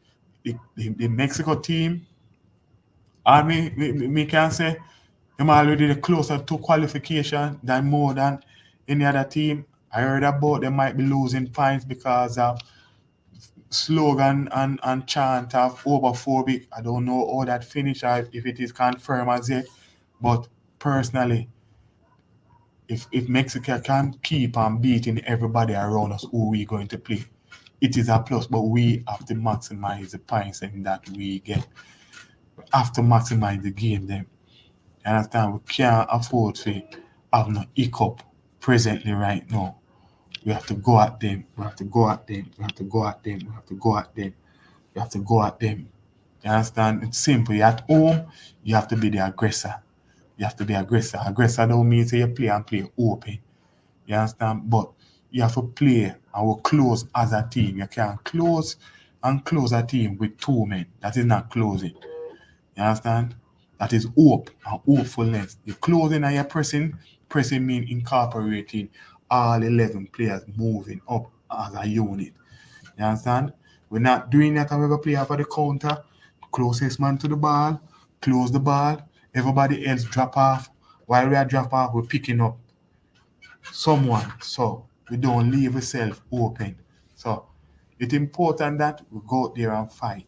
the Mexico team, and me can say them already closer to qualification than more than any other team. I heard about they might be losing points because of slogan and chant of overphobic. I don't know how that finish or if it is confirmed as yet. But personally, if Mexico can keep on beating everybody around us who we going to play, it is a plus. But we have to maximize the points that we get. We have to maximize the game then. You understand? We can't afford to have no hiccup presently right now. We have to go at them. We have to go at them. We have to go at them. We have to go at them. We have to go at them. You understand? It's simple. You're at home, you have to be the aggressor. You have to be aggressor. Aggressor don't mean say you play and play open. You understand? But you have to play and we close as a team. You can't close a team with two men. That is not closing. You understand? That is hope and hopefulness. You're closing and you're pressing. Pressing means incorporating all 11 players moving up as a unit. You understand? We're not doing that and we're going to play off of the counter. Closest man to the ball, close the ball. Everybody else drop off. While we are drop off, we're picking up someone. So we don't leave ourselves open. So it's important that we go out there and fight.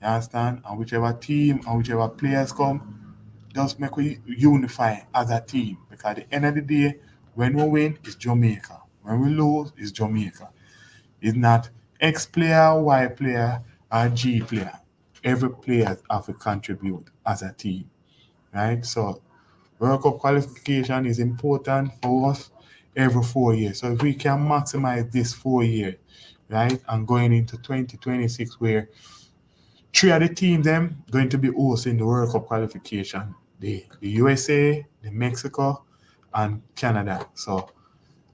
You understand? And whichever team and whichever players come, just make we unify as a team. Because at the end of the day, when we win, it's Jamaica. When we lose, it's Jamaica. It's not X player, Y player, or G player. Every player have to contribute as a team. Right? So World Cup qualification is important for us every 4 years. So if we can maximize this 4 years, right, and going into 2026 where three of the teams them going to be hosting the World Cup qualification. The USA, the Mexico, and Canada. So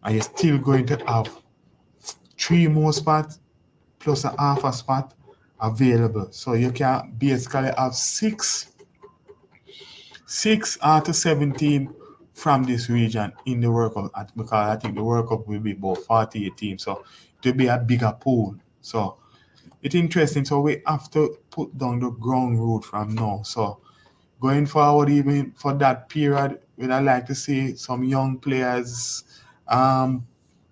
and you're still going to have 3 more spots plus a half a spot available. So you can basically have 6 out of 7 teams from this region in the World Cup because I think the World Cup will be about 48 teams. So it will be a bigger pool. So it's interesting. So we have to put down the ground root from now. So going forward, even for that period, we'd like to see some young players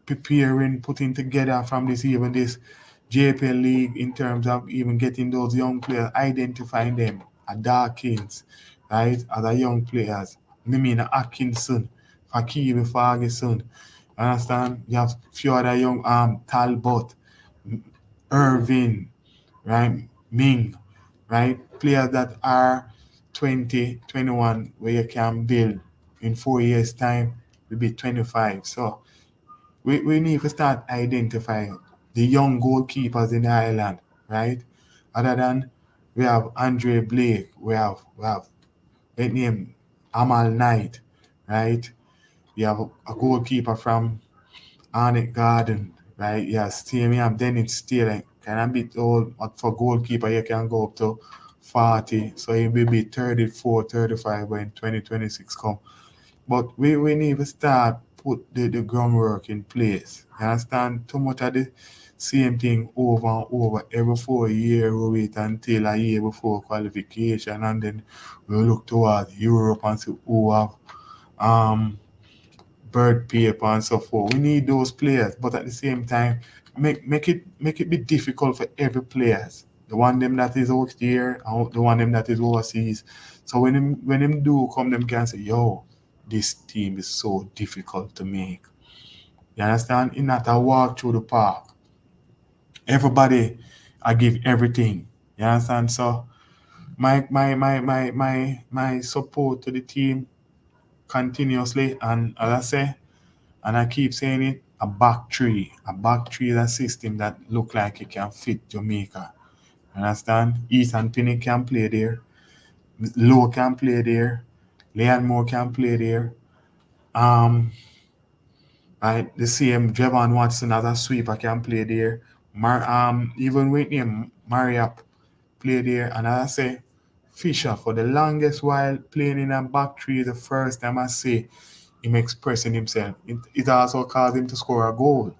preparing, putting together from this JPL league in terms of even getting those young players, identifying them at Dawkins, right, as a young players. I mean Atkinson, Fakiri Ferguson, understand? You have a few other young Talbot, Irvin, right, Ming, right, players that are 20, 21, where you can build in 4 years' time, will be 25. So we need to start identifying the young goalkeepers in the island, right? Other than we have Andre Blake, we have his name Amal Knight, right? You have a goalkeeper from Arnett Garden, right? Yeah, still me have Dennis still kind of bit old, but for goalkeeper you can go up to 40, so he will be 34, 35 when 2026 come. But we need to start put the groundwork in place. You understand? Too much of the same thing over and over every 4 years. We wait until a year before qualification, and then we look towards Europe and see who have um bird paper and so forth. We need those players, but at the same time, make it be difficult for every players. The one them that is out here and the one them that is overseas. So when them do come, them can say, yo, this team is so difficult to make. You understand? It's not a walk through the park. Everybody I give everything. You understand? So my support to the team continuously, and as I say, and I keep saying it, a back three. A back three is a system that look like it can fit Jamaica. Understand? Ethan Pinnick can play there. Lowe can play there. Leon Moore can play there. Um, right, the same Javon Watson as a sweeper can play there. Even with him, Mariap play there. And as I say, Fisher for the longest while playing in a back three is the first time I see him expressing himself. It also caused him to score a goal.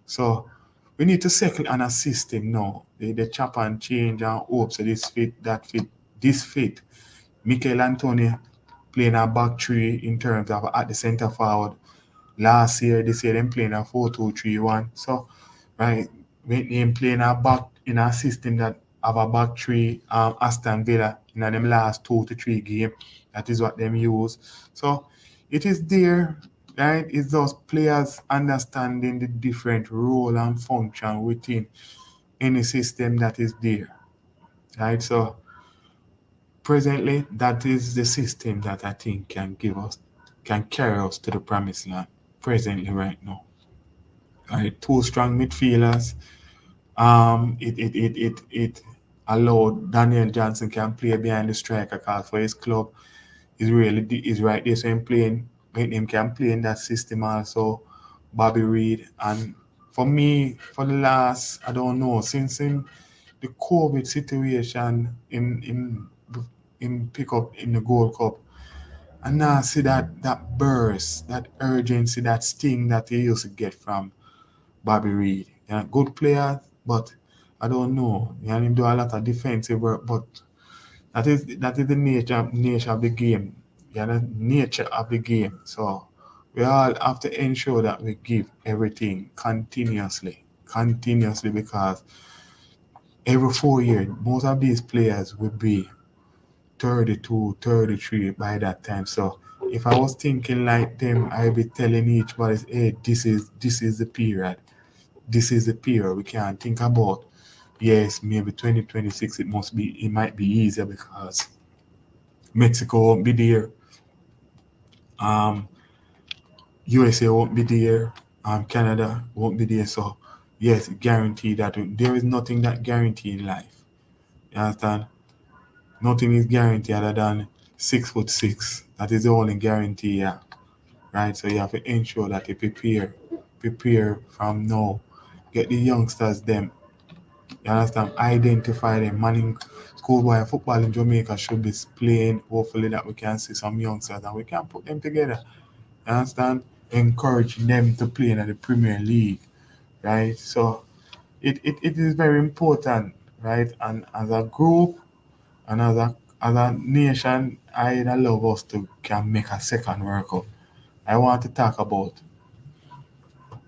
So we need to settle on a system now. The chop and change and hope so this fit, that fit, this fit. Mikel Antonio playing a back three in terms of at the centre forward. Last year, this year, them playing a 4-2-3-1. So, right, when them playing a back in a system that have a back three, Aston Villa in them last 2 to 3 games, that is what them use. So, it is there, right? It's those players understanding the different role and function within any system that is there, right? So, presently, that is the system that I think can carry us to the promised land. Presently, right now, right? Two strong midfielders. It allowed Daniel Johnson can play behind the striker cause for his club is right there. So him playing when him can play in that system also. Bobby Reed, and for me, for the last I don't know since the COVID situation in pick up in the Gold Cup. And now see that burst, that urgency, that sting that he used to get from Bobby Reed. Yeah, good player, but I don't know. Yeah, him do a lot of defensive work, but that is the nature of the game. Yeah, the nature of the game. So we all have to ensure that we give everything continuously, because every 4 years, most of these players will be 32, 33 by that time. So if I was thinking like them, I'd be telling each body, hey, this is the period. This is the period. We can't think about, yes, maybe 2026 it might be easier because Mexico won't be there. Um USA won't be there. Canada won't be there. So yes, guarantee that there is nothing that guaranteed in life. You understand? Nothing is guaranteed other than 6'6". That is the only guarantee, yeah. Right? So you have to ensure that you prepare from now. Get the youngsters them. You understand? Identify them. Manning schoolboy football in Jamaica should be playing. Hopefully that we can see some youngsters and we can put them together. You understand? Encourage them to play in the Premier League. Right? So it is very important, right? And as a group and as a nation, I'd love us to can make a second World Cup. I want to talk about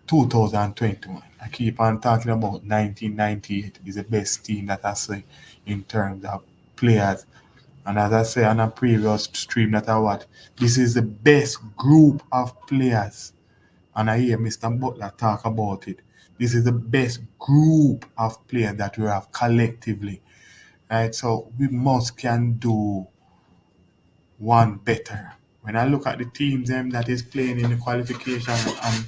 2021. I keep on talking about 1998 is the best team that I see in terms of players. And as I say on a previous stream that I watched, this is the best group of players. And I hear Mr. Butler talk about it. This is the best group of players that we have collectively. Right? So we must can do one better. When I look at the teams that is playing in the qualification, and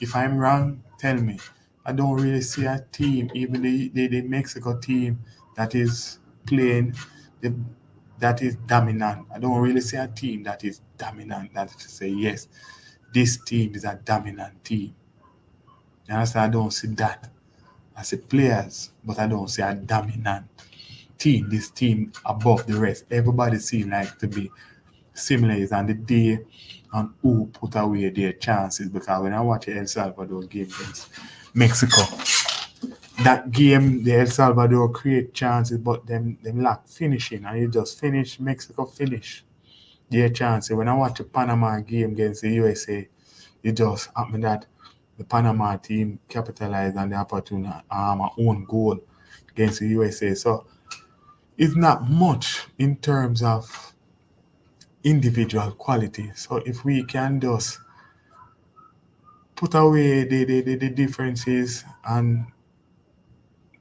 if I'm wrong, tell me. I don't really see a team, even the Mexico team that is playing the that is dominant. I don't really see a team that is dominant, that to say, yes, this team is a dominant team. You understand? I don't see that. I see players, but I don't see a dominant team. This team above the rest. Everybody seems like to be similar on the day and who put away their chances. Because when I watch El Salvador game against Mexico, that game, the El Salvador create chances, but them lack finishing, and you just finish. Mexico finish their chances. When I watch the Panama game against the USA, it just happened that the Panama team capitalized on the opportunity, my own goal against the USA. So it's not much in terms of individual quality. So if we can just put away the differences and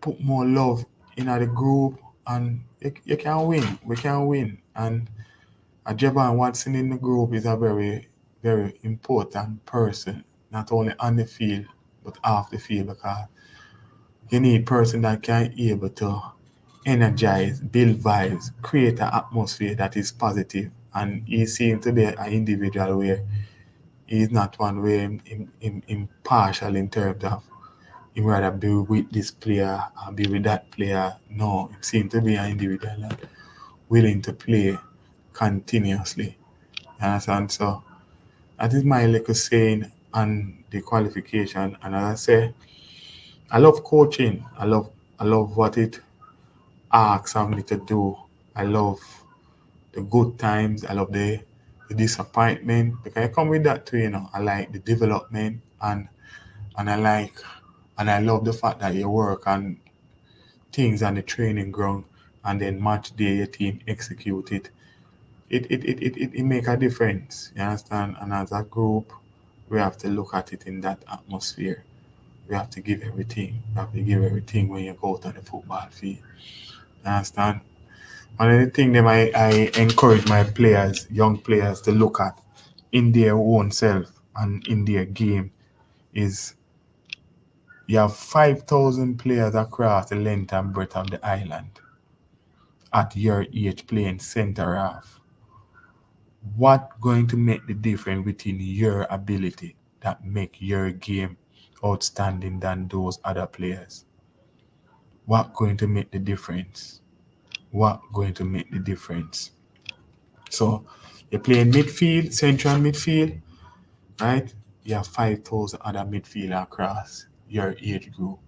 put more love in the group, and you can win. We can win. And Jeban Watson in the group is a very, very important person, not only on the field, but off the field, because you need a person that can be able to energize, build vibes, create an atmosphere that is positive. And he seems to be an individual where he's not one way impartial in terms of he rather be with this player and be with that player. No, he seems to be an individual that willing to play continuously. You understand? So that is my little saying on the qualification. And as I say, I love coaching. I love what it asks of me to do. I love the good times. I love the disappointment, because I come with that too. I like the development, and I love the fact that you work on things on the training ground, and then match day your team execute it. It make a difference. You understand? And as a group, we have to look at it in that atmosphere. We have to give everything. We have to give everything when you go out on the football field. You understand? One of the things that I encourage my players, young players, to look at in their own self and in their game is you have 5,000 players across the length and breadth of the island at your age playing centre half. What going to make the difference between your ability that make your game outstanding than those other players? What going to make the difference? What going to make the difference? So you're playing midfield, central midfield, right? You have 5,000 other midfield across your age group.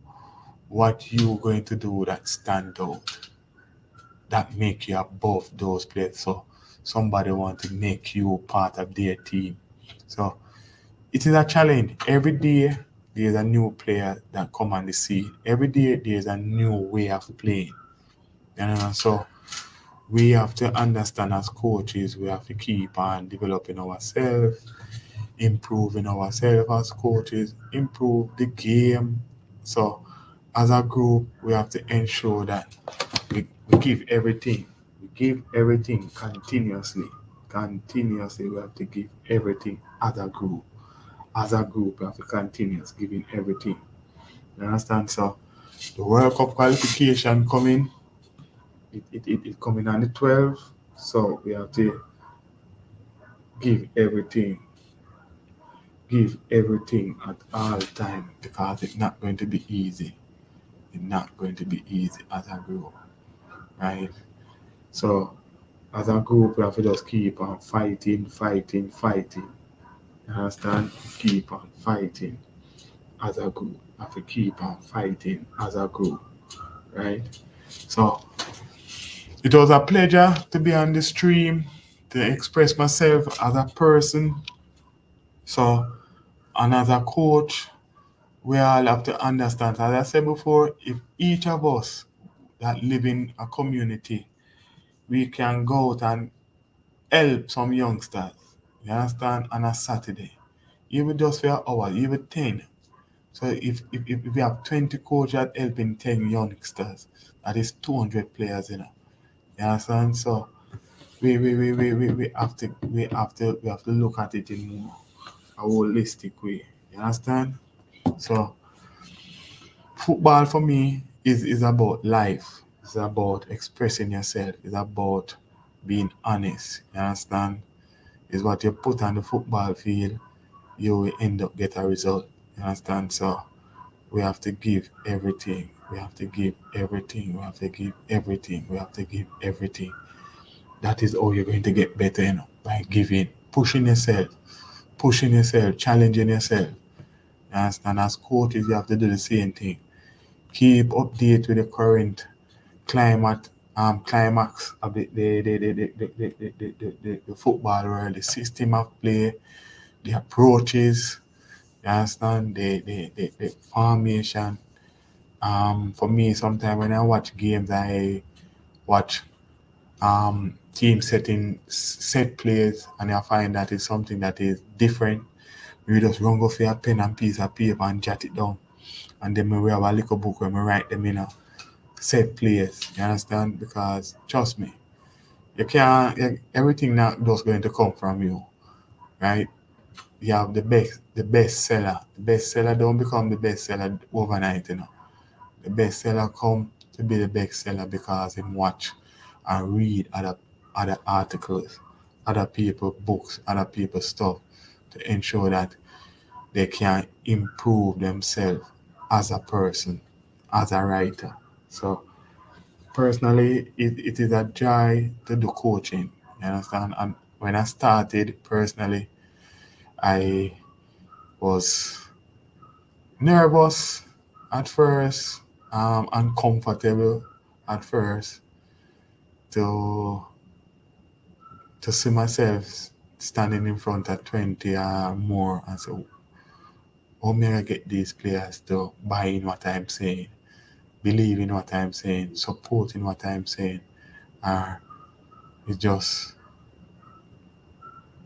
What you going to do that stand out, that make you above those players? So somebody want to make you part of their team. So it is a challenge. Every day there's a new player that come on the scene. Every day there's a new way of playing. So we have to understand as coaches, we have to keep on developing ourselves, improving ourselves as coaches, improve the game. So as a group, we have to ensure that we give everything. We give everything continuously. Continuously, we have to give everything as a group. As a group, we have to continue giving everything. You understand? So the World Cup qualification coming, it coming on the 12th. So we have to give everything. Give everything at all time, because it's not going to be easy. It's not going to be easy as a group, right? So as a group, we have to just keep on fighting. You understand? Keep on fighting as a group. We have to keep on fighting as a group, right? So it was a pleasure to be on the stream, to express myself as a person. So, and as a coach, we all have to understand, as I said before, if each of us that live in a community, we can go out and help some youngsters, you understand, on a Saturday, even just for an hour, even 10. So if we have 20 coaches that helping 10 youngsters, that is 200 players, you understand? So we have to look at it in more a holistic way. You understand? So football for me is about life. It's about expressing yourself. It's about being honest, you understand, is what you put on the football field, you will end up get a result. You understand? So we have to give everything. We have to give everything. We have to give everything. We have to give everything. That is how you're going to get better, by giving, pushing yourself, challenging yourself. You understand? As coaches, you have to do the same thing. Keep update with the current climax of the football world, the system of play, the approaches, you understand, the formation. For me, sometimes when I watch games, I watch team set plays, and I find that is something that is different. We just run go for a pen and piece of paper and jot it down, and then we have a little book where we write them in a set plays. You understand? Because trust me, you can't. Everything not just going to come from you, right? You have the best seller. The best seller don't become the best seller overnight, The best seller come to be the best seller because him watch and read other articles, other people books, other people stuff to ensure that they can improve themselves as a person, as a writer. So personally, it is a joy to do coaching. You understand? And when I started personally, I was nervous at first, uncomfortable at first to see myself standing in front of 20 or more and say, how may I get these players to buy in what I'm saying, believe in what I'm saying, support in what I'm saying? It's just,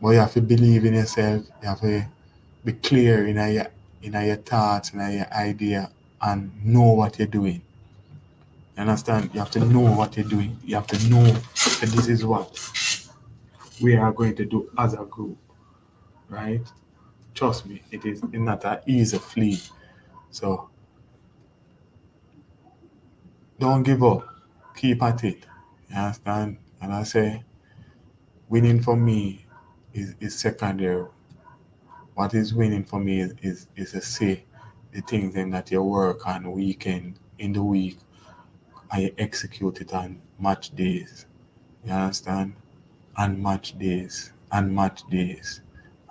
but you have to believe in yourself, you have to be clear in your thoughts, in your idea, and know what you're doing. You understand? You have to know what you're doing. You have to know that this is what we are going to do as a group, right? Trust me, it is not an easy feat. So don't give up. Keep at it. You understand? And I say, winning for me is secondary. What is winning for me is to see the things that you work on weekend, in the week, and you execute it on match days. You understand? And match days, and match days,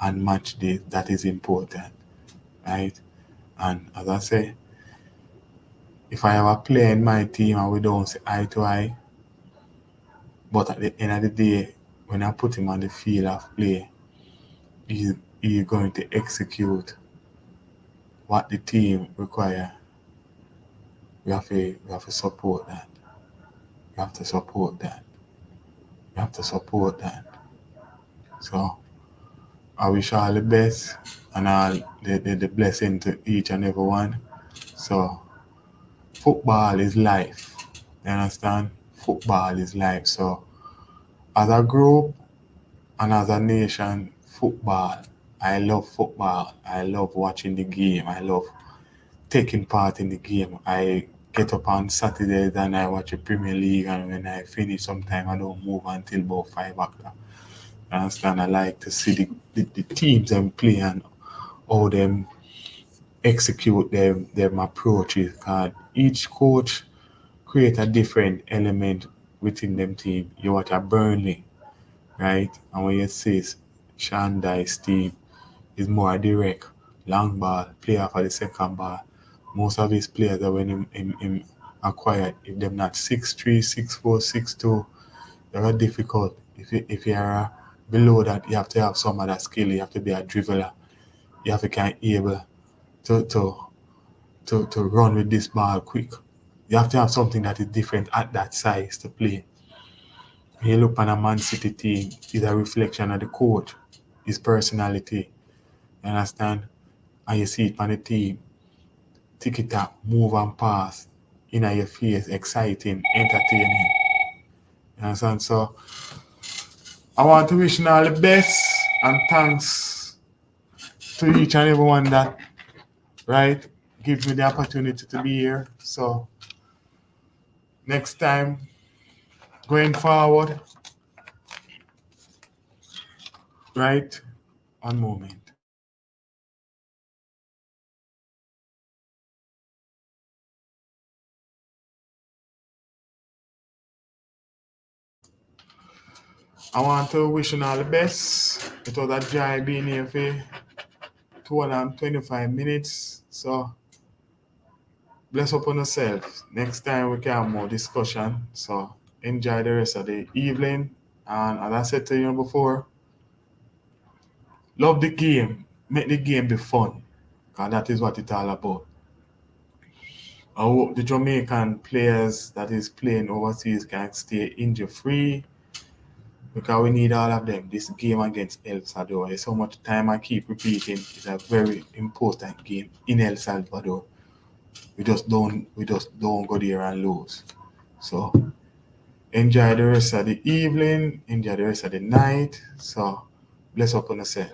and match days. That is important, right? And as I say, if I have a player in my team and we don't see eye to eye, but at the end of the day, when I put him on the field of play, he's going to execute what the team require. We have to support that. We have to support that. We have to support that. So I wish all the best and all the blessing to each and every one. So football is life. You understand? Football is life. So as a group and as a nation, football. I love football. I love watching the game. I love taking part in the game. I get up on Saturdays and I watch the Premier League, and when I finish sometime I don't move until about 5 o'clock. You understand? I like to see the teams them play and how them execute them approaches. Because each coach create a different element within them team. You watch a Burnley, right? And when you see Shandai's team is more direct, long ball, play off of the second ball. Most of his players are when him acquired, if they're not 6'3", 6'4", 6'2", they're difficult. If you're below that, you have to have some other skill. You have to be a dribbler. You have to kind of able to run with this ball quick. You have to have something that is different at that size to play. When you look on a Man City team, it's a reflection of the coach, his personality. You understand? And you see it on the team. Tick it up, move and pass, in your face, exciting, entertaining. You understand? So I want to wish you all the best and thanks to each and everyone that, right, gives me the opportunity to be here. So next time, going forward, right on moment. I want to wish you all the best. It was a joy being here for 225 minutes. So bless up on yourself. Next time we can have more discussion. So enjoy the rest of the evening. And as I said to you before, love the game. Make the game be fun. Because that is what it's all about. I hope the Jamaican players that is playing overseas can stay injury free. Because we need all of them. This game against El Salvador, there's so much time I keep repeating. It's a very important game in El Salvador. We just don't go there and lose. So enjoy the rest of the evening, enjoy the rest of the night. So bless up on yourself.